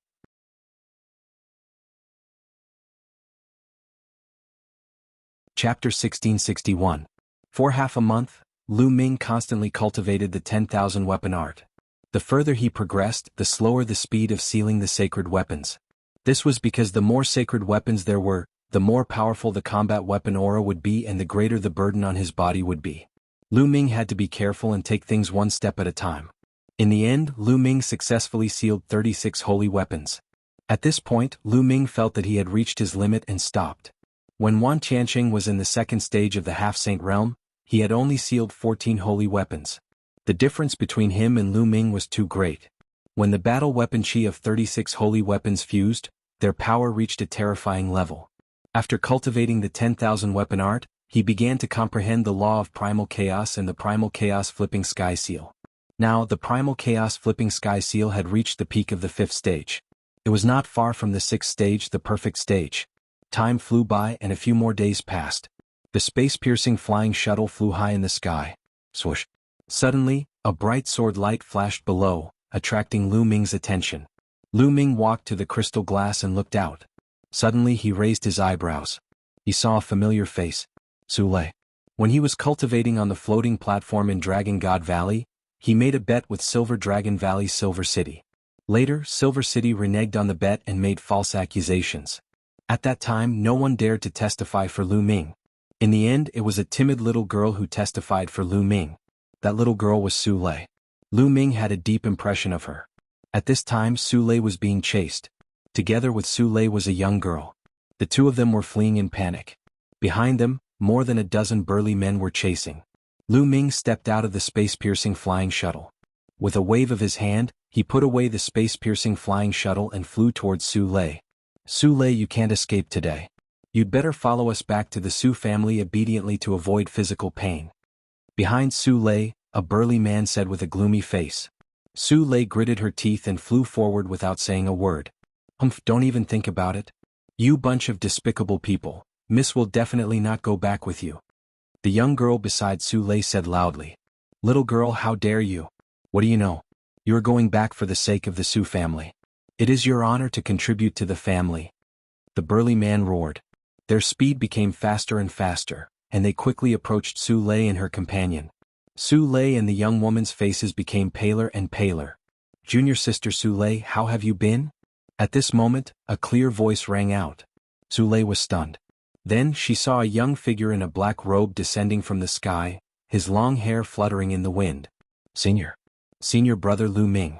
Chapter 1661. For half a month, Lu Ming constantly cultivated the 10,000 weapon art. The further he progressed, the slower the speed of sealing the sacred weapons. This was because the more sacred weapons there were, the more powerful the combat weapon aura would be and the greater the burden on his body would be. Lu Ming had to be careful and take things one step at a time. In the end, Lu Ming successfully sealed 36 holy weapons. At this point, Lu Ming felt that he had reached his limit and stopped. When Wan Tianqing was in the 2nd stage of the half-saint realm, he had only sealed 14 holy weapons. The difference between him and Lu Ming was too great. When the battle weapon chi of 36 holy weapons fused, their power reached a terrifying level. After cultivating the 10,000 weapon art, he began to comprehend the law of primal chaos and the primal chaos flipping sky seal. Now, the primal chaos flipping sky seal had reached the peak of the 5th stage. It was not far from the 6th stage, the perfect stage. Time flew by and a few more days passed. The space-piercing flying shuttle flew high in the sky. Swoosh. Suddenly, a bright sword light flashed below, attracting Lu Ming's attention. Lu Ming walked to the crystal glass and looked out. Suddenly he raised his eyebrows. He saw a familiar face. Su Lei. When he was cultivating on the floating platform in Dragon God Valley, he made a bet with Silver Dragon Valley's Silver City. Later, Silver City reneged on the bet and made false accusations. At that time, no one dared to testify for Lu Ming. In the end, it was a timid little girl who testified for Lu Ming. That little girl was Su Lei. Lu Ming had a deep impression of her. At this time, Su Lei was being chased. Together with Su Lei was a young girl. The two of them were fleeing in panic. Behind them, more than a dozen burly men were chasing. Lu Ming stepped out of the space-piercing flying shuttle. With a wave of his hand, he put away the space-piercing flying shuttle and flew towards Su Lei. Su Lei, you can't escape today. You'd better follow us back to the Su family obediently to avoid physical pain. Behind Su Lei, a burly man said with a gloomy face. Su Lei gritted her teeth and flew forward without saying a word. Don't even think about it. You bunch of despicable people, Miss will definitely not go back with you. The young girl beside Su Lei said loudly. Little girl, how dare you? What do you know? You are going back for the sake of the Su family. It is your honor to contribute to the family. The burly man roared. Their speed became faster and faster, and they quickly approached Su Lei and her companion. Su Lei and the young woman's faces became paler and paler. Junior sister Su Lei, how have you been? At this moment, a clear voice rang out. Su Lei was stunned. Then she saw a young figure in a black robe descending from the sky, his long hair fluttering in the wind. Senior brother Lu Ming.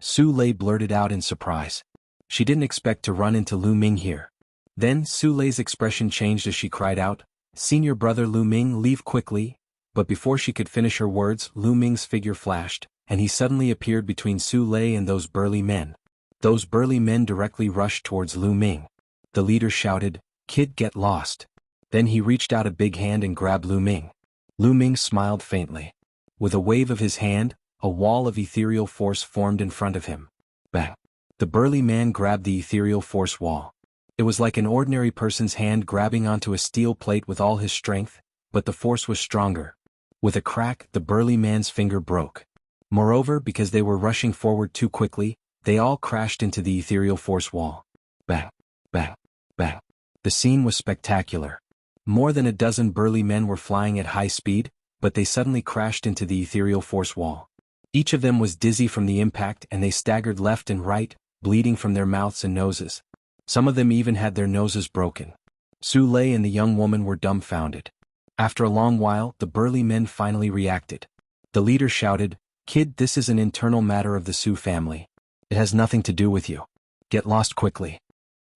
Su Lei blurted out in surprise. She didn't expect to run into Lu Ming here. Then Su Lei's expression changed as she cried out, Senior brother Lu Ming, leave quickly. But before she could finish her words, Lu Ming's figure flashed, and he suddenly appeared between Su Lei and those burly men. Those burly men directly rushed towards Lu Ming. The leader shouted, Kid, get lost. Then he reached out a big hand and grabbed Lu Ming. Lu Ming smiled faintly. With a wave of his hand, a wall of ethereal force formed in front of him. Bang! The burly man grabbed the ethereal force wall. It was like an ordinary person's hand grabbing onto a steel plate with all his strength, but the force was stronger. With a crack, the burly man's finger broke. Moreover, because they were rushing forward too quickly, they all crashed into the ethereal force wall. Bang! Bang! Bang! The scene was spectacular. More than a dozen burly men were flying at high speed, but they suddenly crashed into the ethereal force wall. Each of them was dizzy from the impact and they staggered left and right, bleeding from their mouths and noses. Some of them even had their noses broken. Su Lei and the young woman were dumbfounded. After a long while, the burly men finally reacted. The leader shouted, Kid, this is an internal matter of the Su family. It has nothing to do with you. Get lost quickly.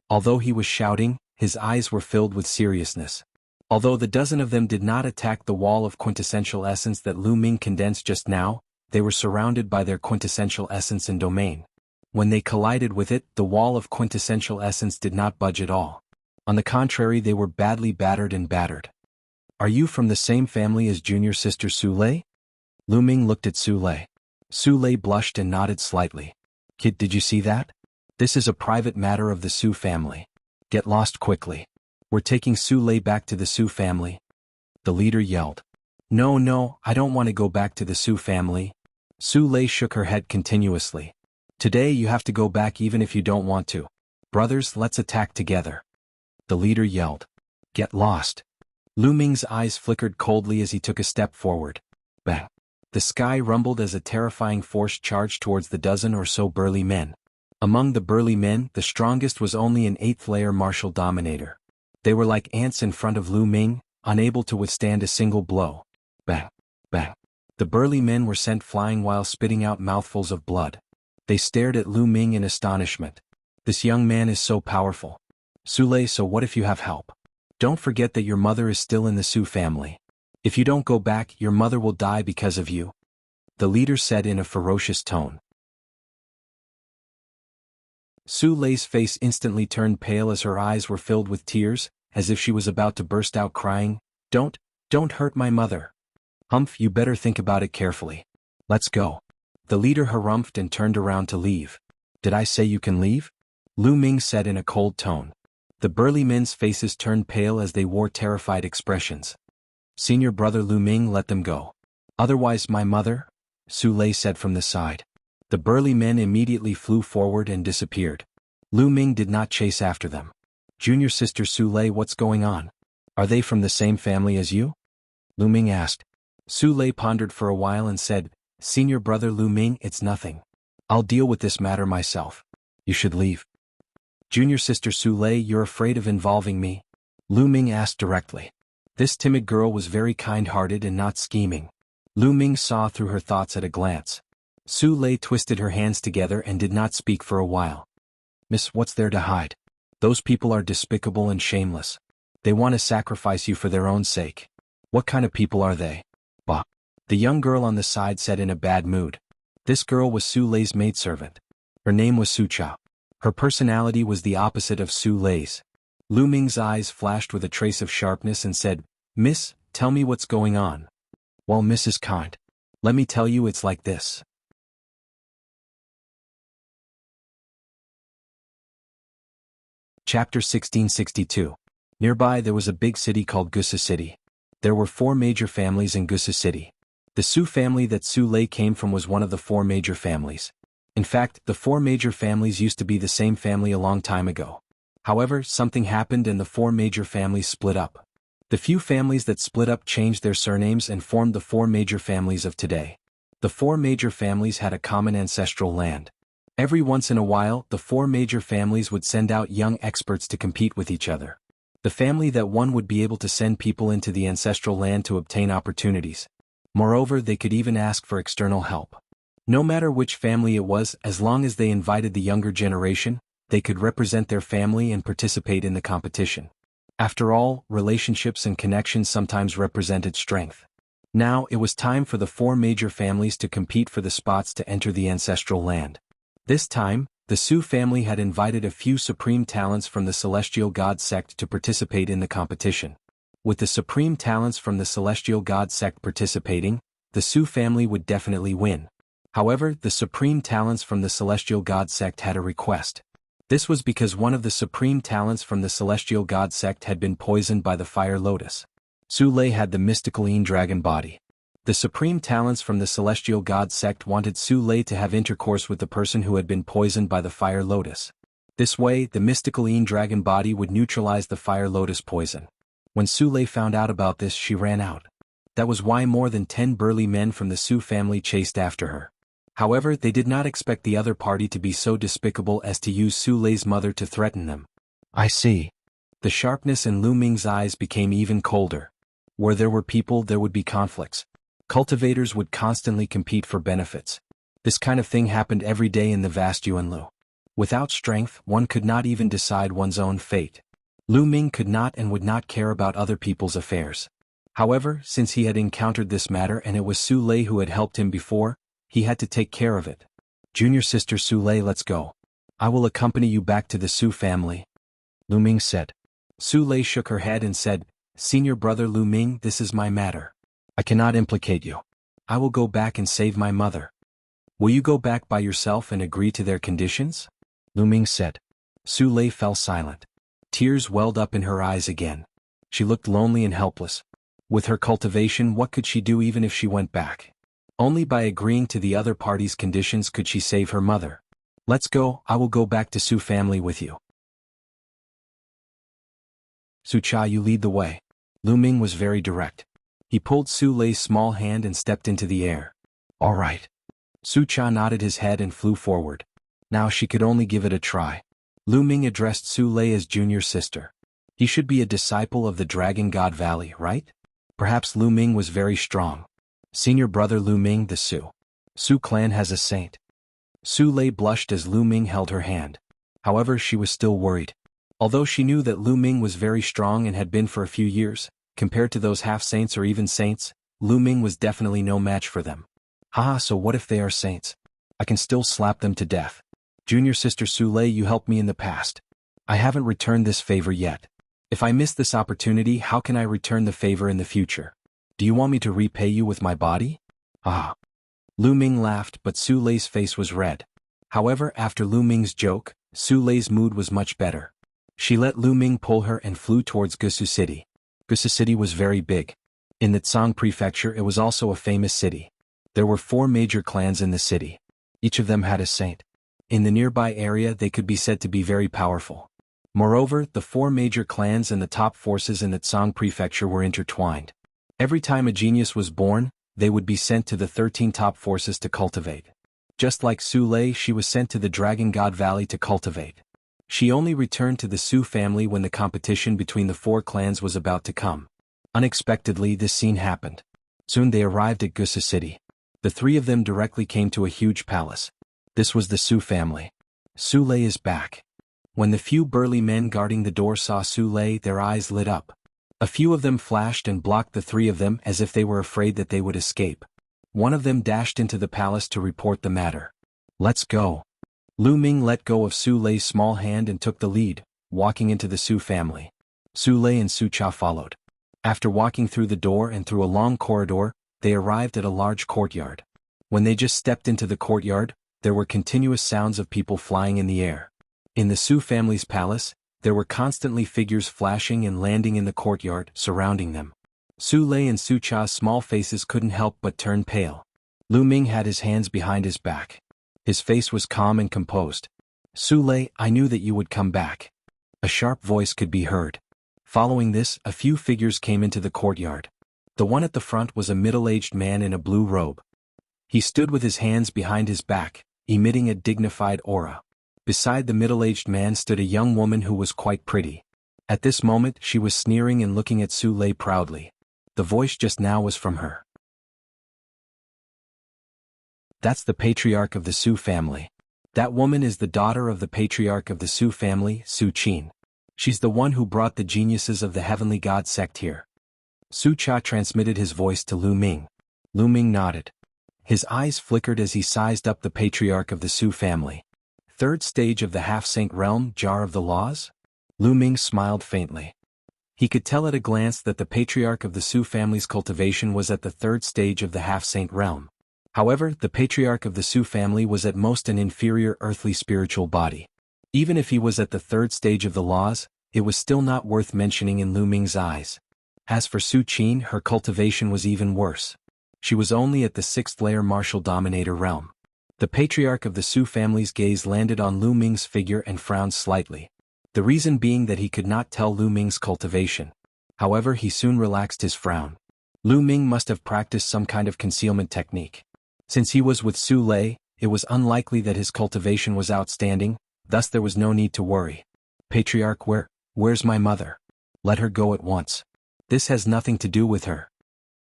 Although he was shouting, his eyes were filled with seriousness. Although the dozen of them did not attack the wall of quintessential essence that Lu Ming condensed just now, they were surrounded by their quintessential essence and domain. When they collided with it, the wall of quintessential essence did not budge at all. On the contrary, they were badly battered and battered. Are you from the same family as junior sister Su Lei? Lu Ming looked at Su Lei. Su Lei blushed and nodded slightly. Kid, did you see that? This is a private matter of the Su family. Get lost quickly. We're taking Su Lei back to the Su family. The leader yelled. No, I don't want to go back to the Su family. Su Lei shook her head continuously. Today you have to go back even if you don't want to. Brothers, let's attack together. The leader yelled. Get lost. Lu Ming's eyes flickered coldly as he took a step forward. Bang. The sky rumbled as a terrifying force charged towards the dozen or so burly men. Among the burly men, the strongest was only an 8th-layer martial dominator. They were like ants in front of Lu Ming, unable to withstand a single blow. Bang! Bang! The burly men were sent flying while spitting out mouthfuls of blood. They stared at Lu Ming in astonishment. This young man is so powerful. Su Lei, so what if you have help? Don't forget that your mother is still in the Su family. If you don't go back, your mother will die because of you. The leader said in a ferocious tone. Su Lei's face instantly turned pale as her eyes were filled with tears, as if she was about to burst out crying. Don't hurt my mother. Humph, you better think about it carefully. Let's go. The leader harumphed and turned around to leave. Did I say you can leave? Lu Ming said in a cold tone. The burly men's faces turned pale as they wore terrified expressions. Senior brother Lu Ming, let them go. Otherwise my mother? Su Lei said from the side. The burly men immediately flew forward and disappeared. Lu Ming did not chase after them. Junior sister Su Lei, what's going on? Are they from the same family as you? Lu Ming asked. Su Lei pondered for a while and said, Senior brother Lu Ming, it's nothing. I'll deal with this matter myself. You should leave. Junior sister Su Lei, you're afraid of involving me? Lu Ming asked directly. This timid girl was very kind-hearted and not scheming. Lu Ming saw through her thoughts at a glance. Su Lei twisted her hands together and did not speak for a while. Miss, what's there to hide? Those people are despicable and shameless. They want to sacrifice you for their own sake. What kind of people are they? Bah. The young girl on the side said in a bad mood. This girl was Su Lei's maidservant. Her name was Su Chao. Her personality was the opposite of Su Lei's. Lu Ming's eyes flashed with a trace of sharpness and said, Miss, tell me what's going on. Well, Miss is kind. Let me tell you, it's like this. Chapter 1662. Nearby there was a big city called Gusa City. There were 4 major families in Gusa City. The Su family that Su Lei came from was one of the 4 major families. In fact, the 4 major families used to be the same family a long time ago. However, something happened and the 4 major families split up. The few families that split up changed their surnames and formed the 4 major families of today. The 4 major families had a common ancestral land. Every once in a while, the 4 major families would send out young experts to compete with each other. The family that won would be able to send people into the ancestral land to obtain opportunities. Moreover, they could even ask for external help. No matter which family it was, as long as they invited the younger generation, they could represent their family and participate in the competition. After all, relationships and connections sometimes represented strength. Now, it was time for the 4 major families to compete for the spots to enter the ancestral land. This time, the Su family had invited a few supreme talents from the Celestial God sect to participate in the competition. With the supreme talents from the Celestial God sect participating, the Su family would definitely win. However, the supreme talents from the Celestial God sect had a request. This was because one of the supreme talents from the Celestial God sect had been poisoned by the Fire Lotus. Su Lei had the mystical dragon body. The supreme talents from the Celestial God sect wanted Su Lei to have intercourse with the person who had been poisoned by the Fire Lotus. This way, the mystical dragon body would neutralize the Fire Lotus poison. When Su Lei found out about this, she ran out. That was why more than 10 burly men from the Su family chased after her. However, they did not expect the other party to be so despicable as to use Su Lei's mother to threaten them. I see. The sharpness in Lu Ming's eyes became even colder. Where there were people, there would be conflicts. Cultivators would constantly compete for benefits. This kind of thing happened every day in the vast Yuanlu. Without strength, one could not even decide one's own fate. Lu Ming could not and would not care about other people's affairs. However, since he had encountered this matter and it was Su Lei who had helped him before, he had to take care of it. Junior sister Su Lei, let's go. I will accompany you back to the Su family. Lu Ming said. Su Lei shook her head and said, Senior brother Lu Ming, this is my matter. I cannot implicate you. I will go back and save my mother. Will you go back by yourself and agree to their conditions? Lu Ming said. Su Lei fell silent. Tears welled up in her eyes again. She looked lonely and helpless. With her cultivation, what could she do even if she went back? Only by agreeing to the other party's conditions could she save her mother. Let's go, I will go back to Su family with you. Su Cha, you lead the way. Lu Ming was very direct. He pulled Su Lei's small hand and stepped into the air. All right. Su Cha nodded his head and flew forward. Now she could only give it a try. Lu Ming addressed Su Lei as junior sister. He should be a disciple of the Dragon God Valley, right? Perhaps Lu Ming was very strong. Senior brother Lu Ming, the Su clan has a saint. Su Lei blushed as Lu Ming held her hand. However, she was still worried. Although she knew that Lu Ming was very strong and had been for a few years, compared to those half-saints or even saints, Lu Ming was definitely no match for them. Haha, so what if they are saints? I can still slap them to death. Junior sister Su Lei, you helped me in the past. I haven't returned this favor yet. If I miss this opportunity, how can I return the favor in the future? Do you want me to repay you with my body? Ah. Lu Ming laughed, but Su Lei's face was red. However, after Lu Ming's joke, Su Lei's mood was much better. She let Lu Ming pull her and flew towards Gusu City. Gusu City was very big. In the Tsang Prefecture it was also a famous city. There were 4 major clans in the city. Each of them had a saint. In the nearby area they could be said to be very powerful. Moreover, the 4 major clans and the top forces in the Tsang Prefecture were intertwined. Every time a genius was born, they would be sent to the 13 top forces to cultivate. Just like Su Lei, she was sent to the Dragon God Valley to cultivate. She only returned to the Su family when the competition between the 4 clans was about to come. Unexpectedly, this scene happened. Soon they arrived at Gusu City. The 3 of them directly came to a huge palace. This was the Su family. Su Lei is back. When the few burly men guarding the door saw Su Lei, their eyes lit up. A few of them flashed and blocked the 3 of them as if they were afraid that they would escape. One of them dashed into the palace to report the matter. "Let's go." Lu Ming let go of Su Lei's small hand and took the lead, walking into the Su family. Su Lei and Su Cha followed. After walking through the door and through a long corridor, they arrived at a large courtyard. When they just stepped into the courtyard, there were continuous sounds of people flying in the air. In the Su family's palace, there were constantly figures flashing and landing in the courtyard, surrounding them. Su Lei and Su Cha's small faces couldn't help but turn pale. Lu Ming had his hands behind his back. His face was calm and composed. "Su Lei, I knew that you would come back." A sharp voice could be heard. Following this, a few figures came into the courtyard. The one at the front was a middle-aged man in a blue robe. He stood with his hands behind his back, emitting a dignified aura. Beside the middle-aged man stood a young woman who was quite pretty. At this moment she was sneering and looking at Su Lei proudly. The voice just now was from her. "That's the patriarch of the Su family. That woman is the daughter of the patriarch of the Su family, Su Qin. She's the one who brought the geniuses of the heavenly god sect here." Su Cha transmitted his voice to Lu Ming. Lu Ming nodded. His eyes flickered as he sized up the patriarch of the Su family. 3rd stage of the half-saint realm, jar of the laws? Lu Ming smiled faintly. He could tell at a glance that the patriarch of the Su family's cultivation was at the 3rd stage of the half-saint realm. However, the patriarch of the Su family was at most an inferior earthly spiritual body. Even if he was at the 3rd stage of the laws, it was still not worth mentioning in Lu Ming's eyes. As for Su Qin, her cultivation was even worse. She was only at the 6th layer martial dominator realm. The patriarch of the Su family's gaze landed on Lu Ming's figure and frowned slightly. The reason being that he could not tell Lu Ming's cultivation. However, he soon relaxed his frown. Lu Ming must have practiced some kind of concealment technique. Since he was with Su Lei, it was unlikely that his cultivation was outstanding, thus there was no need to worry. "Patriarch, where's my mother? Let her go at once. This has nothing to do with her."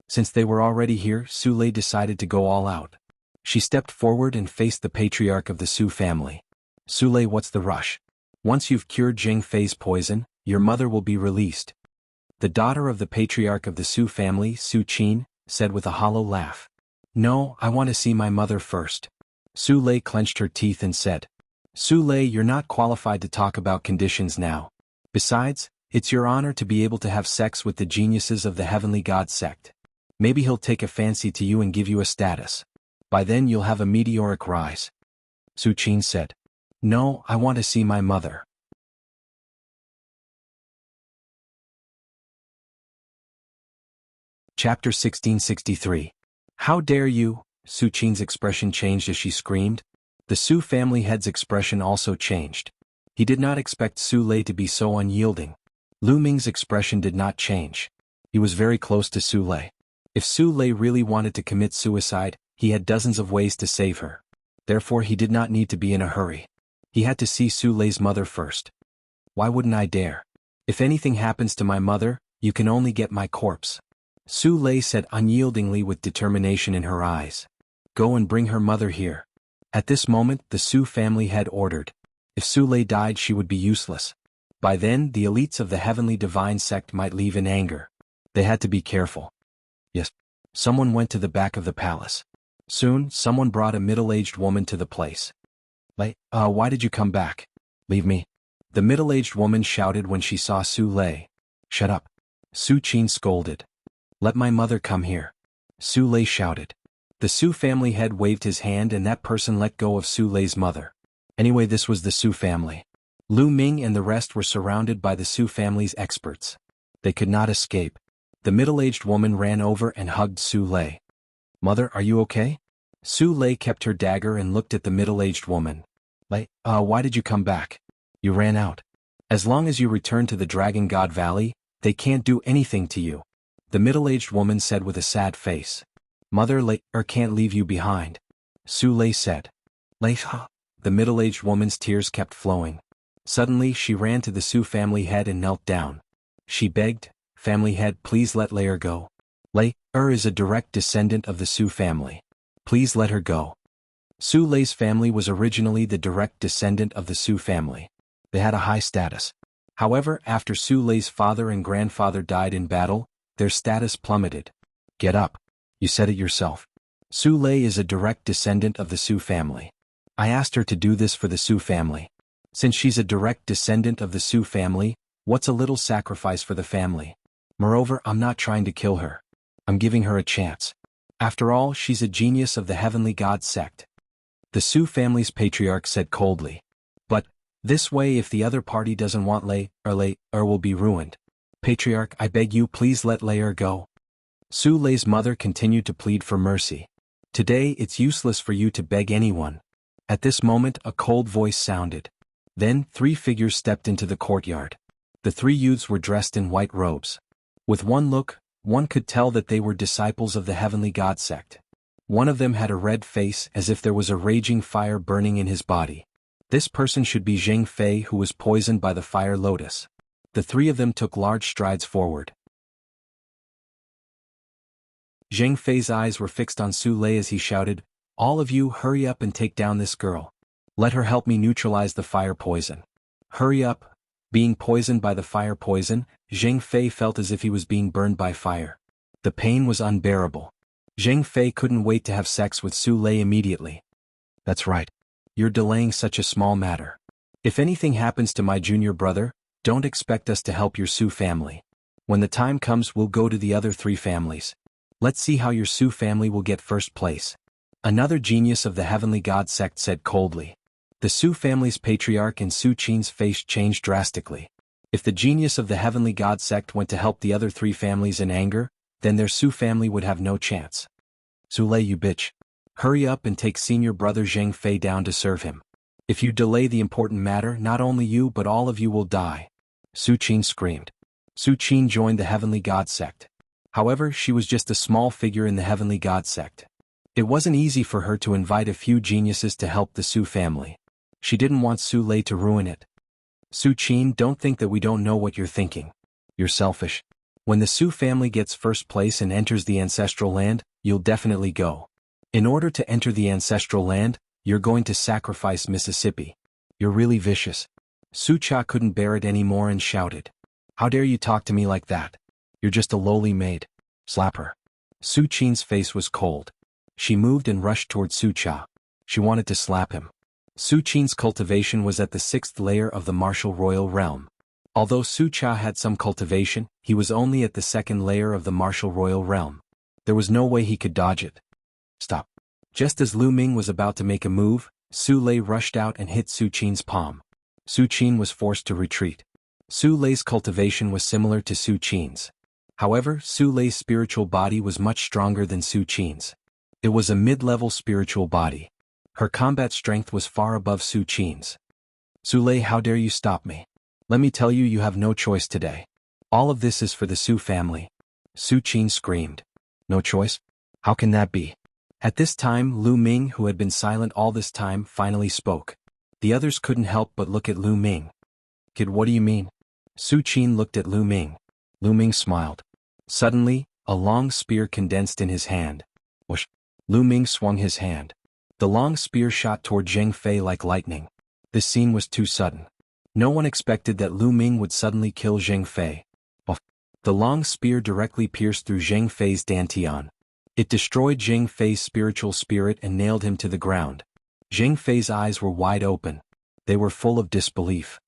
Since they were already here, Su Lei decided to go all out. She stepped forward and faced the patriarch of the Su family. "Su Lei, what's the rush? Once you've cured Jing Fei's poison, your mother will be released." The daughter of the patriarch of the Su family, Su Qin, said with a hollow laugh. "No, I want to see my mother first." Su Lei clenched her teeth and said, "Su Lei, you're not qualified to talk about conditions now. Besides, it's your honor to be able to have sex with the geniuses of the heavenly god sect. Maybe he'll take a fancy to you and give you a status. By then you'll have a meteoric rise." Su Qin said, "No, I want to see my mother." Chapter 1663. "How dare you?" Su Qin's expression changed as she screamed. The Su family head's expression also changed. He did not expect Su Lei to be so unyielding. Lu Ming's expression did not change. He was very close to Su Lei. If Su Lei really wanted to commit suicide, he had dozens of ways to save her. Therefore he did not need to be in a hurry. He had to see Su Lei's mother first. "Why wouldn't I dare? If anything happens to my mother, you can only get my corpse." Su Lei said unyieldingly with determination in her eyes. "Go and bring her mother here." At this moment the Su family had ordered. If Su Lei died she would be useless. By then the elites of the heavenly divine sect might leave in anger. They had to be careful. Yes. Someone went to the back of the palace. Soon, someone brought a middle-aged woman to the place. Why did you come back? Leave me." The middle-aged woman shouted when she saw Su Lei. "Shut up." Su Qin scolded. "Let my mother come here." Su Lei shouted. The Su family head waved his hand and that person let go of Su Lei's mother. Anyway, this was the Su family. Lu Ming and the rest were surrounded by the Su family's experts. They could not escape. The middle-aged woman ran over and hugged Su Lei. "Mother, are you okay?" Su Lei kept her dagger and looked at the middle-aged woman. Why did you come back? You ran out. As long as you return to the Dragon God Valley, they can't do anything to you," the middle-aged woman said with a sad face. "Mother can't leave you behind," Su Lei said. The middle-aged woman's tears kept flowing. Suddenly she ran to the Su family head and knelt down. She begged, "Family head, please let Lei go. Lei is a direct descendant of the Su family. Please let her go." Su Lei's family was originally the direct descendant of the Su family. They had a high status. However, after Su Lei's father and grandfather died in battle, their status plummeted. "Get up. You said it yourself. Su Lei is a direct descendant of the Su family. I asked her to do this for the Su family. Since she's a direct descendant of the Su family, what's a little sacrifice for the family? Moreover, I'm not trying to kill her. I'm giving her a chance. After all, she's a genius of the Heavenly God sect," the Su family's patriarch said coldly. "But this way, if the other party doesn't want Lei will be ruined. Patriarch, I beg you, please let Lei go." Su Lei's mother continued to plead for mercy. "Today it's useless for you to beg anyone." At this moment a cold voice sounded. Then 3 figures stepped into the courtyard. The 3 youths were dressed in white robes. With one look, one could tell that they were disciples of the Heavenly God sect. One of them had a red face as if there was a raging fire burning in his body. This person should be Zheng Fei, who was poisoned by the fire lotus. The 3 of them took large strides forward. Zheng Fei's eyes were fixed on Su Lei as he shouted, "All of you, hurry up and take down this girl. Let her help me neutralize the fire poison. Hurry up." Being poisoned by the fire poison, Zheng Fei felt as if he was being burned by fire. The pain was unbearable. Zheng Fei couldn't wait to have sex with Su Lei immediately. "That's right. You're delaying such a small matter. If anything happens to my junior brother, don't expect us to help your Su family. When the time comes, we'll go to the other 3 families. Let's see how your Su family will get first place," another genius of the Heavenly God sect said coldly. The Su family's patriarch and Su Qin's face changed drastically. If the genius of the Heavenly God sect went to help the other 3 families in anger, then their Su family would have no chance. "Su Lei, you bitch. Hurry up and take senior brother Zheng Fei down to serve him. If you delay the important matter, not only you but all of you will die," Su Qin screamed. Su Qin joined the Heavenly God sect. However, she was just a small figure in the Heavenly God sect. It wasn't easy for her to invite a few geniuses to help the Su family. She didn't want Su Lei to ruin it. "Su Qin, don't think that we don't know what you're thinking. You're selfish. When the Su family gets first place and enters the ancestral land, you'll definitely go. In order to enter the ancestral land, you're going to sacrifice Mississippi. You're really vicious." Su Cha couldn't bear it anymore and shouted, "How dare you talk to me like that? You're just a lowly maid. Slap her." Su Qin's face was cold. She moved and rushed toward Su Cha. She wanted to slap him. Su Qin's cultivation was at the 6th layer of the martial royal realm. Although Su Cha had some cultivation, he was only at the 2nd layer of the martial royal realm. There was no way he could dodge it. "Stop." Just as Lu Ming was about to make a move, Su Lei rushed out and hit Su Qin's palm. Su Qin was forced to retreat. Su Lei's cultivation was similar to Su Qin's. However, Su Lei's spiritual body was much stronger than Su Qin's. It was a mid-level spiritual body. Her combat strength was far above Su Qin's. "Su Lei, how dare you stop me? Let me tell you, you have no choice today. All of this is for the Su family." Su Qin screamed. "No choice? How can that be?" At this time, Lu Ming, who had been silent all this time, finally spoke. The others couldn't help but look at Lu Ming. "Kid, what do you mean?" Su Qin looked at Lu Ming. Lu Ming smiled. Suddenly, a long spear condensed in his hand. Whoosh! Lu Ming swung his hand. The long spear shot toward Zheng Fei like lightning. This scene was too sudden. No one expected that Lu Ming would suddenly kill Zheng Fei. The long spear directly pierced through Zheng Fei's dantian. It destroyed Zheng Fei's spiritual spirit and nailed him to the ground. Zheng Fei's eyes were wide open. They were full of disbelief.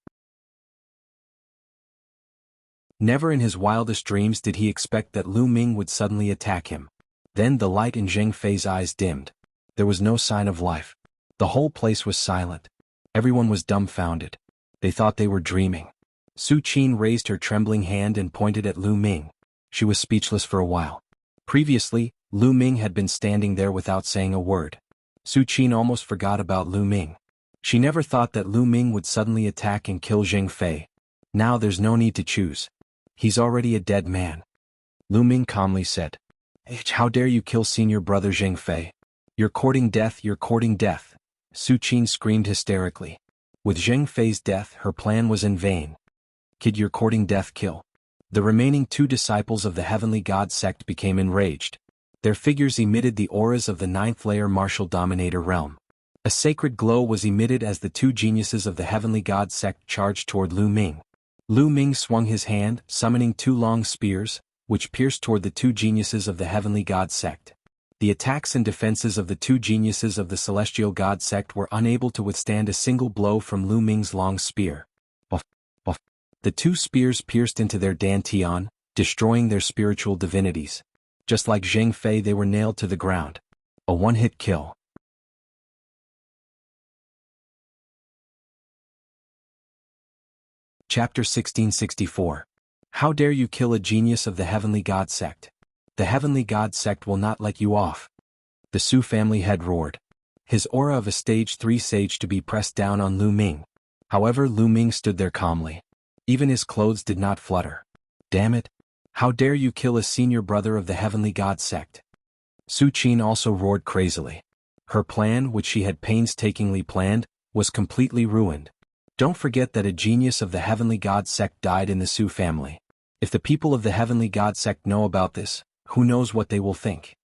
Never in his wildest dreams did he expect that Lu Ming would suddenly attack him. Then the light in Zheng Fei's eyes dimmed. There was no sign of life. The whole place was silent. Everyone was dumbfounded. They thought they were dreaming. Su Qin raised her trembling hand and pointed at Lu Ming. She was speechless for a while. Previously, Lu Ming had been standing there without saying a word. Su Qin almost forgot about Lu Ming. She never thought that Lu Ming would suddenly attack and kill Zheng Fei. Now there's no need to choose. He's already a dead man. Lu Ming calmly said, "How dare you kill senior brother Zheng Fei? You're courting death, you're courting death." Su Qin screamed hysterically. With Zheng Fei's death, her plan was in vain. "Kid, you're courting death, kill." The remaining 2 disciples of the Heavenly God sect became enraged. Their figures emitted the auras of the 9th layer martial dominator realm. A sacred glow was emitted as the 2 geniuses of the Heavenly God sect charged toward Lu Ming. Lu Ming swung his hand, summoning 2 long spears, which pierced toward the 2 geniuses of the Heavenly God sect. The attacks and defenses of the 2 geniuses of the Celestial God sect were unable to withstand a single blow from Lu Ming's long spear. Buff, buff. The 2 spears pierced into their dantian, destroying their spiritual divinities. Just like Zheng Fei, they were nailed to the ground. A one-hit kill. Chapter 1664. How dare you kill a genius of the Heavenly God sect? The Heavenly God sect will not let you off. The Su family head roared. His aura of a stage 3 sage to be pressed down on Lu Ming. However, Lu Ming stood there calmly. Even his clothes did not flutter. Damn it! How dare you kill a senior brother of the Heavenly God sect? Su Qin also roared crazily. Her plan, which she had painstakingly planned, was completely ruined. Don't forget that a genius of the Heavenly God sect died in the Su family. If the people of the Heavenly God sect know about this, who knows what they will think?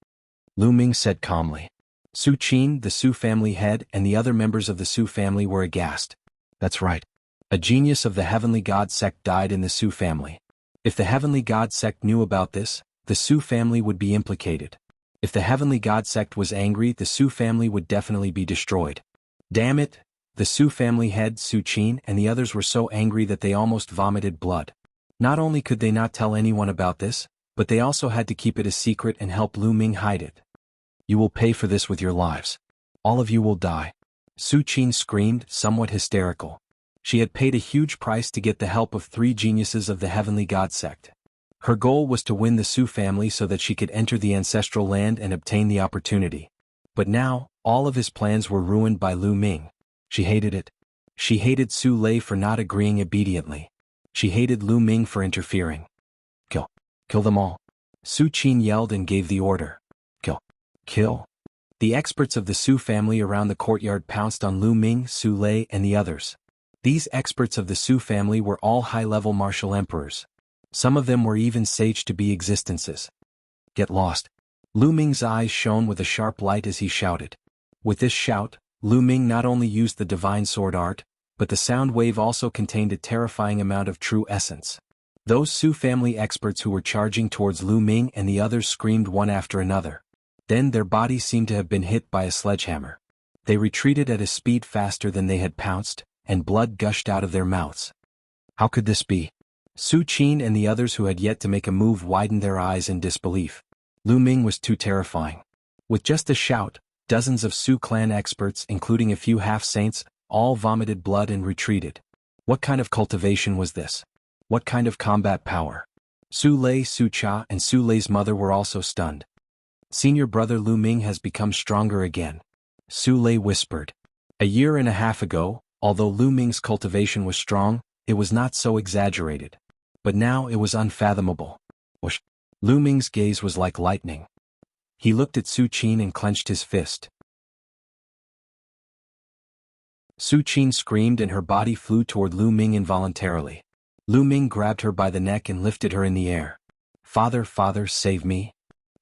Lu Ming said calmly. Su Qin, the Su family head, and the other members of the Su family were aghast. That's right. A genius of the Heavenly God sect died in the Su family. If the Heavenly God sect knew about this, the Su family would be implicated. If the Heavenly God sect was angry, the Su family would definitely be destroyed. Damn it! The Su family head, Su Qin, and the others were so angry that they almost vomited blood. Not only could they not tell anyone about this, but they also had to keep it a secret and help Lu Ming hide it. You will pay for this with your lives. All of you will die. Su Qin screamed, somewhat hysterical. She had paid a huge price to get the help of 3 geniuses of the Heavenly God sect. Her goal was to win the Su family so that she could enter the ancestral land and obtain the opportunity. But now, all of his plans were ruined by Lu Ming. She hated it. She hated Su Lei for not agreeing obediently. She hated Lu Ming for interfering. Kill. Kill them all. Su Qin yelled and gave the order. Kill. Kill. The experts of the Su family around the courtyard pounced on Lu Ming, Su Lei, and the others. These experts of the Su family were all high-level martial emperors. Some of them were even sage-to-be existences. Get lost. Lu Ming's eyes shone with a sharp light as he shouted. With this shout, Lu Ming not only used the divine sword art, but the sound wave also contained a terrifying amount of true essence. Those Su family experts who were charging towards Lu Ming and the others screamed one after another. Then their bodies seemed to have been hit by a sledgehammer. They retreated at a speed faster than they had pounced, and blood gushed out of their mouths. How could this be? Su Qin and the others who had yet to make a move widened their eyes in disbelief. Lu Ming was too terrifying. With just a shout, dozens of Su clan experts, including a few half-saints, all vomited blood and retreated. What kind of cultivation was this? What kind of combat power? Su Lei, Su Cha, and Su Lei's mother were also stunned. Senior brother Lu Ming has become stronger again. Su Lei whispered. A year and a half ago, although Lu Ming's cultivation was strong, it was not so exaggerated. But now it was unfathomable. Whoosh! Lu Ming's gaze was like lightning. He looked at Su Qin and clenched his fist. Su Qin screamed and her body flew toward Lu Ming involuntarily. Lu Ming grabbed her by the neck and lifted her in the air. Father, father, save me!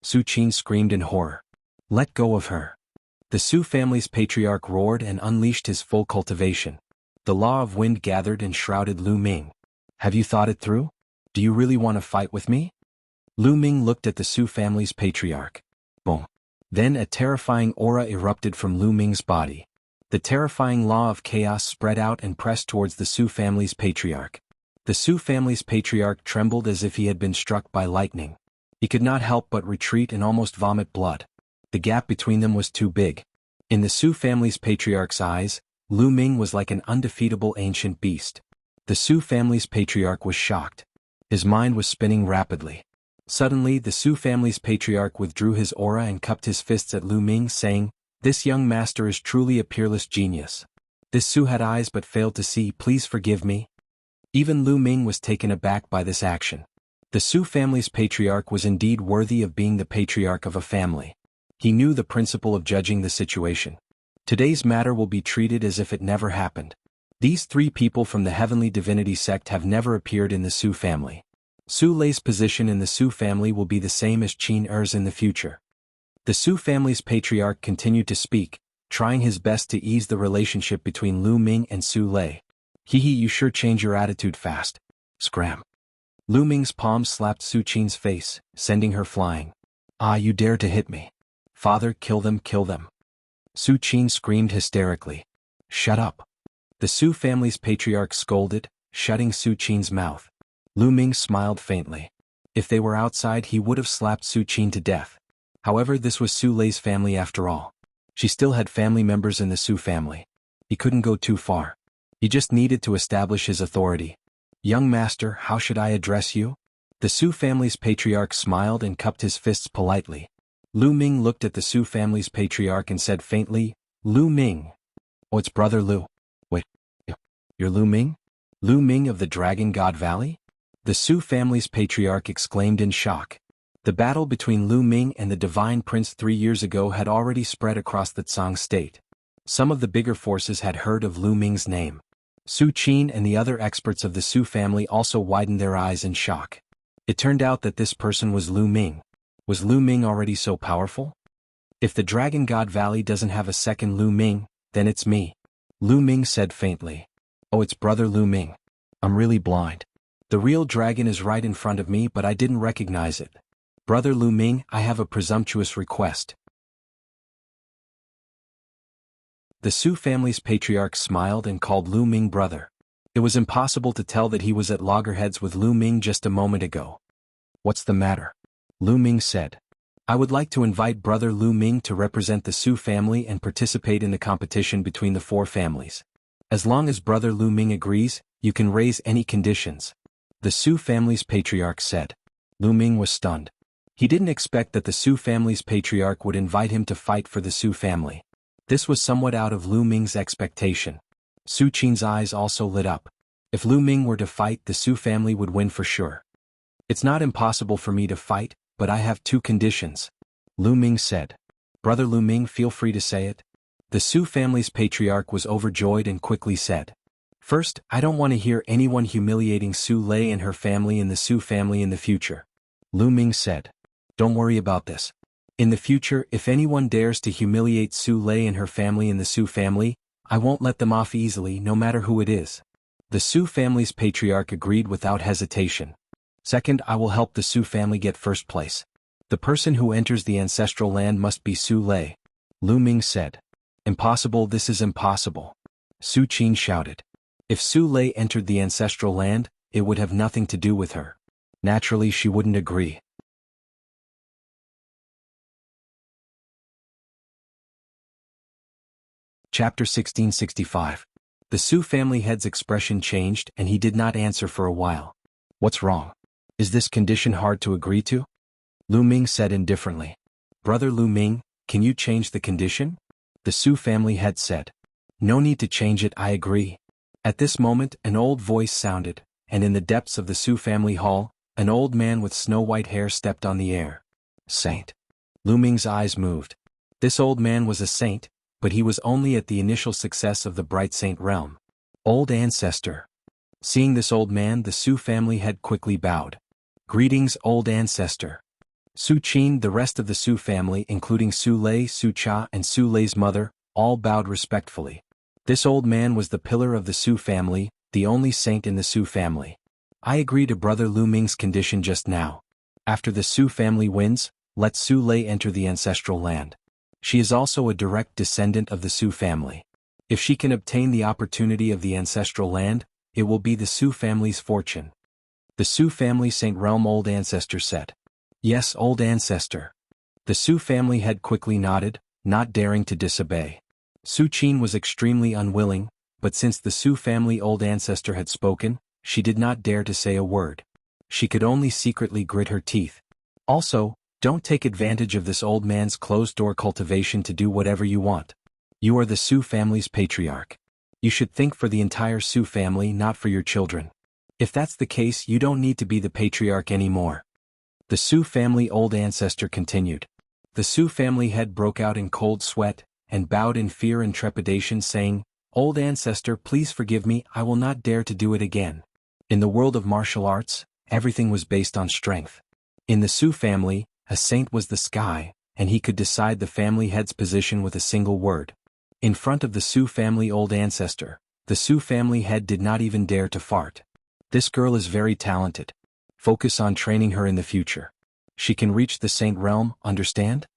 Su Qin screamed in horror. Let go of her. The Su family's patriarch roared and unleashed his full cultivation. The law of wind gathered and shrouded Lu Ming. Have you thought it through? Do you really want to fight with me? Lu Ming looked at the Su family's patriarch. Boom. Then a terrifying aura erupted from Lu Ming's body. The terrifying law of chaos spread out and pressed towards the Su family's patriarch. The Su family's patriarch trembled as if he had been struck by lightning. He could not help but retreat and almost vomit blood. The gap between them was too big. In the Su family's patriarch's eyes, Lu Ming was like an undefeatable ancient beast. The Su family's patriarch was shocked. His mind was spinning rapidly. Suddenly, the Su family's patriarch withdrew his aura and cupped his fists at Lu Ming, saying, "This young master is truly a peerless genius." This Su had eyes but failed to see. "Please forgive me." Even Lu Ming was taken aback by this action. The Su family's patriarch was indeed worthy of being the patriarch of a family. He knew the principle of judging the situation. Today's matter will be treated as if it never happened. These three people from the heavenly divinity sect have never appeared in the Su family. Su Lei's position in the Su family will be the same as Qin Er's in the future. The Su family's patriarch continued to speak, trying his best to ease the relationship between Lu Ming and Su Lei. You sure change your attitude fast." Scram. Lu Ming's palm slapped Su Qin's face, sending her flying. "Ah, you dare to hit me. Father, kill them, kill them." Su Qin screamed hysterically. "Shut up." The Su family's patriarch scolded, shutting Su Qin's mouth. Lu Ming smiled faintly. If they were outside, he would have slapped Su Qin to death. However, this was Su Lei's family after all. She still had family members in the Su family. He couldn't go too far. He just needed to establish his authority. "Young master, how should I address you?" The Su family's patriarch smiled and cupped his fists politely. Lu Ming looked at the Su family's patriarch and said faintly, "Lu Ming." "Oh, it's brother Lu." "Wait, you're Lu Ming? Lu Ming of the Dragon God Valley?" The Su family's patriarch exclaimed in shock. The battle between Lu Ming and the Divine Prince 3 years ago had already spread across the Tsang state. Some of the bigger forces had heard of Lu Ming's name. Su Qin and the other experts of the Su family also widened their eyes in shock. It turned out that this person was Lu Ming. Was Lu Ming already so powerful? "If the Dragon God Valley doesn't have a second Lu Ming, then it's me," Lu Ming said faintly. "Oh, it's brother Lu Ming. I'm really blind. The real dragon is right in front of me, but I didn't recognize it. Brother Lu Ming, I have a presumptuous request." The Su family's patriarch smiled and called Lu Ming brother. It was impossible to tell that he was at loggerheads with Lu Ming just a moment ago. "What's the matter?" Lu Ming said. "I would like to invite brother Lu Ming to represent the Su family and participate in the competition between the 4 families. As long as brother Lu Ming agrees, you can raise any conditions," the Su family's patriarch said. Lu Ming was stunned. He didn't expect that the Su family's patriarch would invite him to fight for the Su family. This was somewhat out of Lu Ming's expectation. Su Qin's eyes also lit up. If Lu Ming were to fight, the Su family would win for sure. "It's not impossible for me to fight, but I have 2 conditions," Lu Ming said. "Brother Lu Ming, feel free to say it." The Su family's patriarch was overjoyed and quickly said, "First, I don't want to hear anyone humiliating Su Lei and her family in the Su family in the future." Lu Ming said, "Don't worry about this. In the future, if anyone dares to humiliate Su Lei and her family in the Su family, I won't let them off easily, no matter who it is." The Su family's patriarch agreed without hesitation. "Second, I will help the Su family get first place. The person who enters the ancestral land must be Su Lei," Lu Ming said. "Impossible, this is impossible," Su Qin shouted. If Su Lei entered the ancestral land, it would have nothing to do with her. Naturally, she wouldn't agree. Chapter 1665. The Su family head's expression changed and he did not answer for a while. "What's wrong? Is this condition hard to agree to?" Lu Ming said indifferently. "Brother Lu Ming, can you change the condition?" The Su family head said. "No need to change it, I agree." At this moment, an old voice sounded, and in the depths of the Su family hall, an old man with snow-white hair stepped on the air. "Saint." Lu Ming's eyes moved. This old man was a saint, but he was only at the initial success of the Bright Saint realm. Old ancestor. Seeing this old man, the Su family head quickly bowed. "Greetings, old ancestor." Su Qin, the rest of the Su family, including Su Lei, Su Cha, and Su Lei's mother, all bowed respectfully. This old man was the pillar of the Su family, the only saint in the Su family. "I agree to brother Lu Ming's condition just now. After the Su family wins, let Su Lei enter the ancestral land. She is also a direct descendant of the Su family. If she can obtain the opportunity of the ancestral land, it will be the Su family's fortune." The Su family Saint Realm old ancestor said. "Yes, old ancestor." The Su family head quickly nodded, not daring to disobey. Su Qin was extremely unwilling, but since the Su family old ancestor had spoken, she did not dare to say a word. She could only secretly grit her teeth. Also, don't take advantage of this old man's closed-door cultivation to do whatever you want. You are the Su family's patriarch. You should think for the entire Su family, not for your children. If that's the case, you don't need to be the patriarch anymore. The Su family old ancestor continued. The Su family head broke out in cold sweat, and bowed in fear and trepidation, saying, "Old ancestor, please forgive me, I will not dare to do it again." In the world of martial arts, everything was based on strength. In the Su family, a saint was the sky, and he could decide the family head's position with a single word. In front of the Su family old ancestor, the Su family head did not even dare to fart. This girl is very talented. Focus on training her in the future. She can reach the saint realm, understand?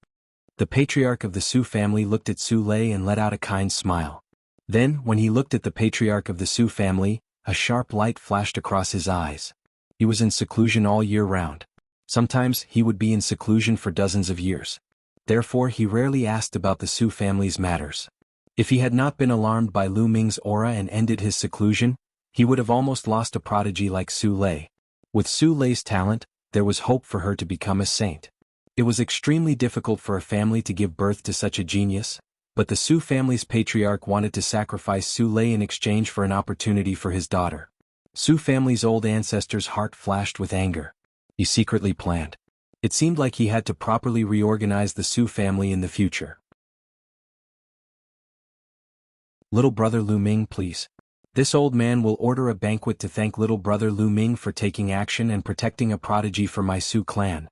The patriarch of the Su family looked at Su Lei and let out a kind smile. Then, when he looked at the patriarch of the Su family, a sharp light flashed across his eyes. He was in seclusion all year round. Sometimes he would be in seclusion for dozens of years. Therefore he rarely asked about the Su family's matters. If he had not been alarmed by Lu Ming's aura and ended his seclusion, he would have almost lost a prodigy like Su Lei. With Su Lei's talent, there was hope for her to become a saint. It was extremely difficult for a family to give birth to such a genius, but the Su family's patriarch wanted to sacrifice Su Lei in exchange for an opportunity for his daughter. Su family's old ancestor's heart flashed with anger. He secretly planned. It seemed like he had to properly reorganize the Su family in the future. Little brother Lu Ming, please. This old man will order a banquet to thank little brother Lu Ming for taking action and protecting a prodigy for my Su clan.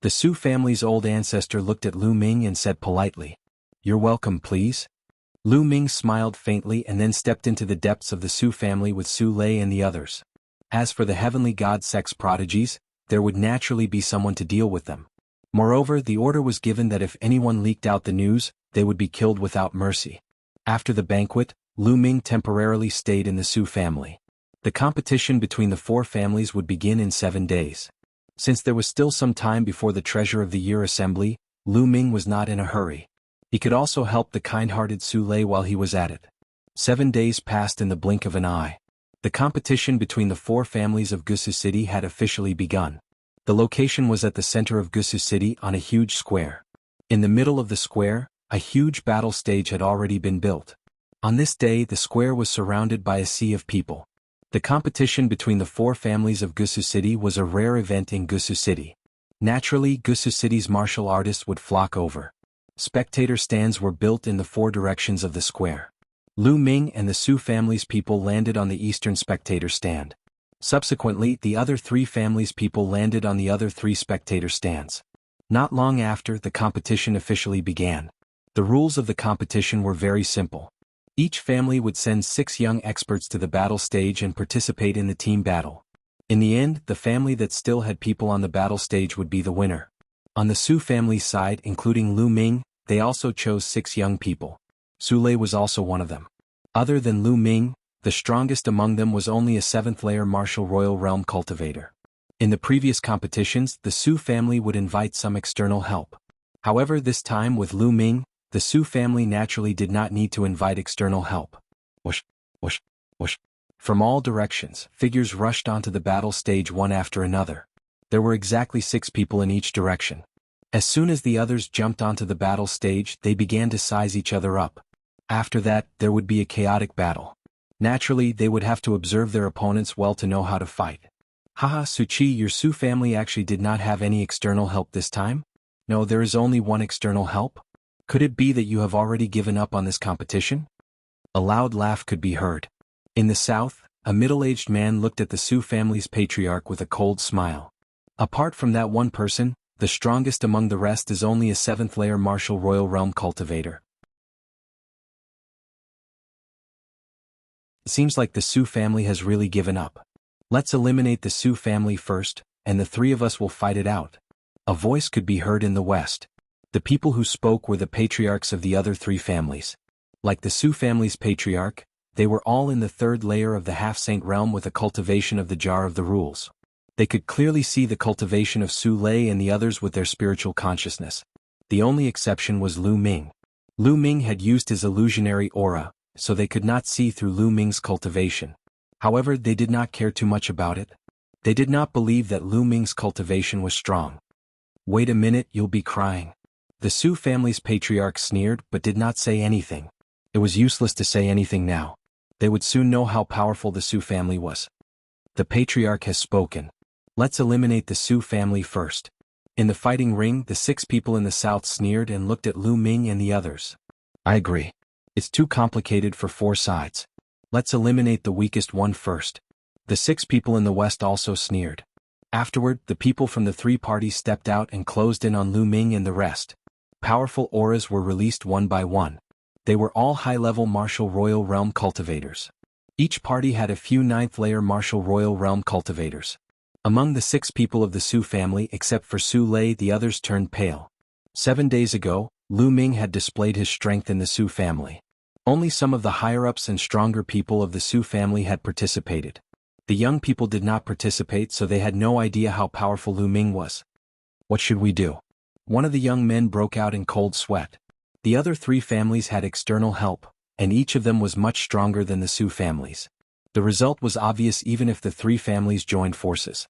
The Su family's old ancestor looked at Lu Ming and said politely, "You're welcome, please." Lu Ming smiled faintly and then stepped into the depths of the Su family with Su Lei and the others. As for the heavenly god sex prodigies, there would naturally be someone to deal with them. Moreover, the order was given that if anyone leaked out the news, they would be killed without mercy. After the banquet, Lu Ming temporarily stayed in the Su family. The competition between the four families would begin in 7 days. Since there was still some time before the Treasure of the Year assembly, Lu Ming was not in a hurry. He could also help the kind-hearted Su Lei while he was at it. 7 days passed in the blink of an eye. The competition between the four families of Gusu City had officially begun. The location was at the center of Gusu City on a huge square. In the middle of the square, a huge battle stage had already been built. On this day, the square was surrounded by a sea of people. The competition between the four families of Gusu City was a rare event in Gusu City. Naturally, Gusu City's martial artists would flock over. Spectator stands were built in the four directions of the square. Lu Ming and the Su family's people landed on the eastern spectator stand. Subsequently, the other three families' people landed on the other three spectator stands. Not long after, the competition officially began. The rules of the competition were very simple. Each family would send 6 young experts to the battle stage and participate in the team battle. In the end, the family that still had people on the battle stage would be the winner. On the Su family's side, including Lu Ming, they also chose 6 young people. Su Lei was also one of them. Other than Lu Ming, the strongest among them was only a 7th-layer martial royal realm cultivator. In the previous competitions, the Su family would invite some external help. However, this time with Lu Ming, the Su family naturally did not need to invite external help. Whoosh, whoosh, whoosh. From all directions, figures rushed onto the battle stage one after another. There were exactly 6 people in each direction. As soon as the others jumped onto the battle stage, they began to size each other up. After that, there would be a chaotic battle. Naturally, they would have to observe their opponents well to know how to fight. Haha, Suchi, your Su family actually did not have any external help this time? No, there is only one external help? Could it be that you have already given up on this competition? A loud laugh could be heard. In the south, a middle-aged man looked at the Su family's patriarch with a cold smile. Apart from that one person, the strongest among the rest is only a 7th-layer martial royal realm cultivator. It seems like the Su family has really given up. Let's eliminate the Su family first, and the 3 of us will fight it out. A voice could be heard in the west. The people who spoke were the patriarchs of the other 3 families. Like the Su family's patriarch, they were all in the 3rd layer of the half-saint realm with a cultivation of the jar of the rules. They could clearly see the cultivation of Su Lei and the others with their spiritual consciousness. The only exception was Lu Ming. Lu Ming had used his illusionary aura, so they could not see through Lu Ming's cultivation. However, they did not care too much about it. They did not believe that Lu Ming's cultivation was strong. Wait a minute, you'll be crying. The Su family's patriarch sneered but did not say anything. It was useless to say anything now. They would soon know how powerful the Su family was. The patriarch has spoken. Let's eliminate the Su family first. In the fighting ring, the 6 people in the south sneered and looked at Lu Ming and the others. I agree. It's too complicated for 4 sides. Let's eliminate the weakest one first. The 6 people in the west also sneered. Afterward, the people from the 3 parties stepped out and closed in on Lu Ming and the rest. Powerful auras were released one by one. They were all high-level martial royal realm cultivators. Each party had a few 9th-layer martial royal realm cultivators. Among the 6 people of the Su family except for Su Lei, the others turned pale. 7 days ago, Lu Ming had displayed his strength in the Su family. Only some of the higher-ups and stronger people of the Su family had participated. The young people did not participate, so they had no idea how powerful Lu Ming was. What should we do? One of the young men broke out in cold sweat. The other 3 families had external help, and each of them was much stronger than the Su families. The result was obvious even if the 3 families joined forces.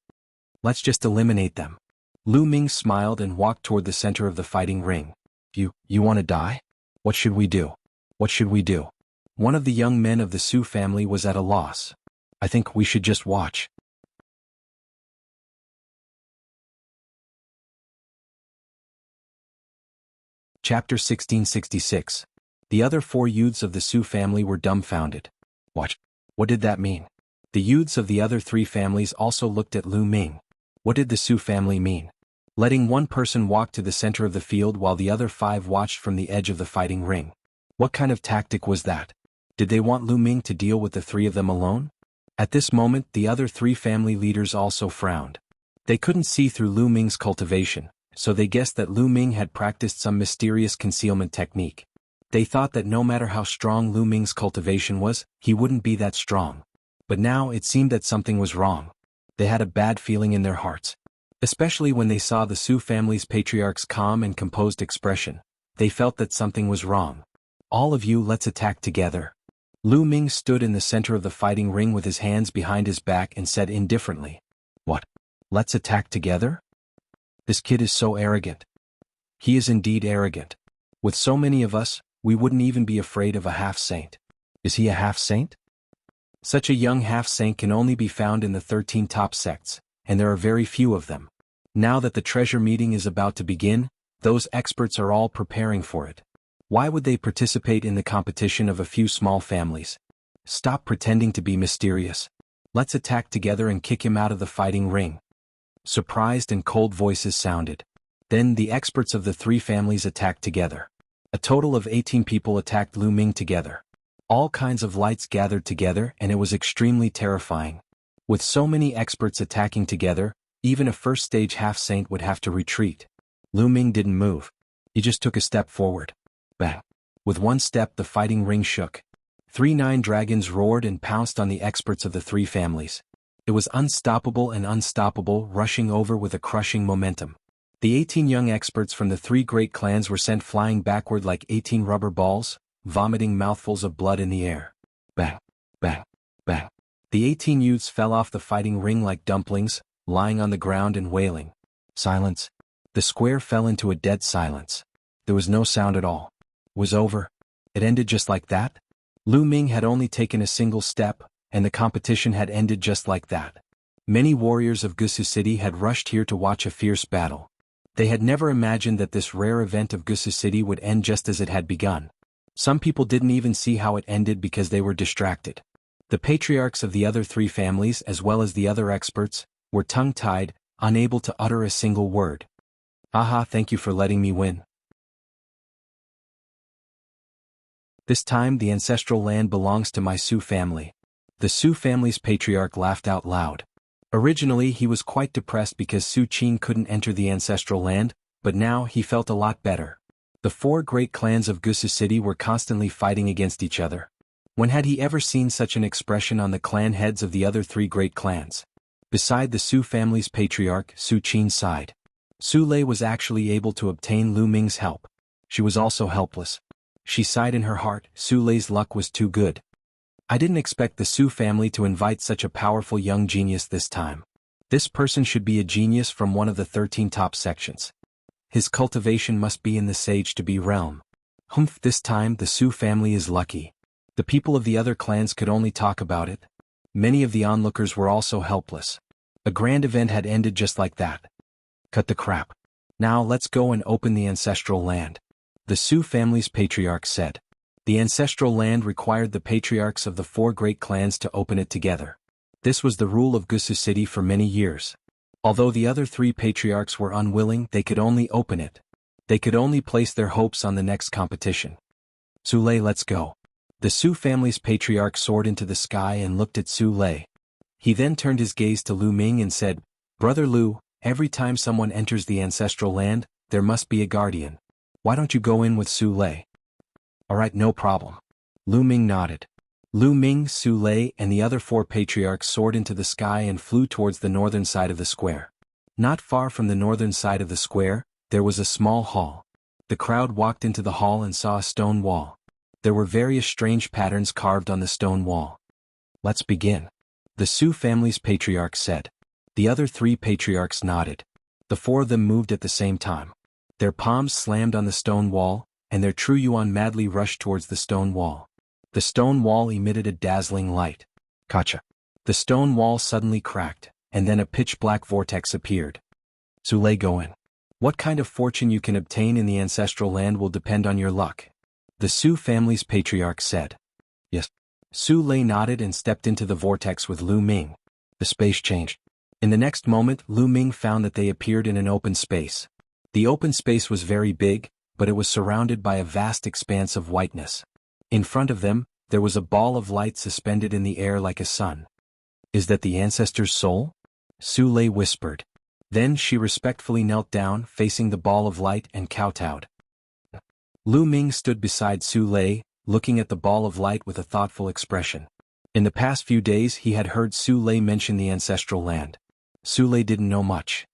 Let's just eliminate them. Lu Ming smiled and walked toward the center of the fighting ring. You want to die? What should we do? What should we do? One of the young men of the Su family was at a loss. I think we should just watch. Chapter 1666. The other 4 youths of the Su family were dumbfounded. What did that mean? The youths of the other 3 families also looked at Lu Ming. What did the Su family mean? Letting one person walk to the center of the field while the other 5 watched from the edge of the fighting ring. What kind of tactic was that? Did they want Lu Ming to deal with the 3 of them alone? At this moment, the other 3 family leaders also frowned. They couldn't see through Lu Ming's cultivation, so they guessed that Lu Ming had practiced some mysterious concealment technique. They thought that no matter how strong Lu Ming's cultivation was, he wouldn't be that strong. But now it seemed that something was wrong. They had a bad feeling in their hearts. Especially when they saw the Su family's patriarch's calm and composed expression. They felt that something was wrong. All of you, let's attack together. Lu Ming stood in the center of the fighting ring with his hands behind his back and said indifferently. What? Let's attack together? This kid is so arrogant. He is indeed arrogant. With so many of us, we wouldn't even be afraid of a half-saint. Is he a half-saint? Such a young half-saint can only be found in the 13 top sects, and there are very few of them. Now that the treasure meeting is about to begin, those experts are all preparing for it. Why would they participate in the competition of a few small families? Stop pretending to be mysterious. Let's attack together and kick him out of the fighting ring. Surprised and cold voices sounded. Then the experts of the 3 families attacked together. A total of 18 people attacked Lu Ming together. All kinds of lights gathered together and it was extremely terrifying. With so many experts attacking together, even a first-stage half-saint would have to retreat. Lu Ming didn't move. He just took a step forward. Bang! With one step the fighting ring shook. 3 9 dragons roared and pounced on the experts of the 3 families. It was unstoppable and unstoppable, rushing over with a crushing momentum. The 18 young experts from the 3 great clans were sent flying backward like 18 rubber balls, vomiting mouthfuls of blood in the air. Bang! Bang! Bang! The 18 youths fell off the fighting ring like dumplings, lying on the ground and wailing. Silence. The square fell into a dead silence. There was no sound at all. It was over. It ended just like that? Lu Ming had only taken a single step, and the competition had ended just like that. Many warriors of Gusu City had rushed here to watch a fierce battle. They had never imagined that this rare event of Gusu City would end just as it had begun. Some people didn't even see how it ended because they were distracted. The patriarchs of the other 3 families as well as the other experts were tongue-tied, unable to utter a single word. Aha, thank you for letting me win. This time the ancestral land belongs to my Su family. The Su family's patriarch laughed out loud. Originally he was quite depressed because Su Qin couldn't enter the ancestral land, but now he felt a lot better. The 4 great clans of Gusu City were constantly fighting against each other. When had he ever seen such an expression on the clan heads of the other 3 great clans? Beside the Su family's patriarch, Su Qin sighed. Su Lei was actually able to obtain Lu Ming's help. She was also helpless. She sighed in her heart. Su Lei's luck was too good. I didn't expect the Su family to invite such a powerful young genius this time. This person should be a genius from one of the 13 top sections. His cultivation must be in the sage-to-be realm. Humph, this time the Su family is lucky. The people of the other clans could only talk about it. Many of the onlookers were also helpless. A grand event had ended just like that. Cut the crap. Now let's go and open the ancestral land. The Su family's patriarch said. The ancestral land required the patriarchs of the 4 great clans to open it together. This was the rule of Gusu City for many years. Although the other 3 patriarchs were unwilling, they could only open it. They could only place their hopes on the next competition. Su Lei, let's go. The Su family's patriarch soared into the sky and looked at Su Lei. He then turned his gaze to Lu Ming and said, Brother Lu, every time someone enters the ancestral land, there must be a guardian. Why don't you go in with Su Lei? Alright, no problem. Lu Ming nodded. Lu Ming, Su Lei, and the other 4 patriarchs soared into the sky and flew towards the northern side of the square. Not far from the northern side of the square, there was a small hall. The crowd walked into the hall and saw a stone wall. There were various strange patterns carved on the stone wall. Let's begin. The Su family's patriarch said. The other 3 patriarchs nodded. The 4 of them moved at the same time. Their palms slammed on the stone wall, and their true yuan madly rushed towards the stone wall. The stone wall emitted a dazzling light. Gotcha. The stone wall suddenly cracked, and then a pitch-black vortex appeared. Su Lei, go in. What kind of fortune you can obtain in the ancestral land will depend on your luck. The Su family's patriarch said. Yes. Su Lei nodded and stepped into the vortex with Lu Ming. The space changed. In the next moment, Lu Ming found that they appeared in an open space. The open space was very big, but it was surrounded by a vast expanse of whiteness. In front of them, there was a ball of light suspended in the air like a sun. Is that the ancestor's soul? Su Lei whispered. Then she respectfully knelt down, facing the ball of light, and kowtowed. Lu Ming stood beside Su Lei, looking at the ball of light with a thoughtful expression. In the past few days he had heard Su Lei mention the ancestral land. Su Lei didn't know much.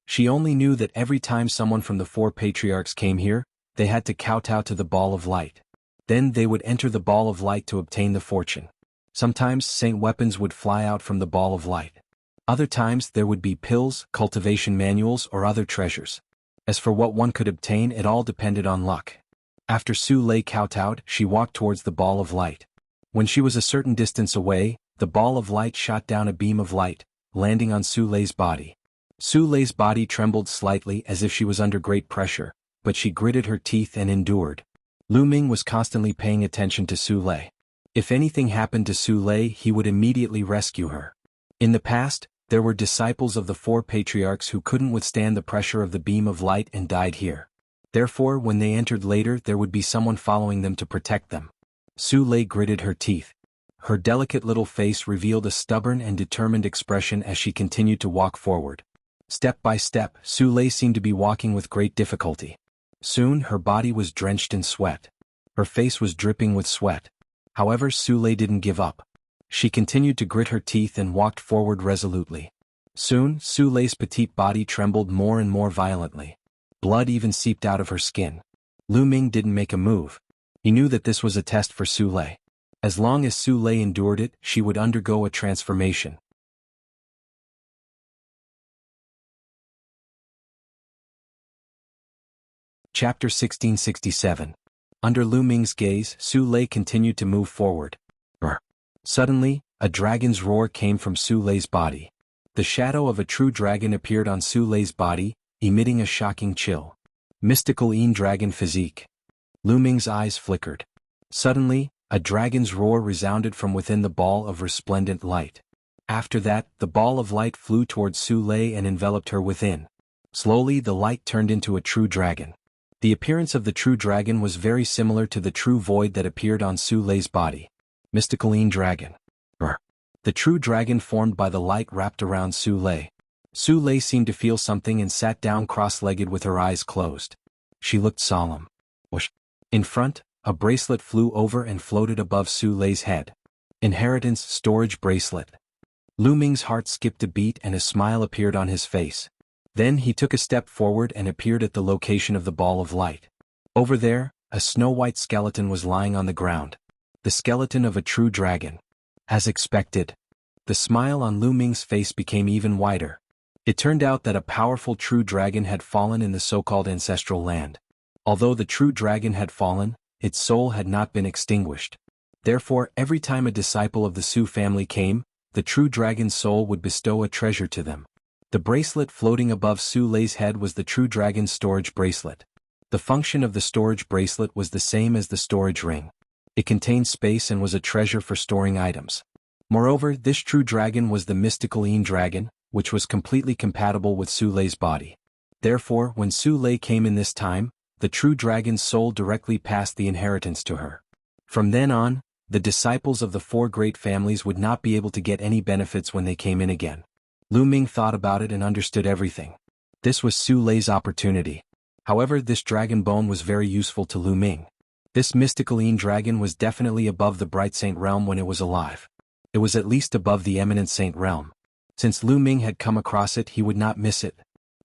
She only knew that every time someone from the 4 patriarchs came here, they had to kowtow to the ball of light. Then they would enter the ball of light to obtain the fortune. Sometimes saint weapons would fly out from the ball of light. Other times there would be pills, cultivation manuals, or other treasures. As for what one could obtain, it all depended on luck. After Su Lei kowtowed, she walked towards the ball of light. When she was a certain distance away, the ball of light shot down a beam of light, landing on Su Lei's body. Su Lei's body trembled slightly as if she was under great pressure, but she gritted her teeth and endured. Lu Ming was constantly paying attention to Su Lei. If anything happened to Su Lei, he would immediately rescue her. In the past, there were disciples of the 4 patriarchs who couldn't withstand the pressure of the beam of light and died here. Therefore, when they entered later, there would be someone following them to protect them. Su Lei gritted her teeth. Her delicate little face revealed a stubborn and determined expression as she continued to walk forward. Step by step, Su Lei seemed to be walking with great difficulty. Soon, her body was drenched in sweat. Her face was dripping with sweat. However, Su Lei didn't give up. She continued to grit her teeth and walked forward resolutely. Soon, Su Lei's petite body trembled more and more violently. Blood even seeped out of her skin. Lu Ming didn't make a move. He knew that this was a test for Su Lei. As long as Su Lei endured it, she would undergo a transformation. Chapter 1667. Under Lu Ming's gaze, Su Lei continued to move forward. Suddenly, a dragon's roar came from Su Lei's body. The shadow of a true dragon appeared on Su Lei's body, emitting a shocking chill. Mystical dragon physique. Lu Ming's eyes flickered. Suddenly, a dragon's roar resounded from within the ball of resplendent light. After that, the ball of light flew towards Su Lei and enveloped her within. Slowly, the light turned into a true dragon. The appearance of the true dragon was very similar to the true void that appeared on Su Lei's body. Mystical dragon. The true dragon formed by the light wrapped around Su Lei. Su Lei seemed to feel something and sat down cross-legged with her eyes closed. She looked solemn. Whoosh. In front, a bracelet flew over and floated above Su Lei's head. Inheritance storage bracelet. Lu Ming's heart skipped a beat and a smile appeared on his face. Then he took a step forward and appeared at the location of the ball of light. Over there, a snow-white skeleton was lying on the ground. The skeleton of a true dragon. As expected. The smile on Lu Ming's face became even wider. It turned out that a powerful true dragon had fallen in the so-called ancestral land. Although the true dragon had fallen, its soul had not been extinguished. Therefore, every time a disciple of the Su family came, the true dragon's soul would bestow a treasure to them. The bracelet floating above Su Lei's head was the true dragon's storage bracelet. The function of the storage bracelet was the same as the storage ring. It contained space and was a treasure for storing items. Moreover, this true dragon was the mystical Yin dragon, which was completely compatible with Su Lei's body. Therefore, when Su Lei came in this time, the true dragon's soul directly passed the inheritance to her. From then on, the disciples of the four great families would not be able to get any benefits when they came in again. Lu Ming thought about it and understood everything. This was Su Lei's opportunity. However, this dragon bone was very useful to Lu Ming. This mystical Yin dragon was definitely above the Bright Saint realm when it was alive. It was at least above the Eminent Saint realm. Since Lu Ming had come across it, he would not miss it.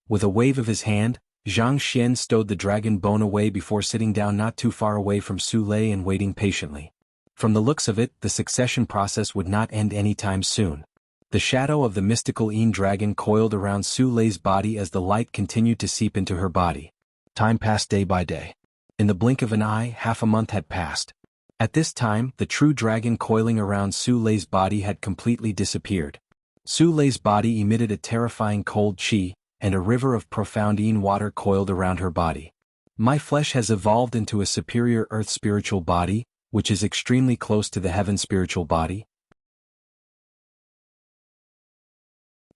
With a wave of his hand, Zhang Xian stowed the dragon bone away before sitting down not too far away from Su Lei and waiting patiently. From the looks of it, the succession process would not end anytime soon. The shadow of the mystical Yin dragon coiled around Su Lei's body as the light continued to seep into her body. Time passed day by day. In the blink of an eye, half a month had passed. At this time, the true dragon coiling around Su Lei's body had completely disappeared. Su Lei's body emitted a terrifying cold qi, and a river of profound Yin water coiled around her body. My flesh has evolved into a superior earth spiritual body, which is extremely close to the heaven spiritual body.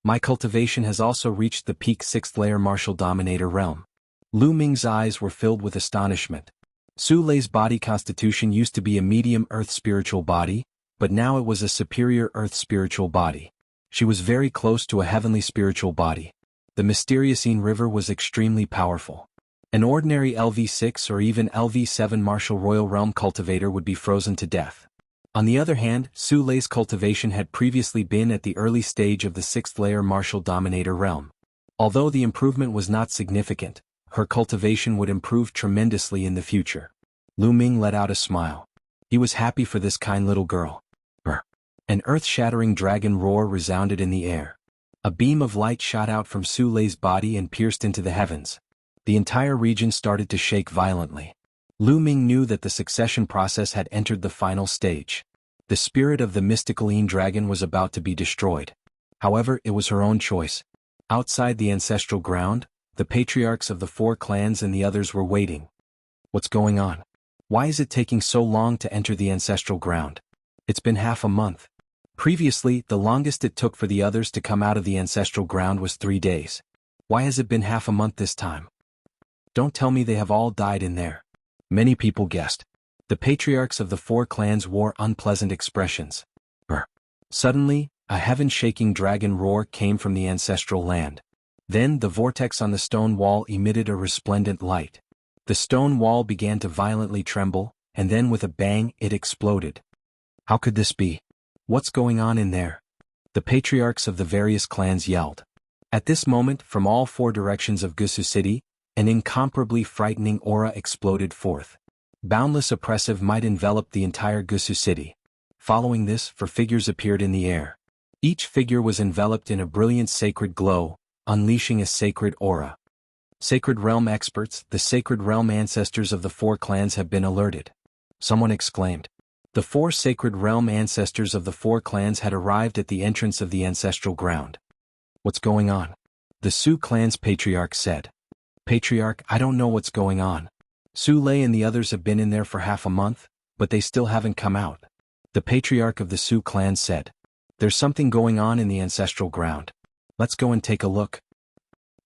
My cultivation has also reached the peak 6th layer martial dominator realm. Lu Ming's eyes were filled with astonishment. Su Lei's body constitution used to be a medium earth spiritual body, but now it was a superior earth spiritual body. She was very close to a heavenly spiritual body. The mysterious Yin river was extremely powerful. An ordinary LV6 or even LV7 martial royal realm cultivator would be frozen to death. On the other hand, Su Lei's cultivation had previously been at the early stage of the 6th layer martial dominator realm. Although the improvement was not significant, her cultivation would improve tremendously in the future. Lu Ming let out a smile. He was happy for this kind little girl. An earth-shattering dragon roar resounded in the air. A beam of light shot out from Su Lei's body and pierced into the heavens. The entire region started to shake violently. Lu Ming knew that the succession process had entered the final stage. The spirit of the mystical Yin dragon was about to be destroyed. However, it was her own choice. Outside the ancestral ground, the patriarchs of the four clans and the others were waiting. What's going on? Why is it taking so long to enter the ancestral ground? It's been half a month. Previously, the longest it took for the others to come out of the ancestral ground was 3 days. Why has it been half a month this time? Don't tell me they have all died in there. Many people guessed. The patriarchs of the four clans wore unpleasant expressions. Suddenly, a heaven-shaking dragon roar came from the ancestral land. Then the vortex on the stone wall emitted a resplendent light. The stone wall began to violently tremble, and then with a bang it exploded. How could this be? What's going on in there? The patriarchs of the various clans yelled. At this moment, from all four directions of Gusu City, an incomparably frightening aura exploded forth. Boundless oppressive might enveloped the entire Gusu City. Following this, 4 figures appeared in the air. Each figure was enveloped in a brilliant sacred glow, unleashing a sacred aura. Sacred Realm experts, the Sacred Realm ancestors of the four clans have been alerted. Someone exclaimed. The 4 Sacred Realm ancestors of the four clans had arrived at the entrance of the ancestral ground. What's going on? The Su clan's patriarch said. Patriarch, I don't know what's going on. Su Lei and the others have been in there for half a month, but they still haven't come out. The patriarch of the Su clan said. There's something going on in the ancestral ground. Let's go and take a look.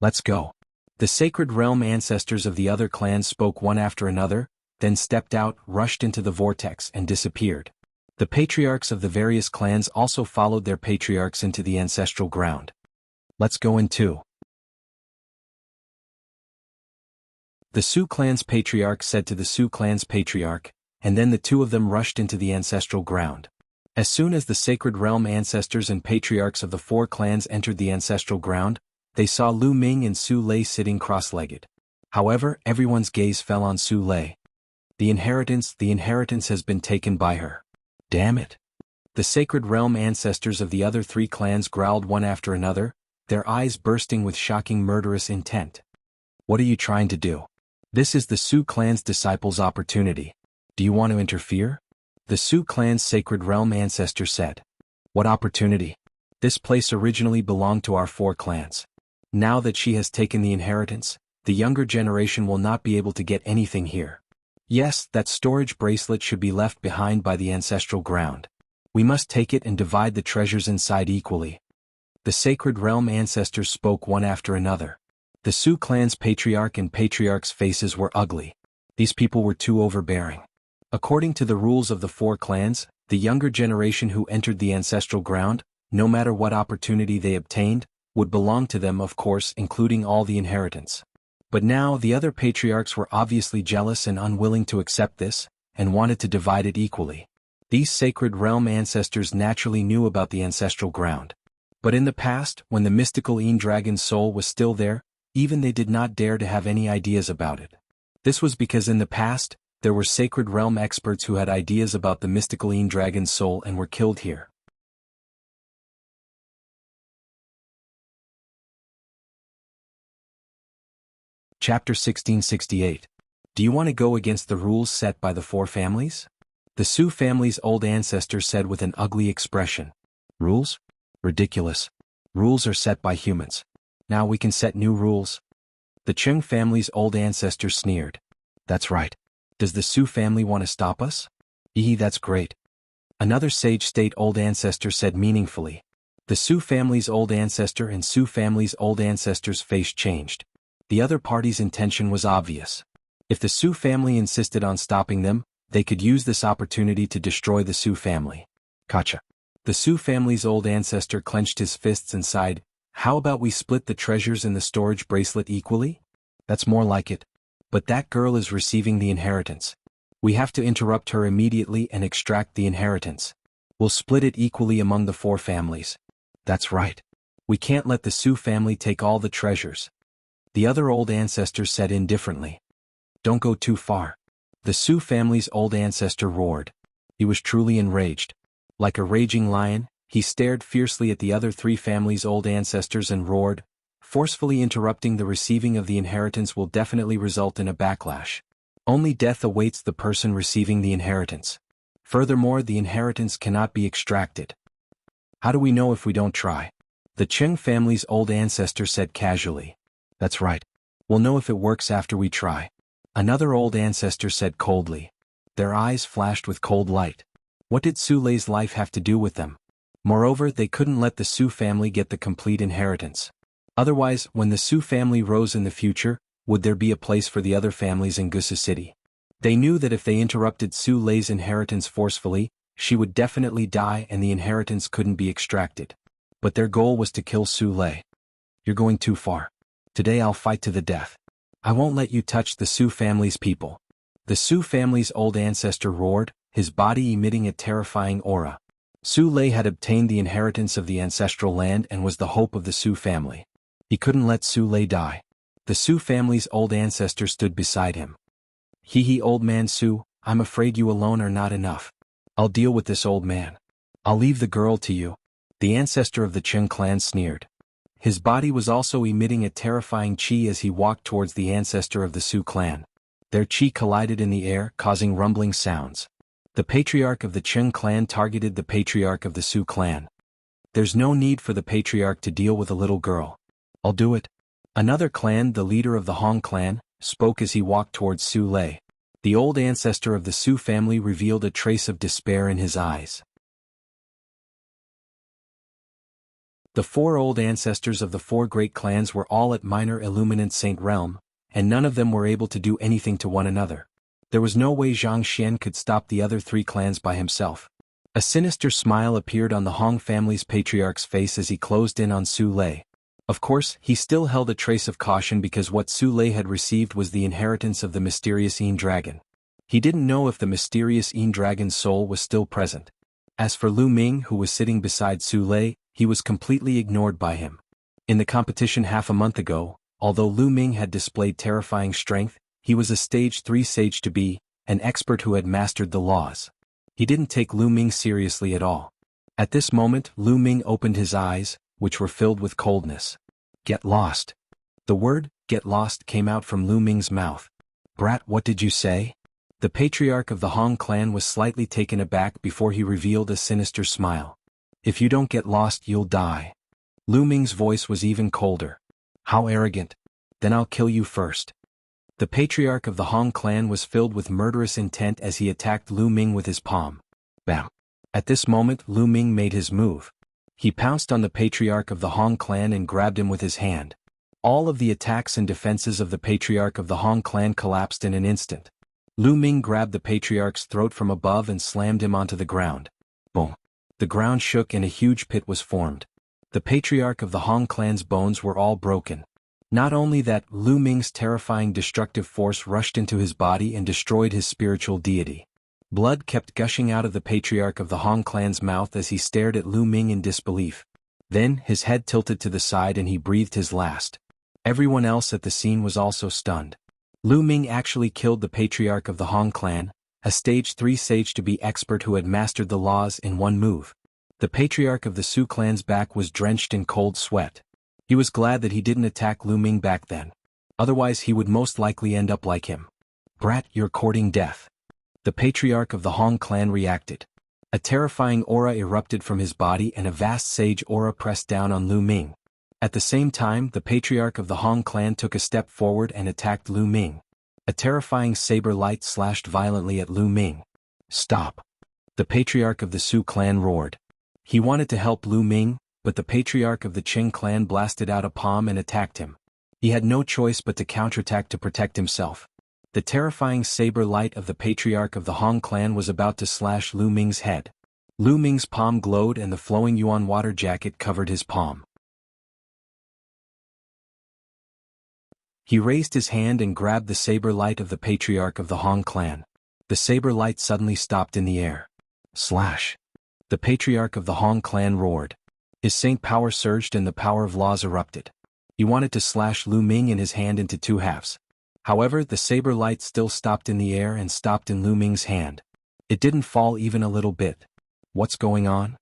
Let's go. The Sacred Realm ancestors of the other clans spoke one after another, then stepped out, rushed into the vortex, and disappeared. The patriarchs of the various clans also followed their patriarchs into the ancestral ground. Let's go in too. The Su clan's patriarch said to the Su clan's patriarch, and then the two of them rushed into the ancestral ground. As soon as the Sacred Realm ancestors and patriarchs of the four clans entered the ancestral ground, They saw Lu Ming and Su Lei sitting cross-legged. However, everyone's gaze fell on Su Lei. The inheritance has been taken by her. Damn it. The Sacred Realm ancestors of the other three clans growled one after another, their eyes bursting with shocking murderous intent. What are you trying to do? This is the Su clan's disciples' opportunity. Do you want to interfere? The Su clan's Sacred Realm ancestor said. What opportunity? This place originally belonged to our 4 clans. Now that she has taken the inheritance, the younger generation will not be able to get anything here. Yes, that storage bracelet should be left behind by the ancestral ground. We must take it and divide the treasures inside equally. The Sacred Realm ancestors spoke one after another. The Su clan's patriarch and patriarch's faces were ugly. These people were too overbearing. According to the rules of the 4 clans, the younger generation who entered the ancestral ground, no matter what opportunity they obtained, would belong to them, of course, including all the inheritance. But now the other patriarchs were obviously jealous and unwilling to accept this, and wanted to divide it equally. These Sacred Realm ancestors naturally knew about the ancestral ground. But in the past, when the mystical Een Dragon's soul was still there, even they did not dare to have any ideas about it. This was because in the past, there were Sacred Realm experts who had ideas about the mystical Een Dragon's soul and were killed here. Chapter 1668. Do you want to go against the rules set by the 4 families? The Su family's old ancestor said with an ugly expression. Rules? Ridiculous. Rules are set by humans. Now we can set new rules. The Cheng family's old ancestor sneered. That's right. Does the Su family want to stop us? That's great. Another sage state old ancestor said meaningfully. The Su family's old ancestor and Su family's old ancestor's face changed. The other party's intention was obvious. If the Su family insisted on stopping them, they could use this opportunity to destroy the Su family. Gotcha. The Su family's old ancestor clenched his fists and sighed. How about we split the treasures in the storage bracelet equally? That's more like it. But that girl is receiving the inheritance. We have to interrupt her immediately and extract the inheritance. We'll split it equally among the 4 families. That's right. We can't let the Su family take all the treasures. The other old ancestor said indifferently. Don't go too far. The Su family's old ancestor roared. He was truly enraged. Like a raging lion, he stared fiercely at the other 3 families' old ancestors and roared. Forcefully interrupting the receiving of the inheritance will definitely result in a backlash. Only death awaits the person receiving the inheritance. Furthermore, the inheritance cannot be extracted. How do we know if we don't try? The Cheng family's old ancestor said casually. That's right. We'll know if it works after we try. Another old ancestor said coldly. Their eyes flashed with cold light. What did Su Lei's life have to do with them? Moreover, they couldn't let the Su family get the complete inheritance. Otherwise, when the Su family rose in the future, would there be a place for the other families in Gusu City? They knew that if they interrupted Su Lei's inheritance forcefully, she would definitely die and the inheritance couldn't be extracted. But their goal was to kill Su Lei. You're going too far. Today I'll fight to the death. I won't let you touch the Su family's people. The Su family's old ancestor roared, his body emitting a terrifying aura. Su Lei had obtained the inheritance of the ancestral land and was the hope of the Su family. He couldn't let Su Lei die. The Su family's old ancestor stood beside him. Old man Su, I'm afraid you alone are not enough. I'll deal with this old man. I'll leave the girl to you. The ancestor of the Cheng clan sneered. His body was also emitting a terrifying qi as he walked towards the ancestor of the Su clan. Their qi collided in the air, causing rumbling sounds. The patriarch of the Cheng clan targeted the patriarch of the Su clan. There's no need for the patriarch to deal with a little girl. I'll do it. Another clan, the leader of the Hong clan, spoke as he walked towards Su Lei. The old ancestor of the Su family revealed a trace of despair in his eyes. The 4 old ancestors of the 4 great clans were all at minor Illuminant Saint Realm, and none of them were able to do anything to one another. There was no way Zhang Xian could stop the other 3 clans by himself. A sinister smile appeared on the Hong family's patriarch's face as he closed in on Su Lei. Of course, he still held a trace of caution because what Su Lei had received was the inheritance of the mysterious Een Dragon. He didn't know if the mysterious Een Dragon's soul was still present. As for Lu Ming, who was sitting beside Su Lei, he was completely ignored by him. In the competition half a month ago, although Lu Ming had displayed terrifying strength, he was a stage 3 sage to be, an expert who had mastered the laws. He didn't take Lu Ming seriously at all. At this moment Lu Ming opened his eyes, which were filled with coldness. Get lost. The word, get lost, came out from Lu Ming's mouth. Brat, what did you say? The patriarch of the Hong clan was slightly taken aback before he revealed a sinister smile. If you don't get lost you'll die. Lu Ming's voice was even colder. How arrogant. Then I'll kill you first. The patriarch of the Hong clan was filled with murderous intent as he attacked Lu Ming with his palm. Bam. At this moment Lu Ming made his move. He pounced on the patriarch of the Hong clan and grabbed him with his hand. All of the attacks and defenses of the patriarch of the Hong clan collapsed in an instant. Lu Ming grabbed the patriarch's throat from above and slammed him onto the ground. Boom. The ground shook and a huge pit was formed. The patriarch of the Hong clan's bones were all broken. Not only that, Lu Ming's terrifying destructive force rushed into his body and destroyed his spiritual deity. Blood kept gushing out of the patriarch of the Hong clan's mouth as he stared at Lu Ming in disbelief. Then, his head tilted to the side and he breathed his last. Everyone else at the scene was also stunned. Lu Ming actually killed the patriarch of the Hong clan, a stage 3 sage to be expert who had mastered the laws in one move. The patriarch of the Su clan's back was drenched in cold sweat. He was glad that he didn't attack Lu Ming back then. Otherwise he would most likely end up like him. Brat, you're courting death. The patriarch of the Hong clan reacted. A terrifying aura erupted from his body and a vast sage aura pressed down on Lu Ming. At the same time, the patriarch of the Hong clan took a step forward and attacked Lu Ming. A terrifying saber light slashed violently at Lu Ming. Stop. The patriarch of the Su clan roared. He wanted to help Lu Ming, but the patriarch of the Qing clan blasted out a palm and attacked him. He had no choice but to counterattack to protect himself. The terrifying saber light of the patriarch of the Hong clan was about to slash Lu Ming's head. Lu Ming's palm glowed and the flowing yuan water jacket covered his palm. He raised his hand and grabbed the saber light of the patriarch of the Hong clan. The saber light suddenly stopped in the air. Slash. The patriarch of the Hong clan roared. His saint power surged and the power of laws erupted. He wanted to slash Lu Ming in his hand into two halves. However, the saber light still stopped in the air and stopped in Lu Ming's hand. It didn't fall even a little bit. What's going on?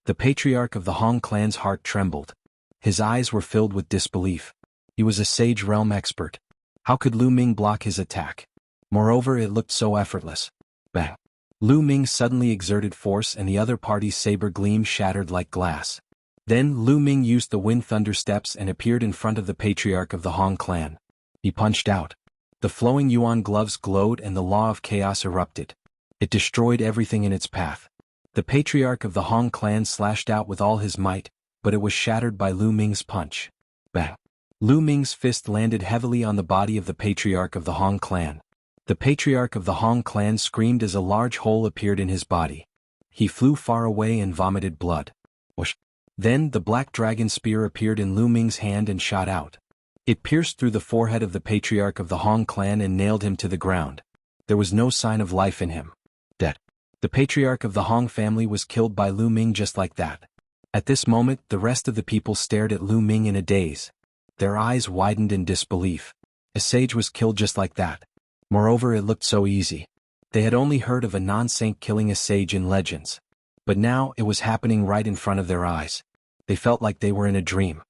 The patriarch of the Hong clan's heart trembled. His eyes were filled with disbelief. He was a sage realm expert. How could Lu Ming block his attack? Moreover, it looked so effortless. Bang. Lu Ming suddenly exerted force and the other party's saber gleam shattered like glass. Then Lu Ming used the wind thunder steps and appeared in front of the patriarch of the Hong clan. He punched out. The flowing yuan gloves glowed and the law of chaos erupted. It destroyed everything in its path. The patriarch of the Hong clan slashed out with all his might, but it was shattered by Lu Ming's punch. Bang. Lu Ming's fist landed heavily on the body of the patriarch of the Hong clan. The patriarch of the Hong clan screamed as a large hole appeared in his body. He flew far away and vomited blood. Whoosh. Then the black dragon spear appeared in Lu Ming's hand and shot out. It pierced through the forehead of the patriarch of the Hong clan and nailed him to the ground. There was no sign of life in him. Dead. The patriarch of the Hong family was killed by Lu Ming just like that. At this moment, the rest of the people stared at Lu Ming in a daze. Their eyes widened in disbelief. A sage was killed just like that. Moreover, it looked so easy. They had only heard of a non-saint killing a sage in legends. But now, it was happening right in front of their eyes. They felt like they were in a dream.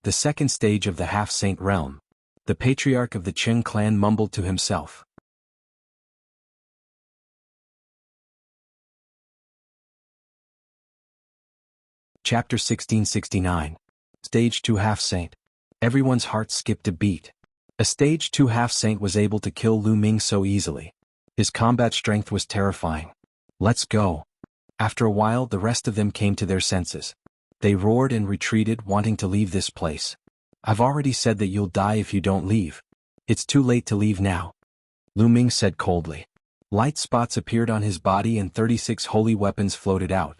The second stage of the half-saint realm. The patriarch of the Qing clan mumbled to himself. Chapter 1669. Stage 2 Half-Saint. Everyone's heart skipped a beat. A Stage 2 half-saint was able to kill Lu Ming so easily. His combat strength was terrifying. Let's go. After a while, the rest of them came to their senses. They roared and retreated, wanting to leave this place. I've already said that you'll die if you don't leave. It's too late to leave now. Lu Ming said coldly. Light spots appeared on his body and 36 holy weapons floated out.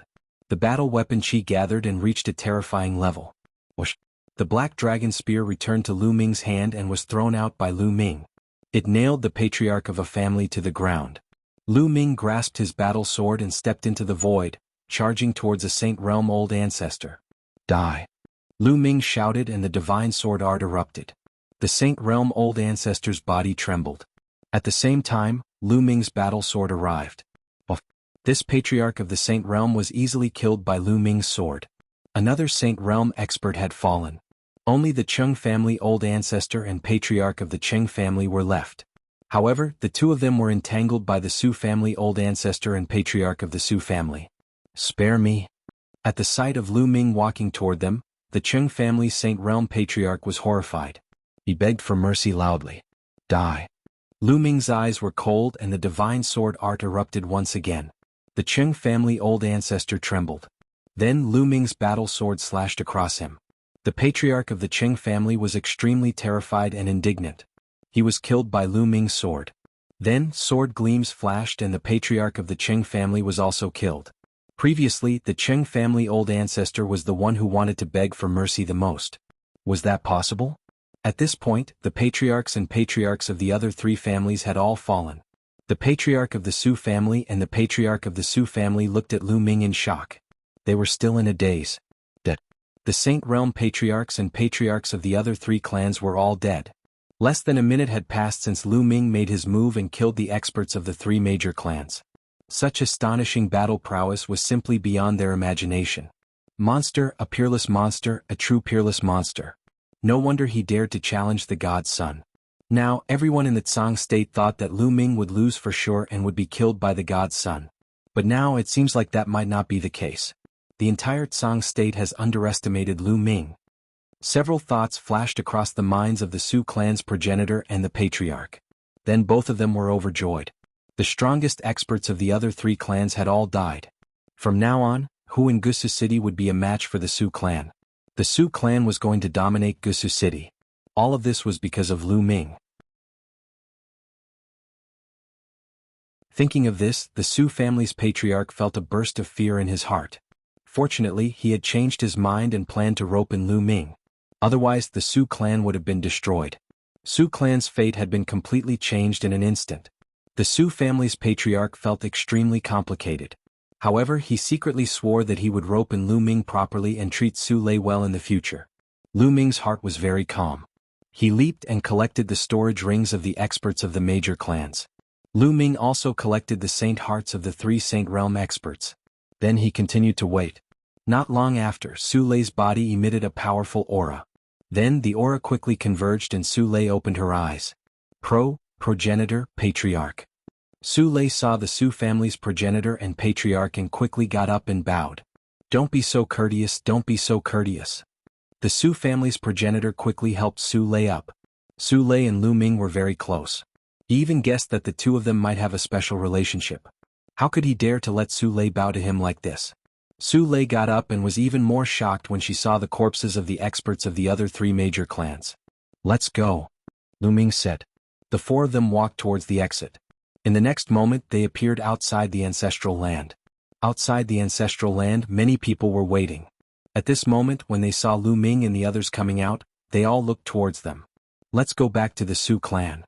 The battle weapon chi gathered and reached a terrifying level. Whoosh. The black dragon spear returned to Lu Ming's hand and was thrown out by Lu Ming. It nailed the patriarch of a family to the ground. Lu Ming grasped his battle sword and stepped into the void, charging towards a Saint Realm old ancestor. Die. Lu Ming shouted and the divine sword art erupted. The Saint Realm Old Ancestor's body trembled. At the same time, Lu Ming's battle sword arrived. This patriarch of the Saint Realm was easily killed by Lu Ming's sword. Another Saint Realm expert had fallen. Only the Cheng family Old Ancestor and patriarch of the Cheng family were left. However, the two of them were entangled by the Su family Old Ancestor and patriarch of the Su family. Spare me. At the sight of Lu Ming walking toward them, the Cheng family Saint Realm patriarch was horrified. He begged for mercy loudly. Die. Lu Ming's eyes were cold and the divine sword art erupted once again. The Cheng family Old Ancestor trembled. Then Lu Ming's battle sword slashed across him. The patriarch of the Cheng family was extremely terrified and indignant. He was killed by Lu Ming's sword. Then sword gleams flashed and the patriarch of the Cheng family was also killed. Previously, the Cheng family Old Ancestor was the one who wanted to beg for mercy the most. Was that possible? At this point, the patriarchs and patriarchs of the other three families had all fallen. The patriarch of the Su family and the patriarch of the Su family looked at Lu Ming in shock. They were still in a daze. Dead. The Saint Realm patriarchs and patriarchs of the other three clans were all dead. Less than a minute had passed since Lu Ming made his move and killed the experts of the three major clans. Such astonishing battle prowess was simply beyond their imagination. Monster, a peerless monster, a true peerless monster. No wonder he dared to challenge the god's son. Now, everyone in the Tsang state thought that Lu Ming would lose for sure and would be killed by the god's son. But now it seems like that might not be the case. The entire Tsang state has underestimated Lu Ming. Several thoughts flashed across the minds of the Su clan's progenitor and the patriarch. Then both of them were overjoyed. The strongest experts of the other three clans had all died. From now on, who in Gusu City would be a match for the Su clan? The Su clan was going to dominate Gusu City. All of this was because of Lu Ming. Thinking of this, the Su family's patriarch felt a burst of fear in his heart. Fortunately, he had changed his mind and planned to rope in Lu Ming. Otherwise, the Su clan would have been destroyed. Su clan's fate had been completely changed in an instant. The Su family's patriarch felt extremely complicated. However, he secretly swore that he would rope in Lu Ming properly and treat Su Lei well in the future. Lu Ming's heart was very calm. He leaped and collected the storage rings of the experts of the major clans. Lu Ming also collected the saint hearts of the three Saint Realm experts. Then he continued to wait. Not long after, Su Lei's body emitted a powerful aura. Then the aura quickly converged and Su Lei opened her eyes. Progenitor, patriarch. Su Lei saw the Su family's progenitor and patriarch and quickly got up and bowed. Don't be so courteous, don't be so courteous. The Su family's progenitor quickly helped Su Lei up. Su Lei and Lu Ming were very close. He even guessed that the two of them might have a special relationship. How could he dare to let Su Lei bow to him like this? Su Lei got up and was even more shocked when she saw the corpses of the experts of the other three major clans. Let's go, Lu Ming said. The four of them walked towards the exit. In the next moment they appeared outside the ancestral land. Outside the ancestral land many people were waiting. At this moment when they saw Lu Ming and the others coming out, they all looked towards them. Let's go back to the Su clan.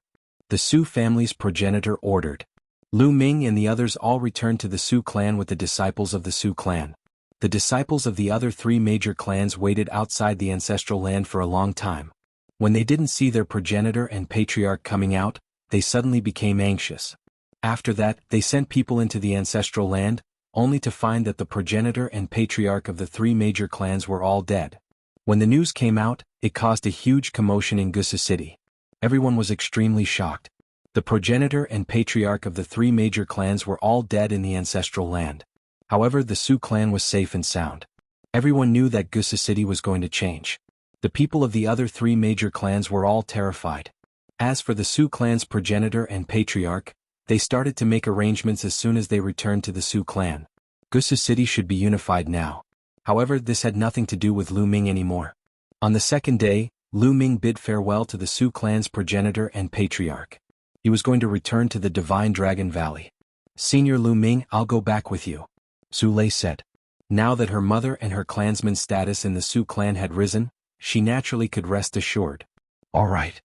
The Su family's progenitor ordered. Lu Ming and the others all returned to the Su clan with the disciples of the Su clan. The disciples of the other three major clans waited outside the ancestral land for a long time. When they didn't see their progenitor and patriarch coming out, they suddenly became anxious. After that, they sent people into the ancestral land, only to find that the progenitor and patriarch of the three major clans were all dead. When the news came out, it caused a huge commotion in Gusu City. Everyone was extremely shocked. The progenitor and patriarch of the three major clans were all dead in the ancestral land. However, the Su clan was safe and sound. Everyone knew that Gusu City was going to change. The people of the other three major clans were all terrified. As for the Su clan's progenitor and patriarch, they started to make arrangements as soon as they returned to the Su clan. Gusu City should be unified now. However, this had nothing to do with Lu Ming anymore. On the second day, Lu Ming bid farewell to the Su clan's progenitor and patriarch. He was going to return to the Divine Dragon Valley. Senior Lu Ming, I'll go back with you, Su Lei said. Now that her mother and her clansman's status in the Su clan had risen, she naturally could rest assured. All right.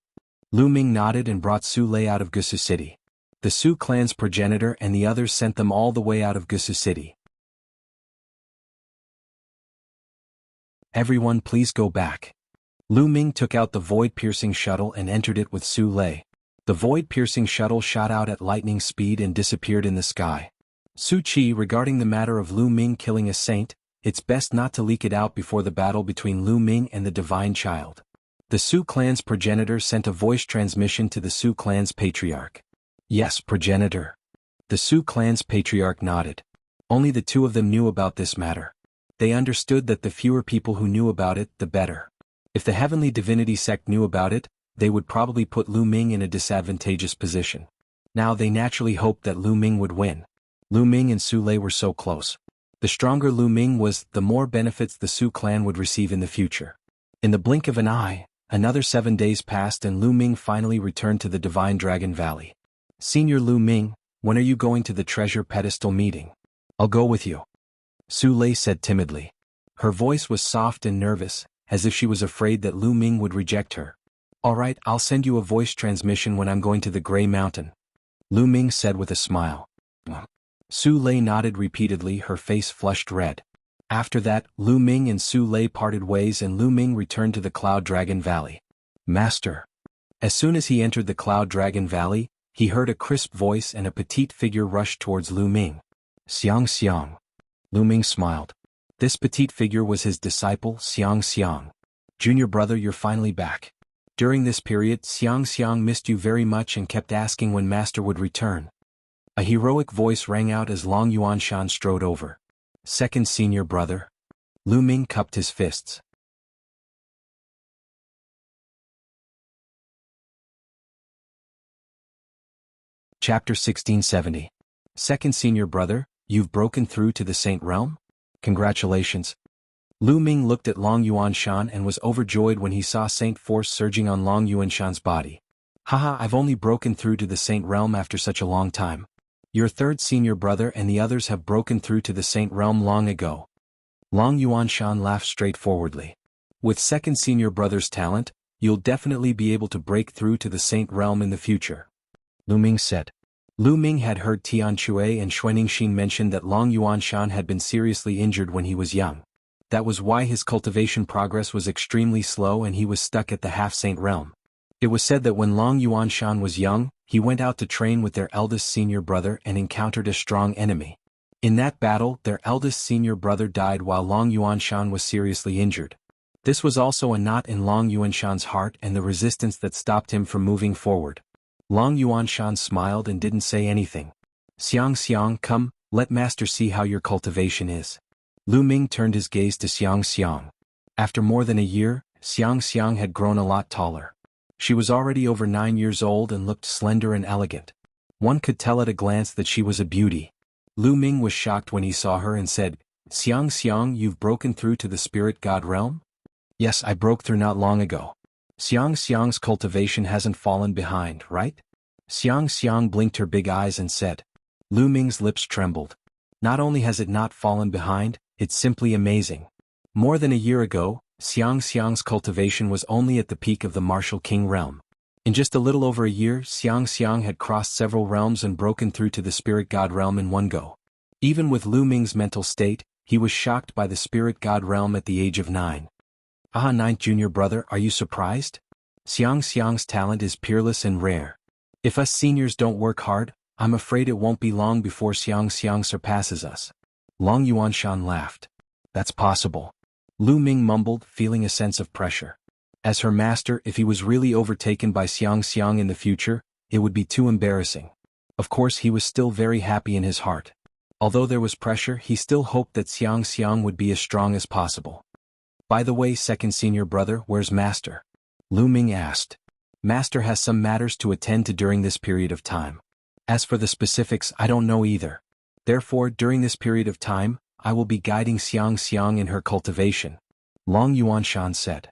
Lu Ming nodded and brought Su Lei out of Gusu City. The Su clan's progenitor and the others sent them all the way out of Gusu City. Everyone please go back. Lu Ming took out the void-piercing shuttle and entered it with Su Lei. The void-piercing shuttle shot out at lightning speed and disappeared in the sky. Su Qi, regarding the matter of Lu Ming killing a saint, it's best not to leak it out before the battle between Lu Ming and the Divine Child. The Su clan's progenitor sent a voice transmission to the Su clan's patriarch. Yes, progenitor. The Su clan's patriarch nodded. Only the two of them knew about this matter. They understood that the fewer people who knew about it, the better. If the Heavenly Divinity sect knew about it, they would probably put Lu Ming in a disadvantageous position. Now they naturally hoped that Lu Ming would win. Lu Ming and Su Lei were so close. The stronger Lu Ming was, the more benefits the Su clan would receive in the future. In the blink of an eye, another 7 days passed and Lu Ming finally returned to the Divine Dragon Valley. Senior Lu Ming, when are you going to the treasure pedestal meeting? I'll go with you. Su Lei said timidly. Her voice was soft and nervous, as if she was afraid that Lu Ming would reject her. All right, I'll send you a voice transmission when I'm going to the Gray Mountain. Lu Ming said with a smile. Su Lei nodded repeatedly, her face flushed red. After that, Lu Ming and Su Lei parted ways and Lu Ming returned to the Cloud Dragon Valley. Master. As soon as he entered the Cloud Dragon Valley, he heard a crisp voice and a petite figure rush towards Lu Ming. Xiang Xiang. Lu Ming smiled. This petite figure was his disciple, Xiang Xiang. Junior brother, you're finally back. During this period, Xiang Xiang missed you very much and kept asking when Master would return. A heroic voice rang out as Long Yuanshan strode over. Second senior brother. Lu Ming cupped his fists. Chapter 1670. Second senior brother, you've broken through to the Saint Realm? Congratulations. Lu Ming looked at Long Yuanshan and was overjoyed when he saw Saint Force surging on Long Yuanshan's body. Haha, I've only broken through to the Saint Realm after such a long time. Your third senior brother and the others have broken through to the Saint Realm long ago. Long Yuanshan laughed straightforwardly. With second senior brother's talent, you'll definitely be able to break through to the Saint Realm in the future. Lu Ming said. Lu Ming had heard Tian Chui and Xuaningxin mention that Long Yuanshan had been seriously injured when he was young. That was why his cultivation progress was extremely slow and he was stuck at the half-saint realm. It was said that when Long Yuanshan was young, he went out to train with their eldest senior brother and encountered a strong enemy. In that battle, their eldest senior brother died while Long Yuanshan was seriously injured. This was also a knot in Long Yuanshan's heart and the resistance that stopped him from moving forward. Long Yuanshan smiled and didn't say anything. Xiang Xiang, come, let Master see how your cultivation is. Lu Ming turned his gaze to Xiang Xiang. After more than a year, Xiang Xiang had grown a lot taller. She was already over 9 years old and looked slender and elegant. One could tell at a glance that she was a beauty. Lu Ming was shocked when he saw her and said, Xiang Xiang, you've broken through to the spirit god realm? Yes, I broke through not long ago. Xiang Xiang's cultivation hasn't fallen behind, right? Xiang Xiang blinked her big eyes and said. Lu Ming's lips trembled. Not only has it not fallen behind, it's simply amazing. More than a year ago, Xiang Xiang's cultivation was only at the peak of the Martial King realm. In just a little over a year, Xiang Xiang had crossed several realms and broken through to the spirit god realm in one go. Even with Lu Ming's mental state, he was shocked by the spirit god realm at the age of 9. Ah, ninth junior brother, are you surprised? Xiang Xiang's talent is peerless and rare. If us seniors don't work hard, I'm afraid it won't be long before Xiang Xiang surpasses us. Long Yuanshan laughed. That's possible. Lu Ming mumbled, feeling a sense of pressure. As her master, if he was really overtaken by Xiang Xiang in the future, it would be too embarrassing. Of course, he was still very happy in his heart. Although there was pressure, he still hoped that Xiang Xiang would be as strong as possible. By the way, second senior brother, where's Master? Lu Ming asked. Master has some matters to attend to during this period of time. As for the specifics, I don't know either. Therefore, during this period of time, I will be guiding Xiang Xiang in her cultivation. Long Yuanshan said.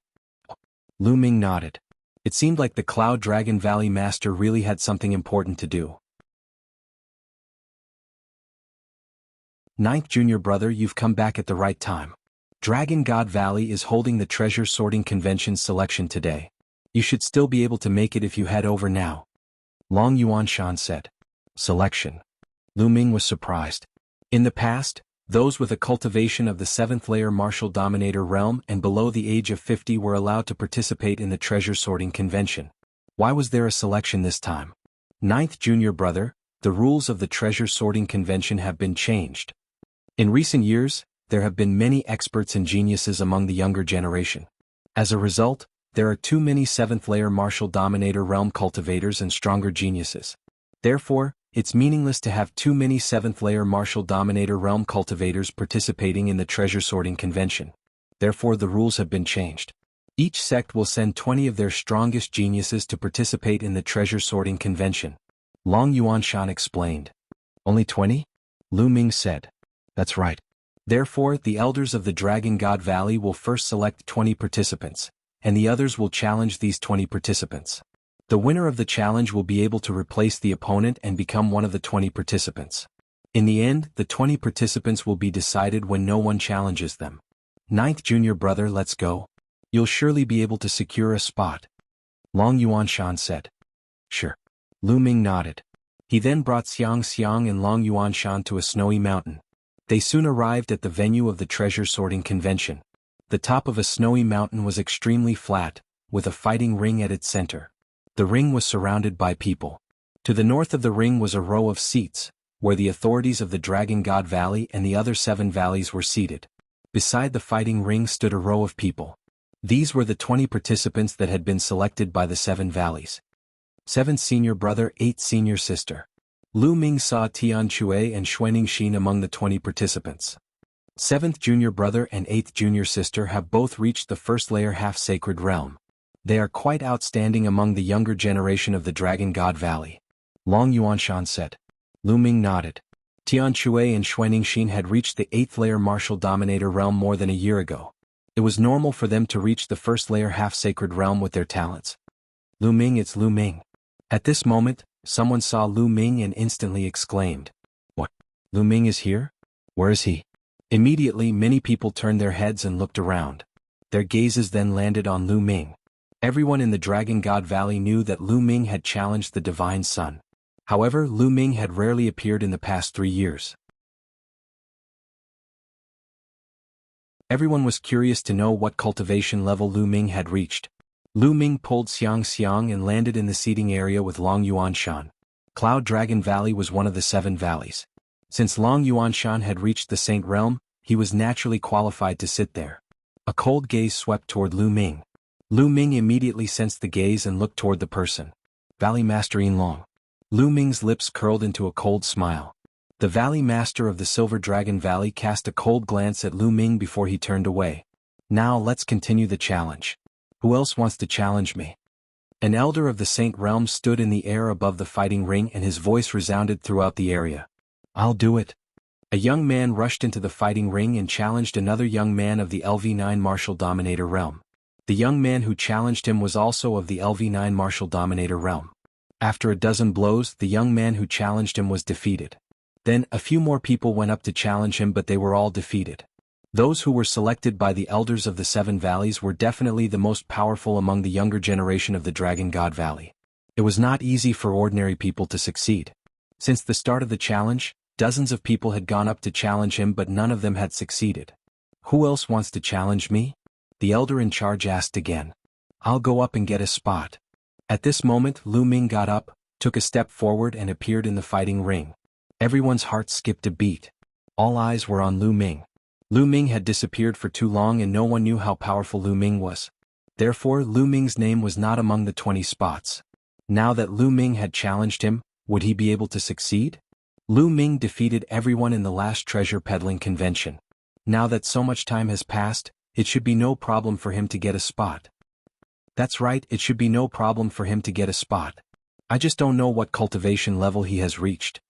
Lu Ming nodded. It seemed like the Cloud Dragon Valley Master really had something important to do. Ninth junior brother, you've come back at the right time. Dragon God Valley is holding the treasure sorting convention selection today. You should still be able to make it if you head over now. Long Yuanshan said. Selection. Lu Ming was surprised. In the past, Those with a cultivation of the 7th layer martial dominator realm and below the age of 50 were allowed to participate in the treasure sorting convention. Why was there a selection this time? 9th junior brother, the rules of the treasure sorting convention have been changed. In recent years, there have been many experts and geniuses among the younger generation. As a result, there are too many 7th layer martial dominator realm cultivators and stronger geniuses. Therefore, it's meaningless to have too many 7th layer martial dominator realm cultivators participating in the treasure sorting convention. Therefore the rules have been changed. Each sect will send 20 of their strongest geniuses to participate in the treasure sorting convention. Long Yuanshan explained. Only 20? Lu Ming said. That's right. Therefore, the elders of the Dragon God Valley will first select 20 participants, and the others will challenge these 20 participants. The winner of the challenge will be able to replace the opponent and become one of the 20 participants. In the end, the 20 participants will be decided when no one challenges them. 9th junior brother, let's go. You'll surely be able to secure a spot. Long Yuanshan said. Sure. Lu Ming nodded. He then brought Xiang and Long Yuanshan to a snowy mountain. They soon arrived at the venue of the treasure sorting convention. The top of a snowy mountain was extremely flat, with a fighting ring at its center. The ring was surrounded by people. To the north of the ring was a row of seats, where the authorities of the Dragon God Valley and the other 7 valleys were seated. Beside the fighting ring stood a row of people. These were the 20 participants that had been selected by the 7 valleys. 7th senior brother, 8th senior sister. Lu Ming saw Tian Chui and Xuaningxin among the 20 participants. 7th junior brother and 8th junior sister have both reached the 1st layer half-sacred realm. They are quite outstanding among the younger generation of the Dragon God Valley. Long Yuanshan said. Lu Ming nodded. Tian Chui and Xuaningxin had reached the 8th layer martial dominator realm more than a year ago. It was normal for them to reach the 1st layer half-sacred realm with their talents. Lu Ming, it's Lu Ming. At this moment, someone saw Lu Ming and instantly exclaimed. What? Lu Ming is here? Where is he? Immediately many people turned their heads and looked around. Their gazes then landed on Lu Ming. Everyone in the Dragon God Valley knew that Lu Ming had challenged the Divine Sun. However, Lu Ming had rarely appeared in the past 3 years. Everyone was curious to know what cultivation level Lu Ming had reached. Lu Ming pulled Xiang and landed in the seating area with Long Yuanshan. Cloud Dragon Valley was one of the 7 valleys. Since Long Yuanshan had reached the Saint Realm, he was naturally qualified to sit there. A cold gaze swept toward Lu Ming. Lu Ming immediately sensed the gaze and looked toward the person. Valley Master Long. Lu Ming's lips curled into a cold smile. The Valley Master of the Silver Dragon Valley cast a cold glance at Lu Ming before he turned away. Now let's continue the challenge. Who else wants to challenge me? An elder of the Saint Realm stood in the air above the fighting ring and his voice resounded throughout the area. I'll do it. A young man rushed into the fighting ring and challenged another young man of the LV9 Martial Dominator Realm. The young man who challenged him was also of the LV9 Martial Dominator Realm. After a dozen blows, the young man who challenged him was defeated. Then, a few more people went up to challenge him, but they were all defeated. Those who were selected by the elders of the 7 valleys were definitely the most powerful among the younger generation of the Dragon God Valley. It was not easy for ordinary people to succeed. Since the start of the challenge, dozens of people had gone up to challenge him, but none of them had succeeded. Who else wants to challenge me? The elder in charge asked again. I'll go up and get a spot. At this moment, Lu Ming got up, took a step forward and appeared in the fighting ring. Everyone's heart skipped a beat. All eyes were on Lu Ming. Lu Ming had disappeared for too long and no one knew how powerful Lu Ming was. Therefore, Lu Ming's name was not among the 20 spots. Now that Lu Ming had challenged him, would he be able to succeed? Lu Ming defeated everyone in the last treasure peddling convention. Now that so much time has passed, it should be no problem for him to get a spot. That's right, it should be no problem for him to get a spot. I just don't know what cultivation level he has reached.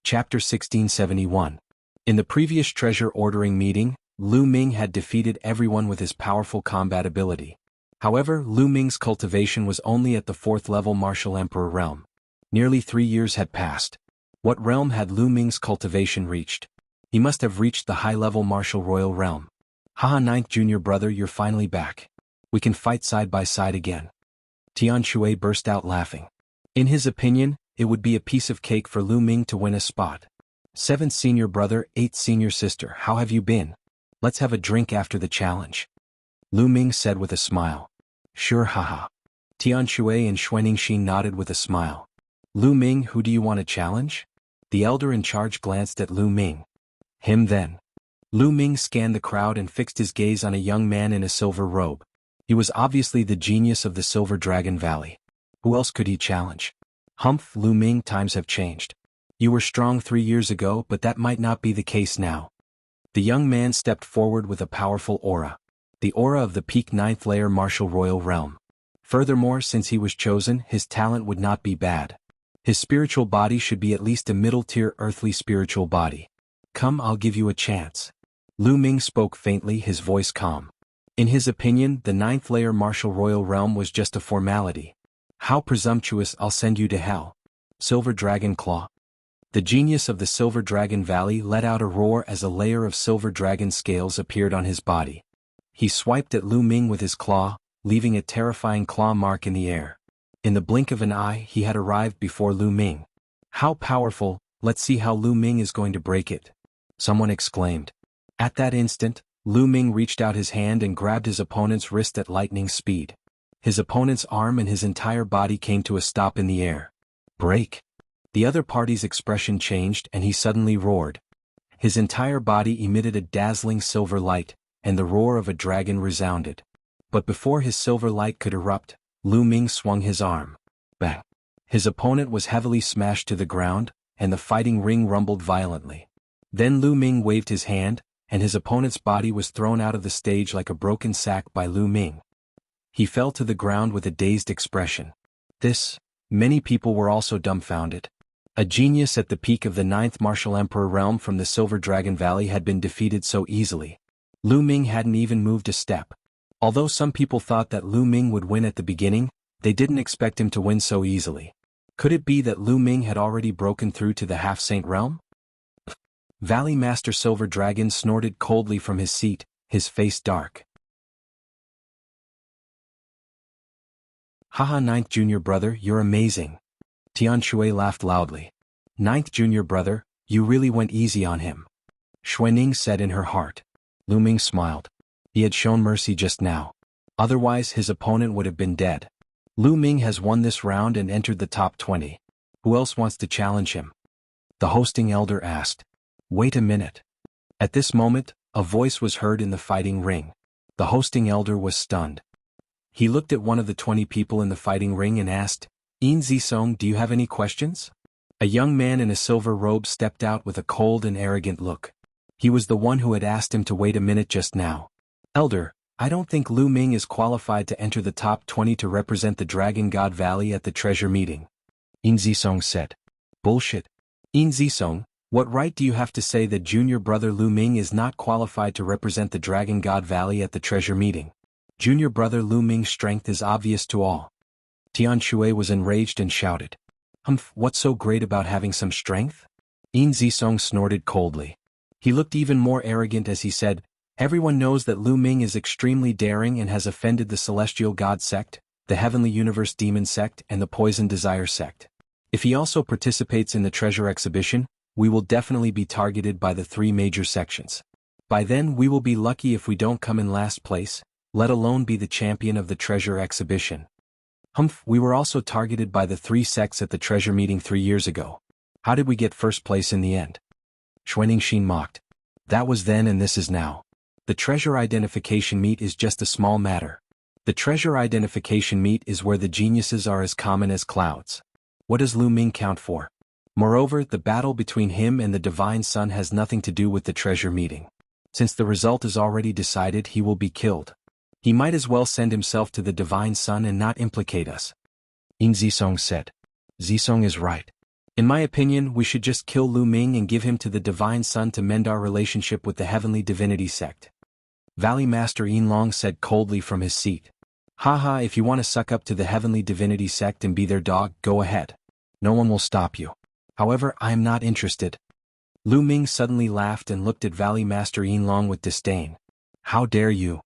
Chapter 1671. In the previous treasure ordering meeting, Lu Ming had defeated everyone with his powerful combat ability. However, Lu Ming's cultivation was only at the 4th level Martial Emperor realm. Nearly 3 years had passed. What realm had Lu Ming's cultivation reached? He must have reached the high-level Martial Royal realm. Haha, 9th junior brother, you're finally back. We can fight side by side again. Tian Shui burst out laughing. In his opinion, it would be a piece of cake for Lu Ming to win a spot. 7th senior brother, 8th senior sister, how have you been? Let's have a drink after the challenge. Lu Ming said with a smile. Sure, haha. Tian Shui and Xuaningxin nodded with a smile. Lu Ming, who do you want to challenge? The elder in charge glanced at Lu Ming. Him then. Lu Ming scanned the crowd and fixed his gaze on a young man in a silver robe. He was obviously the genius of the Silver Dragon Valley. Who else could he challenge? Humph, Lu Ming, times have changed. You were strong 3 years ago, but that might not be the case now. The young man stepped forward with a powerful aura. The aura of the peak 9th layer martial royal realm. Furthermore, since he was chosen, his talent would not be bad. His spiritual body should be at least a middle-tier earthly spiritual body. Come, I'll give you a chance. Lu Ming spoke faintly, his voice calm. In his opinion, the 9th layer martial royal realm was just a formality. How presumptuous, I'll send you to hell. Silver Dragon Claw. The genius of the Silver Dragon Valley let out a roar as a layer of silver dragon scales appeared on his body. He swiped at Lu Ming with his claw, leaving a terrifying claw mark in the air. In the blink of an eye, he had arrived before Lu Ming. How powerful, let's see how Lu Ming is going to break it. Someone exclaimed. At that instant, Lu Ming reached out his hand and grabbed his opponent's wrist at lightning speed. His opponent's arm and his entire body came to a stop in the air. Break. The other party's expression changed and he suddenly roared. His entire body emitted a dazzling silver light, and the roar of a dragon resounded. But before his silver light could erupt, Lu Ming swung his arm. Bang! His opponent was heavily smashed to the ground, and the fighting ring rumbled violently. Then Lu Ming waved his hand, and his opponent's body was thrown out of the stage like a broken sack by Lu Ming. He fell to the ground with a dazed expression. Many people were also dumbfounded. A genius at the peak of the 9th Martial Emperor realm from the Silver Dragon Valley had been defeated so easily. Lu Ming hadn't even moved a step. Although some people thought that Lu Ming would win at the beginning, they didn't expect him to win so easily. Could it be that Lu Ming had already broken through to the Half-Saint realm? Valley Master Silver Dragon snorted coldly from his seat, his face dark. Haha, 9th junior brother, you're amazing. Tian Shui laughed loudly. 9th junior brother, you really went easy on him. Xuening said in her heart. Lu Ming smiled. He had shown mercy just now. Otherwise his opponent would have been dead. Lu Ming has won this round and entered the top 20. Who else wants to challenge him? The hosting elder asked. Wait a minute. At this moment, a voice was heard in the fighting ring. The hosting elder was stunned. He looked at one of the 20 people in the fighting ring and asked, Yin Zisong, do you have any questions? A young man in a silver robe stepped out with a cold and arrogant look. He was the one who had asked him to wait a minute just now. Elder, I don't think Lu Ming is qualified to enter the top 20 to represent the Dragon God Valley at the treasure meeting. Yin Zisong said. Bullshit. Yin Zisong, what right do you have to say that junior brother Lu Ming is not qualified to represent the Dragon God Valley at the treasure meeting? Junior brother Lu Ming's strength is obvious to all. Tian Shui was enraged and shouted. Humph, what's so great about having some strength? Yin Zisong snorted coldly. He looked even more arrogant as he said, Everyone knows that Lu Ming is extremely daring and has offended the Celestial God sect, the Heavenly Universe Demon sect and the Poison Desire sect. If he also participates in the treasure exhibition, we will definitely be targeted by the 3 major sections. By then we will be lucky if we don't come in last place, let alone be the champion of the treasure exhibition. Humph, we were also targeted by the 3 sects at the treasure meeting 3 years ago. How did we get first place in the end? Xuaningxin mocked. That was then and this is now. The treasure identification meet is just a small matter. The treasure identification meet is where the geniuses are as common as clouds. What does Lu Ming count for? Moreover, the battle between him and the Divine Sun has nothing to do with the treasure meeting. Since the result is already decided, he will be killed. He might as well send himself to the Divine Sun and not implicate us. Yin Zisong said. Zisong is right. In my opinion, we should just kill Lu Ming and give him to the Divine Sun to mend our relationship with the Heavenly Divinity sect. Valley Master Yinlong said coldly from his seat. Haha, if you want to suck up to the Heavenly Divinity sect and be their dog, go ahead. No one will stop you. However, I am not interested. Lu Ming suddenly laughed and looked at Valley Master Yinlong with disdain. How dare you?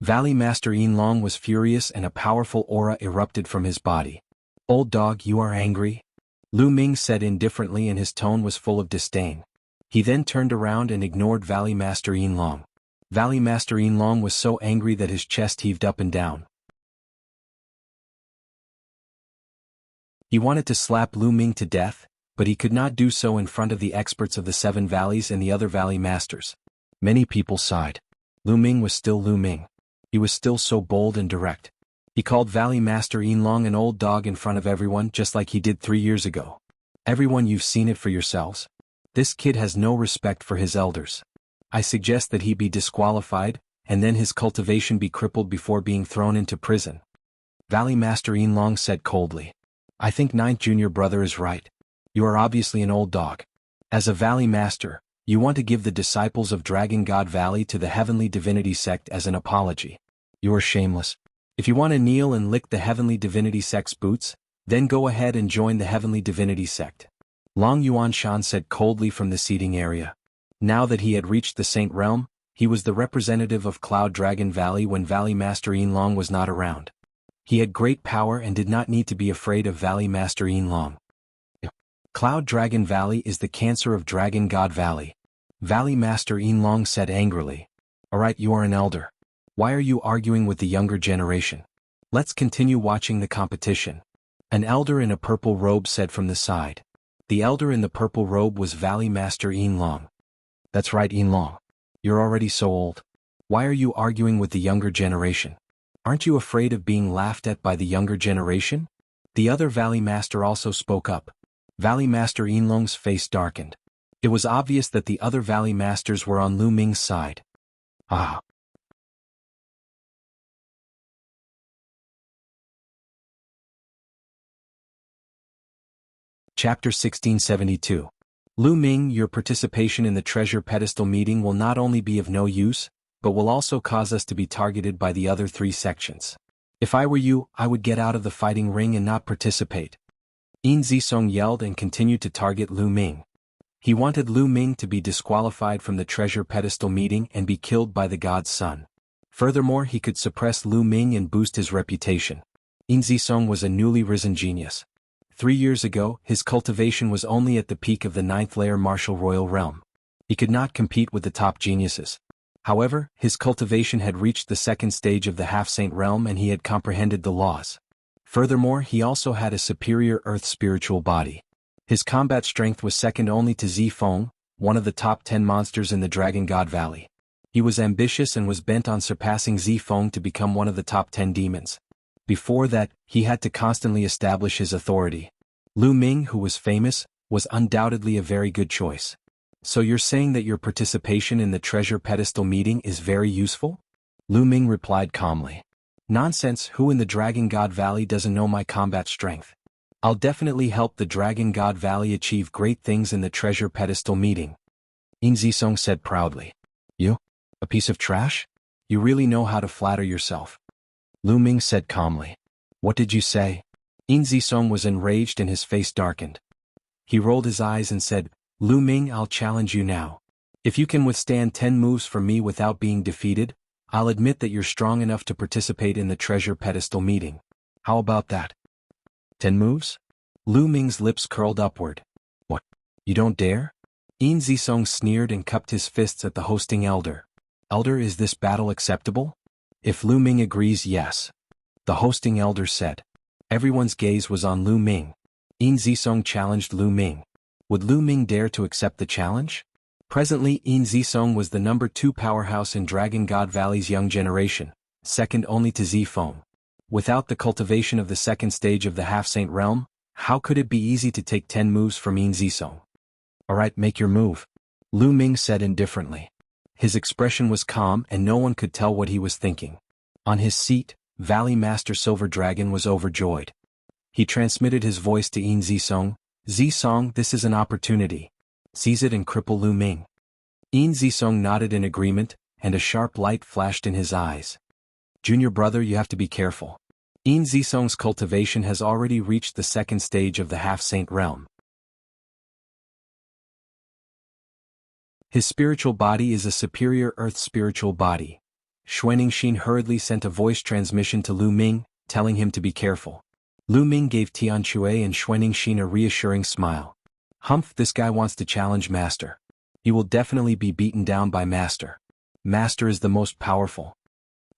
Valley Master Yinlong was furious and a powerful aura erupted from his body. Old dog, you are angry? Lu Ming said indifferently and his tone was full of disdain. He then turned around and ignored Valley Master Yinlong. Valley Master Yinlong was so angry that his chest heaved up and down. He wanted to slap Lu Ming to death, but he could not do so in front of the experts of the Seven Valleys and the other Valley Masters. Many people sighed. Lu Ming was still Lu Ming. He was still so bold and direct. He called Valley Master Yinlong an old dog in front of everyone just like he did 3 years ago. Everyone, you've seen it for yourselves. This kid has no respect for his elders. I suggest that he be disqualified, and then his cultivation be crippled before being thrown into prison. Valley Master Yinlong said coldly. I think Ninth Junior Brother is right. You are obviously an old dog. As a Valley Master, you want to give the disciples of Dragon God Valley to the Heavenly Divinity Sect as an apology. You are shameless. If you want to kneel and lick the Heavenly Divinity Sect's boots, then go ahead and join the Heavenly Divinity Sect. Long Yuanshan said coldly from the seating area. Now that he had reached the Saint Realm, he was the representative of Cloud Dragon Valley when Valley Master Yinlong was not around. He had great power and did not need to be afraid of Valley Master Yinlong. Cloud Dragon Valley is the cancer of Dragon God Valley. Valley Master Yinlong said angrily. Alright, you are an elder. Why are you arguing with the younger generation? Let's continue watching the competition. An elder in a purple robe said from the side. The elder in the purple robe was Valley Master Yinlong. That's right, Yinlong. You're already so old. Why are you arguing with the younger generation? Aren't you afraid of being laughed at by the younger generation? The other Valley Master also spoke up. Valley Master Yinlong's face darkened. It was obvious that the other Valley Masters were on Lu Ming's side. Ah. Chapter 1672. Lu Ming, your participation in the treasure pedestal meeting will not only be of no use, but will also cause us to be targeted by the other 3 sections. If I were you, I would get out of the fighting ring and not participate. Yin Zisong yelled and continued to target Lu Ming. He wanted Lu Ming to be disqualified from the treasure pedestal meeting and be killed by the god's son. Furthermore, he could suppress Lu Ming and boost his reputation. Yin Zisong was a newly risen genius. 3 years ago, his cultivation was only at the peak of the 9th layer martial royal realm. He could not compete with the top geniuses. However, his cultivation had reached the 2nd stage of the half-saint realm and he had comprehended the laws. Furthermore, he also had a superior earth spiritual body. His combat strength was second only to Zifeng, one of the top 10 monsters in the Dragon God Valley. He was ambitious and was bent on surpassing Zifeng to become one of the top 10 demons. Before that, he had to constantly establish his authority. Lu Ming, who was famous, was undoubtedly a very good choice. So you're saying that your participation in the treasure pedestal meeting is very useful? Lu Ming replied calmly. Nonsense, who in the Dragon God Valley doesn't know my combat strength? I'll definitely help the Dragon God Valley achieve great things in the treasure pedestal meeting. Yin Zisong said proudly. You? A piece of trash? You really know how to flatter yourself. Lu Ming said calmly. What did you say? Yin Zisong was enraged and his face darkened. He rolled his eyes and said, Lu Ming, I'll challenge you now. If you can withstand 10 moves from me without being defeated, I'll admit that you're strong enough to participate in the treasure pedestal meeting. How about that? 10 moves? Lu Ming's lips curled upward. What? You don't dare? Yin Zisong sneered and cupped his fists at the hosting elder. Elder, is this battle acceptable? If Lu Ming agrees, yes. The hosting elder said. Everyone's gaze was on Lu Ming. Yin Zisong challenged Lu Ming. Would Lu Ming dare to accept the challenge? Presently, Yin Zisong was the number 2 powerhouse in Dragon God Valley's young generation, second only to Zifeng. Without the cultivation of the 2nd stage of the half-saint realm, how could it be easy to take 10 moves from Yin Zisong? Alright, make your move. Lu Ming said indifferently. His expression was calm and no one could tell what he was thinking. On his seat, Valley Master Silver Dragon was overjoyed. He transmitted his voice to Yin Zisong. Zisong, this is an opportunity. Seize it and cripple Lu Ming. Yin Zisong nodded in agreement, and a sharp light flashed in his eyes. Junior brother, you have to be careful. Yin Zisong's cultivation has already reached the 2nd stage of the half-saint realm. His spiritual body is a superior earth spiritual body. Xuanixin hurriedly sent a voice transmission to Lu Ming, telling him to be careful. Lu Ming gave Tianque and Xuanixin a reassuring smile. Humph, this guy wants to challenge Master. You will definitely be beaten down by Master. Master is the most powerful.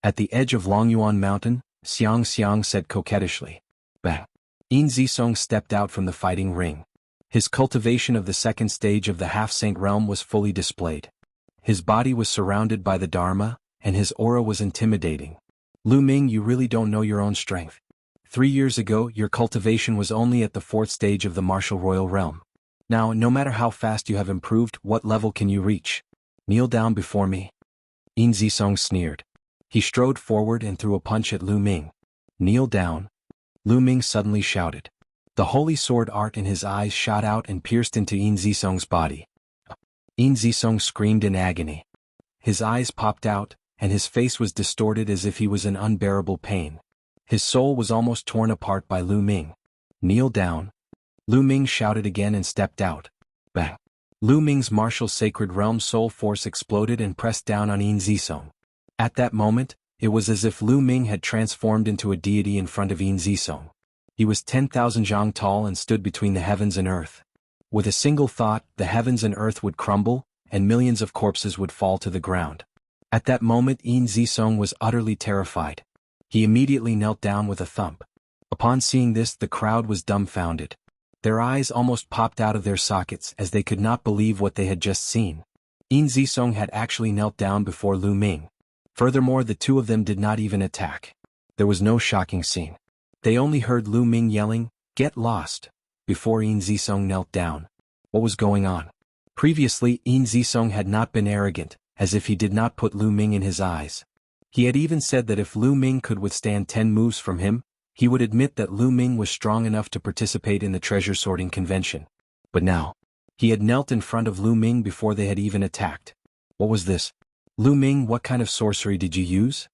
At the edge of Longyuan Mountain, Xiang said coquettishly. Bang. Yin Zisong stepped out from the fighting ring. His cultivation of the second stage of the half-saint realm was fully displayed. His body was surrounded by the Dharma, and his aura was intimidating. Lu Ming, you really don't know your own strength. 3 years ago, your cultivation was only at the 4th stage of the martial royal realm. Now, no matter how fast you have improved, what level can you reach? Kneel down before me. Yin Zisong sneered. He strode forward and threw a punch at Lu Ming. Kneel down. Lu Ming suddenly shouted. The holy sword art in his eyes shot out and pierced into Yin Zisong's body. Yin Zisong screamed in agony. His eyes popped out, and his face was distorted as if he was in unbearable pain. His soul was almost torn apart by Lu Ming. Kneel down. Lu Ming shouted again and stepped out. Bang. Lu Ming's martial sacred realm soul force exploded and pressed down on Yin Zisong. At that moment, it was as if Lu Ming had transformed into a deity in front of Yin Zisong. He was 10,000 zhang tall and stood between the heavens and earth. With a single thought, the heavens and earth would crumble, and millions of corpses would fall to the ground. At that moment, Yin Zisong was utterly terrified. He immediately knelt down with a thump. Upon seeing this, the crowd was dumbfounded. Their eyes almost popped out of their sockets as they could not believe what they had just seen. Yin Zisong had actually knelt down before Lu Ming. Furthermore, the two of them did not even attack. There was no shocking scene. They only heard Lu Ming yelling, "Get lost!" before Yin Zisong knelt down. What was going on? Previously, Yin Zisong had not been arrogant, as if he did not put Lu Ming in his eyes. He had even said that if Lu Ming could withstand 10 moves from him, he would admit that Lu Ming was strong enough to participate in the treasure sorting convention. But now, he had knelt in front of Lu Ming before they had even attacked. What was this? Lu Ming, what kind of sorcery did you use?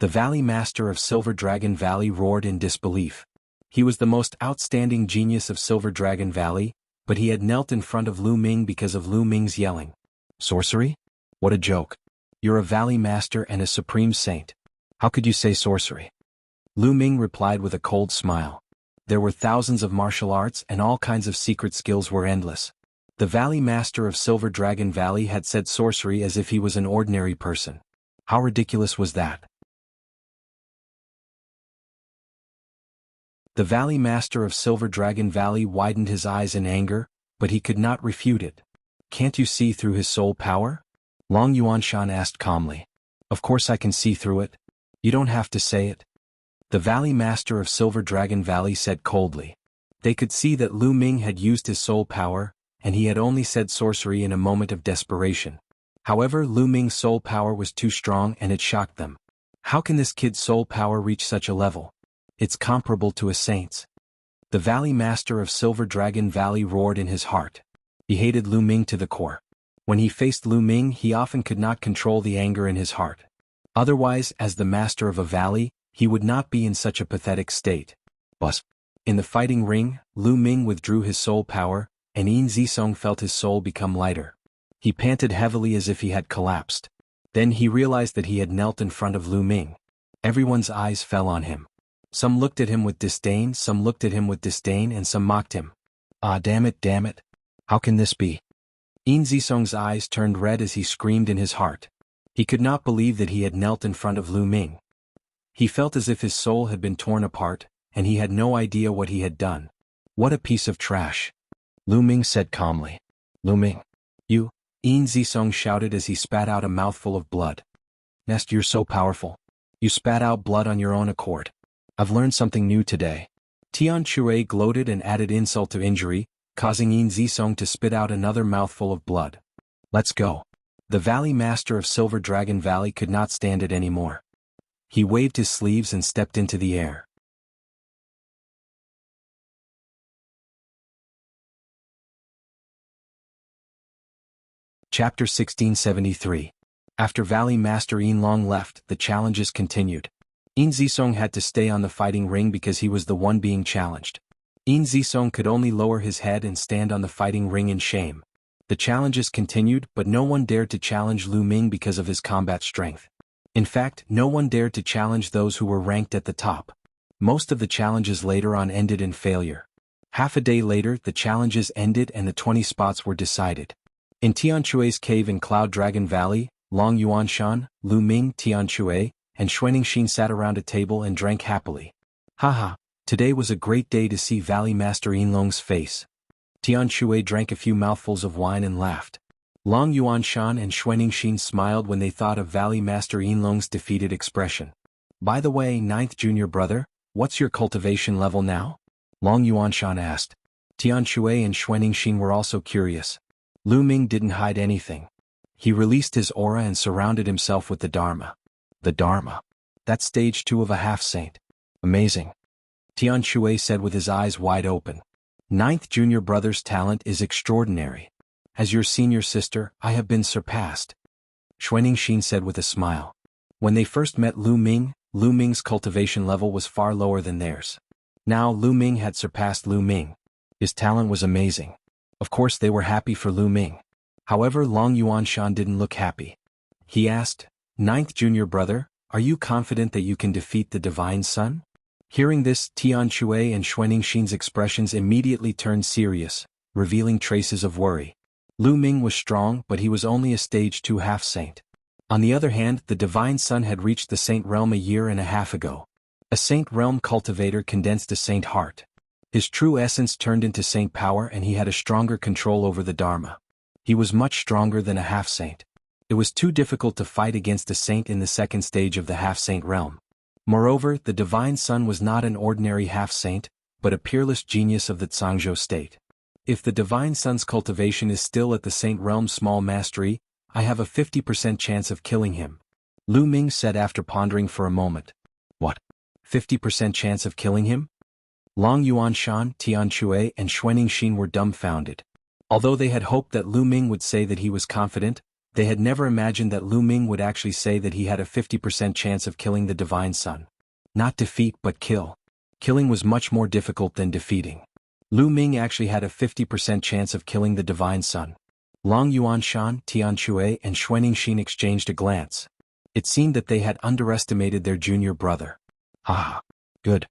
The Valley Master of Silver Dragon Valley roared in disbelief. He was the most outstanding genius of Silver Dragon Valley, but he had knelt in front of Lu Ming because of Lu Ming's yelling. Sorcery? What a joke. You're a Valley Master and a Supreme Saint. How could you say sorcery? Lu Ming replied with a cold smile. There were thousands of martial arts and all kinds of secret skills were endless. The Valley Master of Silver Dragon Valley had said sorcery as if he was an ordinary person. How ridiculous was that? The Valley Master of Silver Dragon Valley widened his eyes in anger, but he could not refute it. Can't you see through his soul power? Long Yuanshan asked calmly. Of course I can see through it. You don't have to say it. The Valley Master of Silver Dragon Valley said coldly. They could see that Lu Ming had used his soul power, and he had only said sorcery in a moment of desperation. However, Lu Ming's soul power was too strong and it shocked them. How can this kid's soul power reach such a level? It's comparable to a saint's. The Valley Master of Silver Dragon Valley roared in his heart. He hated Lu Ming to the core. When he faced Lu Ming, he often could not control the anger in his heart. Otherwise, as the master of a valley, he would not be in such a pathetic state. But in the fighting ring, Lu Ming withdrew his soul power, and Yin Zisong felt his soul become lighter. He panted heavily as if he had collapsed. Then he realized that he had knelt in front of Lu Ming. Everyone's eyes fell on him. Some looked at him with disdain, some looked at him with disdain, and some mocked him. Ah, damn it. How can this be? Yin Zisong's eyes turned red as he screamed in his heart. He could not believe that he had knelt in front of Lu Ming. He felt as if his soul had been torn apart, and he had no idea what he had done. What a piece of trash. Lu Ming said calmly. Lu Ming. You, Yin Zisong shouted as he spat out a mouthful of blood. Nest, you're so powerful. You spat out blood on your own accord. I've learned something new today. Tian Chui gloated and added insult to injury, causing Yin Zisong to spit out another mouthful of blood. Let's go. The Valley Master of Silver Dragon Valley could not stand it anymore. He waved his sleeves and stepped into the air. Chapter 1673. After Valley Master Yin Long left, the challenges continued. Yin Zisong had to stay on the fighting ring because he was the one being challenged. Yin Zisong could only lower his head and stand on the fighting ring in shame. The challenges continued, but no one dared to challenge Lu Ming because of his combat strength. In fact, no one dared to challenge those who were ranked at the top. Most of the challenges later on ended in failure. Half a day later, the challenges ended and the 20 spots were decided. In Tianchue's cave in Cloud Dragon Valley, Long Yuanshan, Lu Ming, Tianchue, and Xuanixin sat around a table and drank happily. Haha, today was a great day to see Valley Master Yinlong's face. Tianchue drank a few mouthfuls of wine and laughed. Long Yuanshan and Xuanixin smiled when they thought of Valley Master Yinlong's defeated expression. By the way, ninth junior brother, what's your cultivation level now? Long Yuanshan asked. Tianchue and Xuanixin were also curious. Lu Ming didn't hide anything. He released his aura and surrounded himself with the Dharma. The Dharma. That's stage 2 of a half-saint. Amazing. Tianchue said with his eyes wide open. Ninth junior brother's talent is extraordinary. As your senior sister, I have been surpassed. Xuanixin said with a smile. When they first met Lu Ming's cultivation level was far lower than theirs. Now Lu Ming had surpassed Lu Ming. His talent was amazing. Of course they were happy for Lu Ming. However, Long Yuanshan didn't look happy. He asked, Ninth junior brother, are you confident that you can defeat the Divine Sun? Hearing this, Tianchue and Xuanixin's expressions immediately turned serious, revealing traces of worry. Lu Ming was strong, but he was only a stage 2 half-saint. On the other hand, the Divine Sun had reached the Saint Realm a year and a half ago. A Saint Realm cultivator condensed a Saint heart. His true essence turned into Saint power and he had a stronger control over the Dharma. He was much stronger than a half-saint. It was too difficult to fight against a saint in the second stage of the half-saint realm. Moreover, the Divine Sun was not an ordinary half-saint, but a peerless genius of the Zhangzhou state. If the Divine Sun's cultivation is still at the Saint Realm's small mastery, I have a 50% chance of killing him. Lu Ming said after pondering for a moment. What? 50% chance of killing him? Long Yuanshan, Tianchue, and Xuanixin were dumbfounded. Although they had hoped that Lu Ming would say that he was confident, they had never imagined that Lu Ming would actually say that he had a 50% chance of killing the Divine Sun. Not defeat but kill. Killing was much more difficult than defeating. Lu Ming actually had a 50% chance of killing the Divine Sun. Long Yuanshan, Tianchue, and Xuanixin exchanged a glance. It seemed that they had underestimated their junior brother. Ah, good.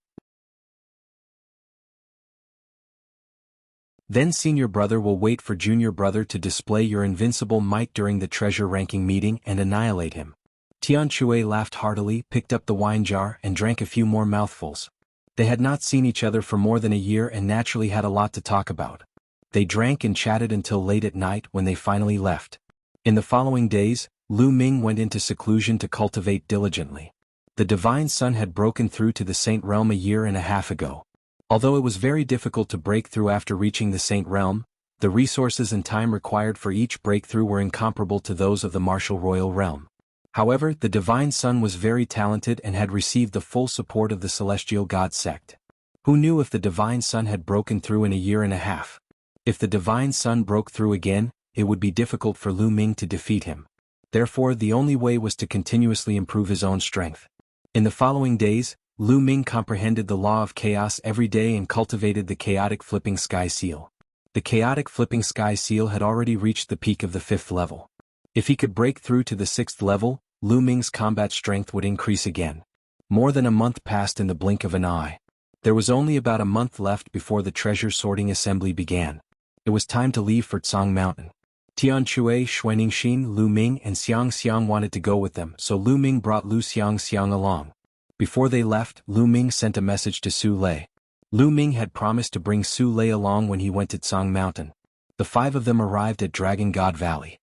Then senior brother will wait for junior brother to display your invincible might during the treasure ranking meeting and annihilate him. Tianchue laughed heartily, picked up the wine jar, and drank a few more mouthfuls. They had not seen each other for more than a year and naturally had a lot to talk about. They drank and chatted until late at night when they finally left. In the following days, Lu Ming went into seclusion to cultivate diligently. The Divine Sun had broken through to the Saint Realm a year and a half ago. Although it was very difficult to break through after reaching the Saint Realm, the resources and time required for each breakthrough were incomparable to those of the martial royal realm. However, the Divine Sun was very talented and had received the full support of the Celestial God sect. Who knew if the Divine Sun had broken through in a year and a half? If the Divine Sun broke through again, it would be difficult for Lu Ming to defeat him. Therefore, the only way was to continuously improve his own strength. In the following days, Lu Ming comprehended the law of chaos every day and cultivated the chaotic flipping sky seal. The chaotic flipping sky seal had already reached the peak of the 5th level. If he could break through to the 6th level, Lu Ming's combat strength would increase again. More than a month passed in the blink of an eye. There was only about a month left before the treasure sorting assembly began. It was time to leave for Tsang Mountain. Tianchue, Xuanixin, Lu Ming, and Xiang wanted to go with them, so Lu Ming brought Lu Xiang along. Before they left, Lu Ming sent a message to Su Lei. Lu Ming had promised to bring Su Lei along when he went to Tsang Mountain. The 5 of them arrived at Dragon God Valley.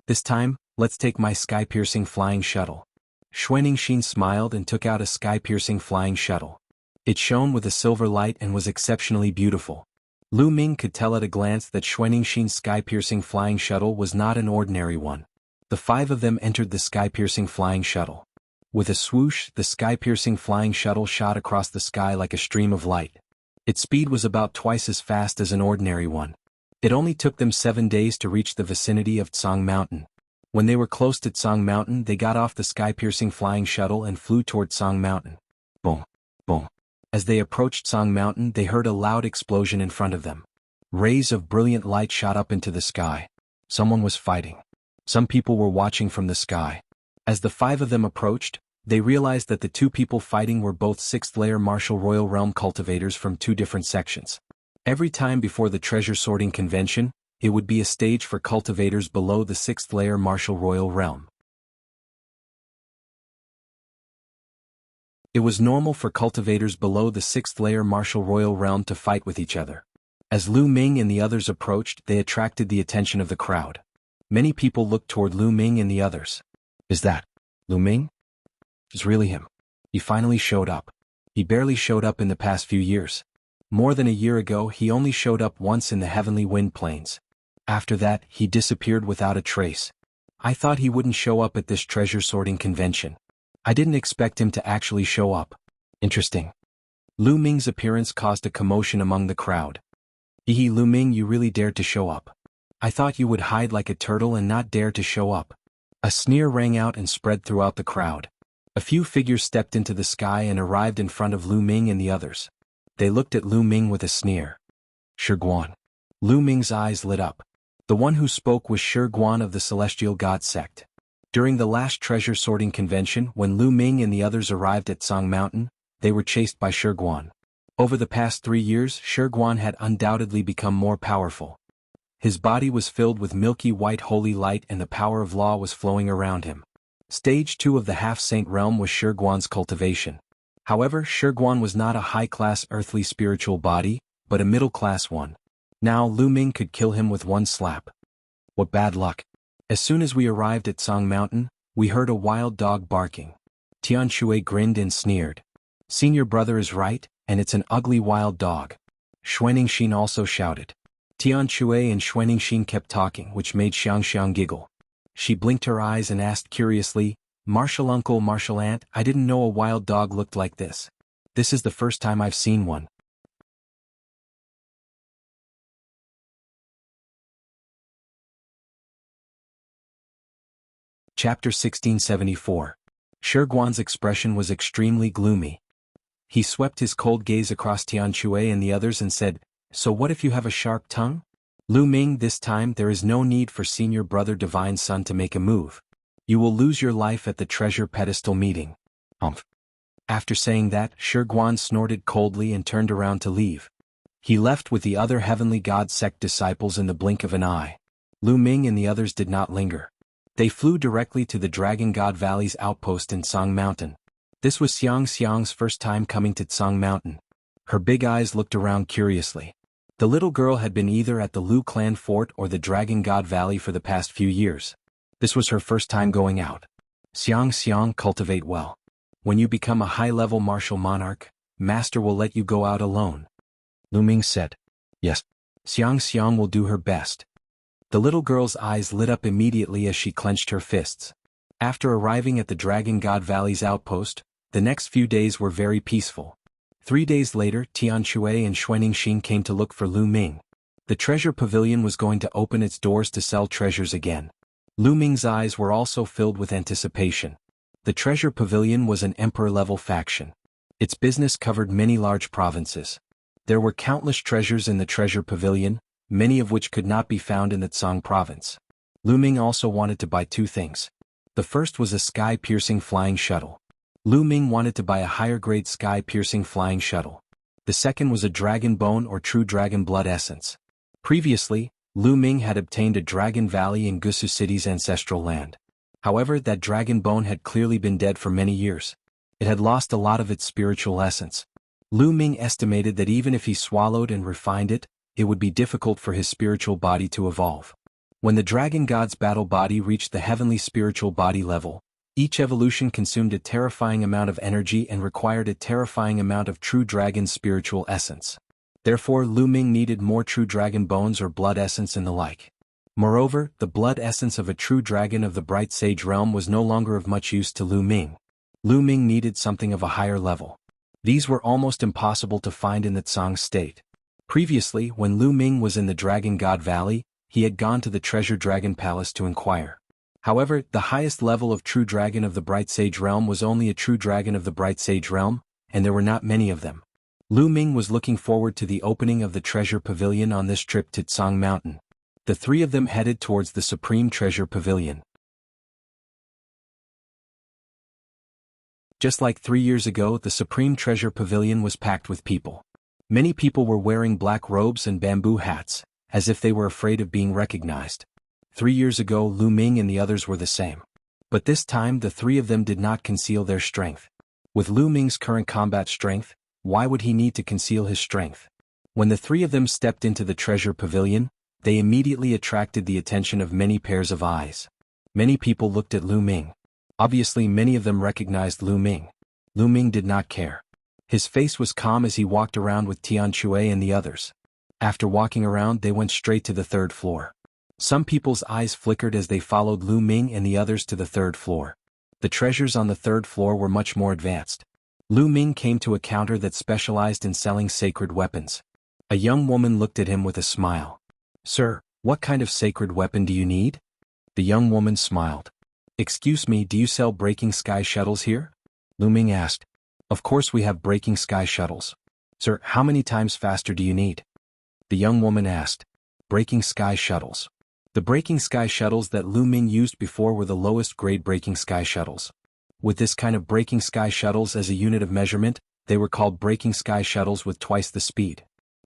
This time, let's take my sky-piercing flying shuttle. Xuanixin smiled and took out a sky-piercing flying shuttle. It shone with a silver light and was exceptionally beautiful. Lu Ming could tell at a glance that Xuanixin's sky-piercing flying shuttle was not an ordinary one. The 5 of them entered the sky-piercing flying shuttle. With a swoosh, the sky-piercing flying shuttle shot across the sky like a stream of light. Its speed was about twice as fast as an ordinary one. It only took them 7 days to reach the vicinity of Tsang Mountain. When they were close to Tsang Mountain, they got off the sky-piercing flying shuttle and flew toward Tsang Mountain. Boom, boom. As they approached Tsang Mountain, they heard a loud explosion in front of them. Rays of brilliant light shot up into the sky. Someone was fighting. Some people were watching from the sky. As the five of them approached, they realized that the two people fighting were both 6th-layer Martial Royal Realm cultivators from two different sections. Every time before the treasure sorting convention, it would be a stage for cultivators below the 6th-layer Martial Royal Realm. It was normal for cultivators below the 6th-layer Martial Royal Realm to fight with each other. As Lu Ming and the others approached, they attracted the attention of the crowd. Many people looked toward Lu Ming and the others. Is that Lu Ming? It's really him. He finally showed up. He barely showed up in the past few years. More than a year ago, he only showed up once in the Heavenly Wind Plains. After that, he disappeared without a trace. I thought he wouldn't show up at this treasure sorting convention. I didn't expect him to actually show up. Interesting. Lu Ming's appearance caused a commotion among the crowd. Hehe, Lu Ming, you really dared to show up. I thought you would hide like a turtle and not dare to show up. A sneer rang out and spread throughout the crowd. A few figures stepped into the sky and arrived in front of Lu Ming and the others. They looked at Lu Ming with a sneer. Shi Guan. Lu Ming's eyes lit up. The one who spoke was Shi Guan of the Celestial God Sect. During the last treasure sorting convention, when Lu Ming and the others arrived at Song Mountain, they were chased by Shi Guan. Over the past 3 years, Shi Guan had undoubtedly become more powerful. His body was filled with milky white holy light and the power of law was flowing around him. Stage 2 of the half-saint realm was Shi Guan's cultivation. However, Shi Guan was not a high-class earthly spiritual body, but a middle-class one. Now Lu Ming could kill him with one slap. What bad luck. As soon as we arrived at Song Mountain, we heard a wild dog barking. Tian Shui grinned and sneered. Senior brother is right, and it's an ugly wild dog. Xuanixin also shouted. Tian Shui and Xuanixin kept talking, which made Xiang giggle. She blinked her eyes and asked curiously, Martial uncle, martial aunt, I didn't know a wild dog looked like this. This is the first time I've seen one. Chapter 1674. Shi Guan's expression was extremely gloomy. He swept his cold gaze across Tian Shui and the others and said, So what if you have a sharp tongue? Lu Ming, this time there is no need for senior brother Divine Son to make a move. You will lose your life at the treasure pedestal meeting. Humph. After saying that, Shi Guan snorted coldly and turned around to leave. He left with the other Heavenly God Sect disciples in the blink of an eye. Lu Ming and the others did not linger. They flew directly to the Dragon God Valley's outpost in Song Mountain. This was Xiang's first time coming to Song Mountain. Her big eyes looked around curiously. The little girl had been either at the Lu Clan Fort or the Dragon God Valley for the past few years. This was her first time going out. Xiang, cultivate well. When you become a high-level martial monarch, Master will let you go out alone. Lu Ming said. Yes. Xiang will do her best. The little girl's eyes lit up immediately as she clenched her fists. After arriving at the Dragon God Valley's outpost, the next few days were very peaceful. 3 days later, Tian Shui and Xuanixin came to look for Lu Ming. The treasure pavilion was going to open its doors to sell treasures again. Lu Ming's eyes were also filled with anticipation. The treasure pavilion was an emperor-level faction. Its business covered many large provinces. There were countless treasures in the treasure pavilion, many of which could not be found in the Tsang province. Lu Ming also wanted to buy 2 things. The first was a sky-piercing flying shuttle. Lu Ming wanted to buy a higher-grade sky-piercing flying shuttle. The second was a dragon bone or true dragon blood essence. Previously, Lu Ming had obtained a dragon valley in Gusu City's ancestral land. However, that dragon bone had clearly been dead for many years. It had lost a lot of its spiritual essence. Lu Ming estimated that even if he swallowed and refined it, it would be difficult for his spiritual body to evolve. When the dragon god's battle body reached the heavenly spiritual body level, each evolution consumed a terrifying amount of energy and required a terrifying amount of true dragon spiritual essence. Therefore, Lu Ming needed more true dragon bones or blood essence and the like. Moreover, the blood essence of a true dragon of the bright sage realm was no longer of much use to Lu Ming. Lu Ming needed something of a higher level. These were almost impossible to find in the Tsang state. Previously, when Lu Ming was in the Dragon God Valley, he had gone to the Treasure Dragon Palace to inquire. However, the highest level of true dragon of the Bright Sage Realm was only a true dragon of the Bright Sage Realm, and there were not many of them. Lu Ming was looking forward to the opening of the Treasure Pavilion on this trip to Tsang Mountain. The 3 of them headed towards the Supreme Treasure Pavilion. Just like 3 years ago, the Supreme Treasure Pavilion was packed with people. Many people were wearing black robes and bamboo hats, as if they were afraid of being recognized. 3 years ago, Lu Ming and the others were the same. But this time the three of them did not conceal their strength. With Lu Ming's current combat strength, why would he need to conceal his strength? When the three of them stepped into the treasure pavilion, they immediately attracted the attention of many pairs of eyes. Many people looked at Lu Ming. Obviously many of them recognized Lu Ming. Lu Ming did not care. His face was calm as he walked around with Tian Chui and the others. After walking around, they went straight to the third floor. Some people's eyes flickered as they followed Lu Ming and the others to the third floor. The treasures on the third floor were much more advanced. Lu Ming came to a counter that specialized in selling sacred weapons. A young woman looked at him with a smile. "Sir, what kind of sacred weapon do you need?" The young woman smiled. "Excuse me, do you sell breaking sky shuttles here?" Lu Ming asked. "Of course we have breaking sky shuttles. Sir, how many times faster do you need?" The young woman asked. Breaking sky shuttles. The breaking sky shuttles that Lu Ming used before were the lowest grade breaking sky shuttles. With this kind of breaking sky shuttles as a unit of measurement, they were called breaking sky shuttles with twice the speed.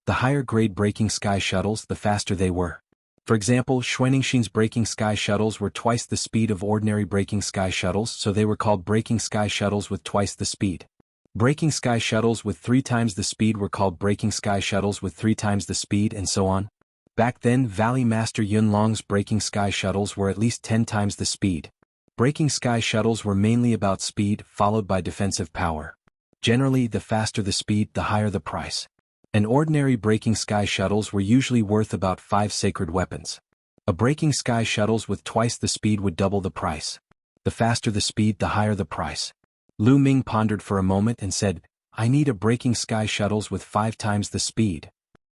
The higher grade breaking sky shuttles, the faster they were. For example, Xuanixin's breaking sky shuttles were twice the speed of ordinary breaking sky shuttles, so they were called breaking sky shuttles with twice the speed. Breaking sky shuttles with 3 times the speed were called breaking sky shuttles with 3 times the speed, and so on. Back then, Valley Master Yunlong's breaking sky shuttles were at least 10 times the speed. Breaking sky shuttles were mainly about speed, followed by defensive power. Generally, the faster the speed, the higher the price. And ordinary breaking sky shuttles were usually worth about 5 sacred weapons. A breaking sky shuttles with twice the speed would double the price. The faster the speed, the higher the price. Lu Ming pondered for a moment and said, "I need a breaking sky shuttles with 5 times the speed."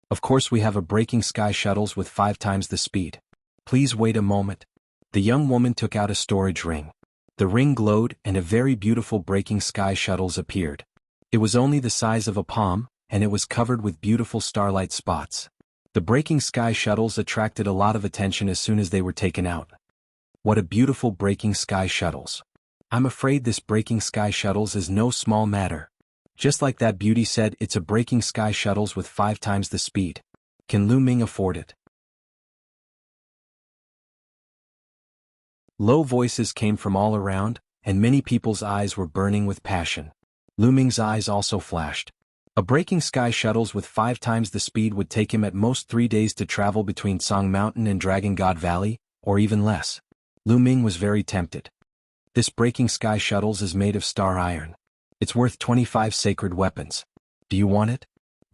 "Of course we have a breaking sky shuttles with 5 times the speed. Please wait a moment." The young woman took out a storage ring. The ring glowed and a very beautiful breaking sky shuttles appeared. It was only the size of a palm, and it was covered with beautiful starlight spots. The breaking sky shuttles attracted a lot of attention as soon as they were taken out. What a beautiful breaking sky shuttles. I'm afraid this breaking sky shuttles is no small matter. Just like that beauty said, it's a breaking sky shuttles with 5 times the speed. Can Lu Ming afford it? Low voices came from all around, and many people's eyes were burning with passion. Lu Ming's eyes also flashed. A breaking sky shuttles with 5 times the speed would take him at most 3 days to travel between Song Mountain and Dragon God Valley, or even less. Lu Ming was very tempted. This breaking sky shuttles is made of star iron. It's worth 25 sacred weapons. Do you want it?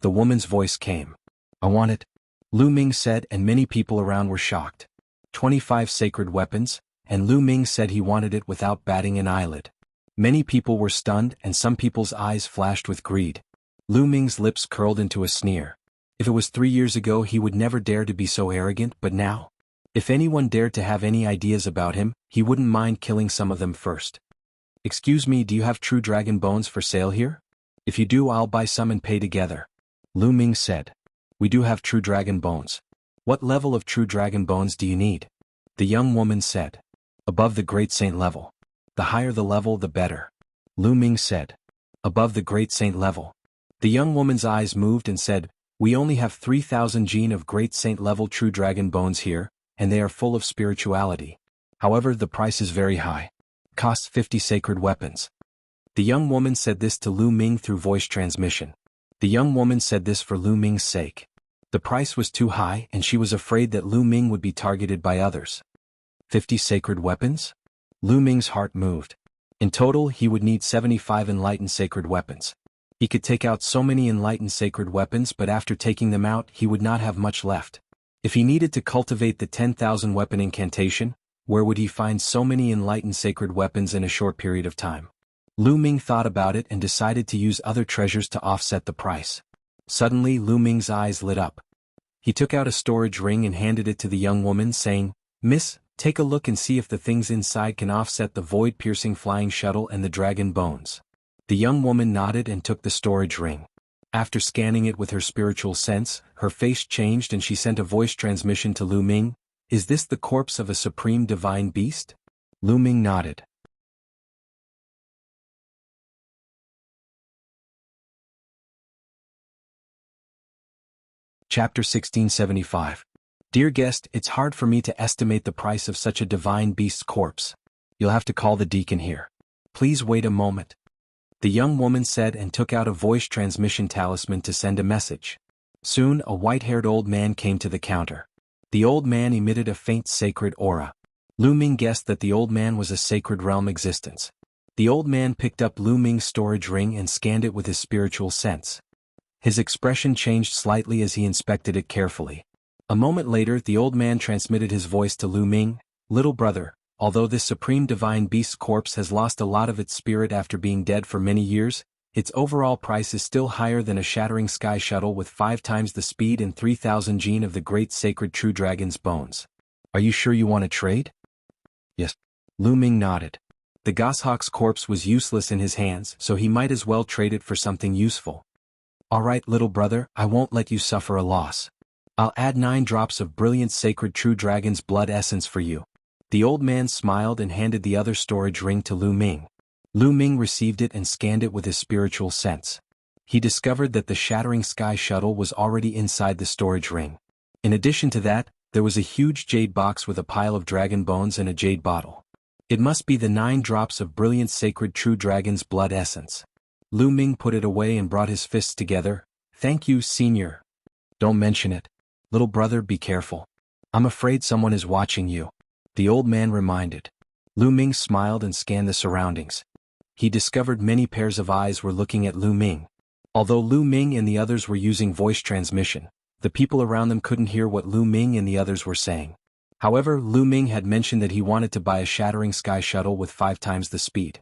The woman's voice came. I want it, Lu Ming said, and many people around were shocked. 25 sacred weapons, and Lu Ming said he wanted it without batting an eyelid. Many people were stunned and some people's eyes flashed with greed. Lu Ming's lips curled into a sneer. If it was 3 years ago he would never dare to be so arrogant, but now? If anyone dared to have any ideas about him, he wouldn't mind killing some of them first. Excuse me, do you have true dragon bones for sale here? If you do, I'll buy some and pay together. Lu Ming said. We do have true dragon bones. What level of true dragon bones do you need? The young woman said. Above the Great Saint level. The higher the level, the better. Lu Ming said. Above the Great Saint level. The young woman's eyes moved and said, We only have 3,000 gene of Great Saint level true dragon bones here, and they are full of spirituality. However, the price is very high. Costs 50 sacred weapons. The young woman said this to Lu Ming through voice transmission. The young woman said this for Lu Ming's sake. The price was too high and she was afraid that Lu Ming would be targeted by others. 50 sacred weapons? Lu Ming's heart moved. In total, he would need 75 enlightened sacred weapons. He could take out so many enlightened sacred weapons, but after taking them out, he would not have much left. If he needed to cultivate the 10,000 weapon incantation, where would he find so many enlightened sacred weapons in a short period of time? Lu Ming thought about it and decided to use other treasures to offset the price. Suddenly, Lu Ming's eyes lit up. He took out a storage ring and handed it to the young woman, saying, Miss, take a look and see if the things inside can offset the void-piercing flying shuttle and the dragon bones. The young woman nodded and took the storage ring. After scanning it with her spiritual sense, her face changed and she sent a voice transmission to Lu Ming. Is this the corpse of a supreme divine beast? Lu Ming nodded. Chapter 1675. Dear guest, it's hard for me to estimate the price of such a divine beast's corpse. You'll have to call the deacon here. Please wait a moment. The young woman said and took out a voice transmission talisman to send a message. Soon, a white-haired old man came to the counter. The old man emitted a faint sacred aura. Lu Ming guessed that the old man was a sacred realm existence. The old man picked up Lu Ming's storage ring and scanned it with his spiritual sense. His expression changed slightly as he inspected it carefully. A moment later, the old man transmitted his voice to Lu Ming. Little brother, although this supreme divine beast's corpse has lost a lot of its spirit after being dead for many years, its overall price is still higher than a shattering sky shuttle with 5 times the speed and 3,000 gene of the great sacred true dragon's bones. Are you sure you want to trade? Yes. Lu Ming nodded. The goshawk's corpse was useless in his hands, so he might as well trade it for something useful. All right, little brother, I won't let you suffer a loss. I'll add 9 drops of brilliant sacred true dragon's blood essence for you. The old man smiled and handed the other storage ring to Lu Ming. Lu Ming received it and scanned it with his spiritual sense. He discovered that the shattering sky shuttle was already inside the storage ring. In addition to that, there was a huge jade box with a pile of dragon bones and a jade bottle. It must be the 9 drops of brilliant sacred true dragon's blood essence. Lu Ming put it away and brought his fists together. Thank you, senior. Don't mention it. Little brother, be careful. I'm afraid someone is watching you. The old man reminded. Lu Ming smiled and scanned the surroundings. He discovered many pairs of eyes were looking at Lu Ming. Although Lu Ming and the others were using voice transmission, the people around them couldn't hear what Lu Ming and the others were saying. However, Lu Ming had mentioned that he wanted to buy a shattering sky shuttle with 5 times the speed.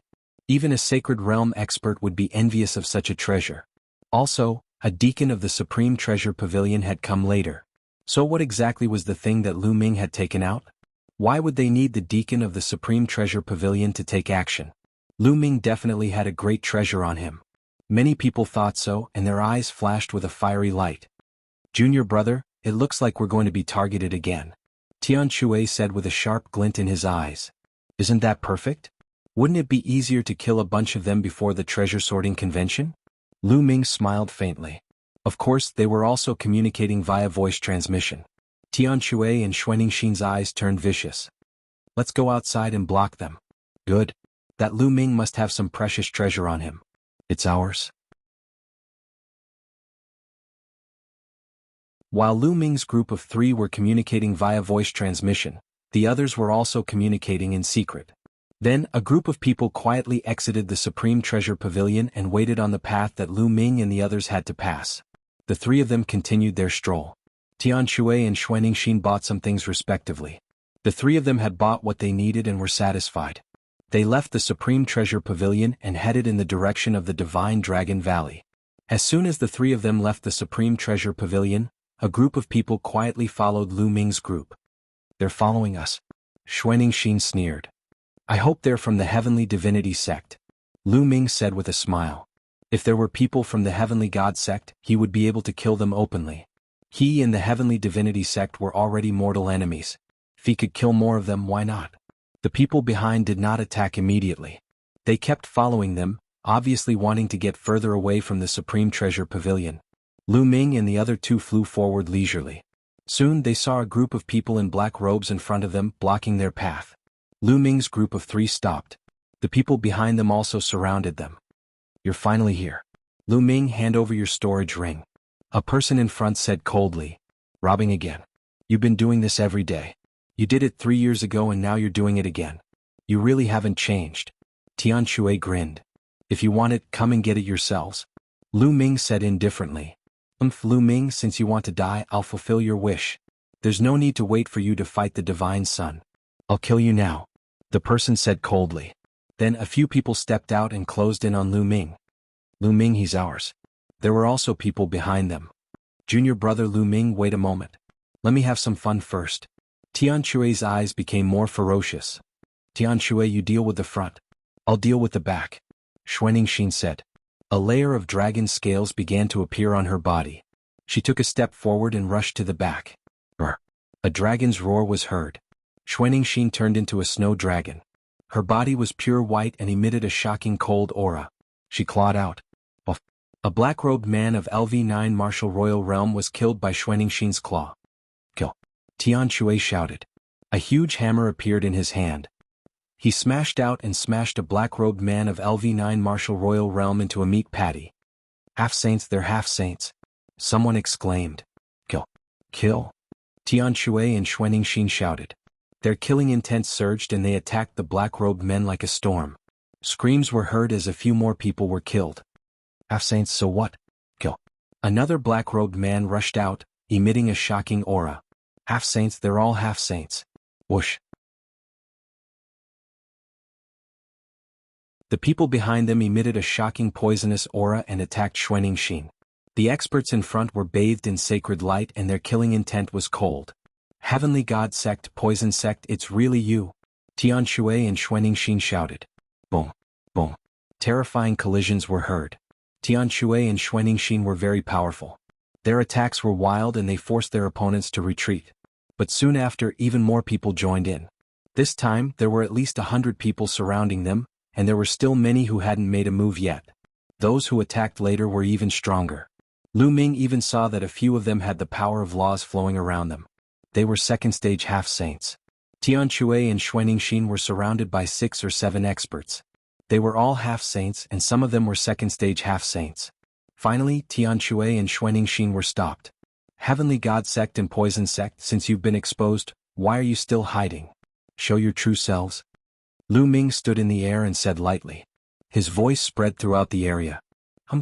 Even a sacred realm expert would be envious of such a treasure. Also, a deacon of the Supreme Treasure Pavilion had come later. So what exactly was the thing that Lu Ming had taken out? Why would they need the deacon of the Supreme Treasure Pavilion to take action? Lu Ming definitely had a great treasure on him. Many people thought so, and their eyes flashed with a fiery light. Junior brother, it looks like we're going to be targeted again. Tian Shui said with a sharp glint in his eyes. Isn't that perfect? Wouldn't it be easier to kill a bunch of them before the treasure sorting convention? Lu Ming smiled faintly. Of course, they were also communicating via voice transmission. Tian Shui and Xuanixin's eyes turned vicious. Let's go outside and block them. Good. That Lu Ming must have some precious treasure on him. It's ours. While Lu Ming's group of 3 were communicating via voice transmission, the others were also communicating in secret. Then, a group of people quietly exited the Supreme Treasure Pavilion and waited on the path that Lu Ming and the others had to pass. The 3 of them continued their stroll. Tian Shui and Xuanixin bought some things respectively. The 3 of them had bought what they needed and were satisfied. They left the Supreme Treasure Pavilion and headed in the direction of the Divine Dragon Valley. As soon as the 3 of them left the Supreme Treasure Pavilion, a group of people quietly followed Lu Ming's group. They're following us. Xuanixin sneered. I hope they're from the Heavenly Divinity sect. Lu Ming said with a smile. If there were people from the Heavenly God sect, he would be able to kill them openly. He and the Heavenly Divinity sect were already mortal enemies. If he could kill more of them, why not? The people behind did not attack immediately. They kept following them, obviously wanting to get further away from the Supreme Treasure Pavilion. Lu Ming and the other 2 flew forward leisurely. Soon they saw a group of people in black robes in front of them, blocking their path. Lu Ming's group of 3 stopped. The people behind them also surrounded them. You're finally here. Lu Ming, hand over your storage ring. A person in front said coldly. Robbing again. You've been doing this every day. You did it 3 years ago and now you're doing it again. You really haven't changed. Tian Shui grinned. If you want it, come and get it yourselves. Lu Ming said indifferently. Lu Ming, since you want to die, I'll fulfill your wish. There's no need to wait for you to fight the Divine Sun. I'll kill you now. The person said coldly. Then a few people stepped out and closed in on Lu Ming. Lu Ming, he's ours. There were also people behind them. Junior brother Lu Ming, wait a moment. Let me have some fun first. Tian Shui's eyes became more ferocious. Tian Shui, you deal with the front. I'll deal with the back. Xuanixin said. A layer of dragon scales began to appear on her body. She took a step forward and rushed to the back. Brr. A dragon's roar was heard. Xuanixin turned into a snow dragon. Her body was pure white and emitted a shocking cold aura. She clawed out. A black-robed man of LV9 martial royal realm was killed by Xuanixin's claw. Kill. Tian Shui shouted. A huge hammer appeared in his hand. He smashed out and smashed a black-robed man of LV9 martial royal realm into a meat patty. Half-saints, they're half-saints. Someone exclaimed. Kill. Kill. Tian Shui and Xuanixin shouted. Their killing intent surged and they attacked the black-robed men like a storm. Screams were heard as a few more people were killed. Half-saints, so what? Kill. Another black-robed man rushed out, emitting a shocking aura. Half-saints, they're all half-saints. Whoosh. The people behind them emitted a shocking poisonous aura and attacked Xuanixin. The experts in front were bathed in sacred light and their killing intent was cold. Heavenly God sect, poison sect, it's really you. Tian Shui and Xuanixin shouted. Boom. Boom. Terrifying collisions were heard. Tian Shui and Xuanixin were very powerful. Their attacks were wild and they forced their opponents to retreat. But soon after, even more people joined in. This time, there were at least 100 people surrounding them, and there were still many who hadn't made a move yet. Those who attacked later were even stronger. Lu Ming even saw that a few of them had the power of laws flowing around them. They were second-stage half-saints. Tian Shui and Xuanixin were surrounded by 6 or 7 experts. They were all half-saints and some of them were second-stage half-saints. Finally, Tian Shui and Xuanixin were stopped. Heavenly God sect and poison sect, since you've been exposed, why are you still hiding? Show your true selves. Lu Ming stood in the air and said lightly. His voice spread throughout the area.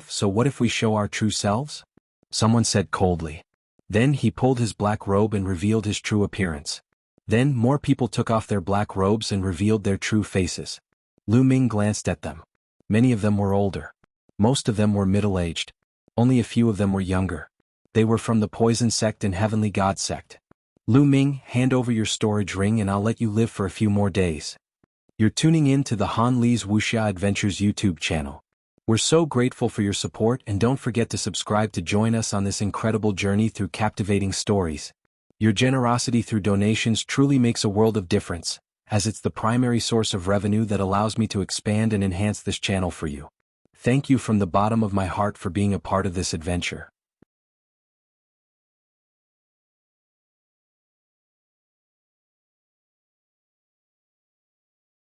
So what if we show our true selves? Someone said coldly. Then he pulled his black robe and revealed his true appearance. Then more people took off their black robes and revealed their true faces. Lu Ming glanced at them. Many of them were older. Most of them were middle-aged. Only a few of them were younger. They were from the Poison Sect and Heavenly God Sect. Lu Ming, hand over your storage ring and I'll let you live for a few more days. You're tuning in to the Han Li's Wuxia Adventures YouTube channel. We're so grateful for your support and don't forget to subscribe to join us on this incredible journey through captivating stories. Your generosity through donations truly makes a world of difference, as it's the primary source of revenue that allows me to expand and enhance this channel for you. Thank you from the bottom of my heart for being a part of this adventure.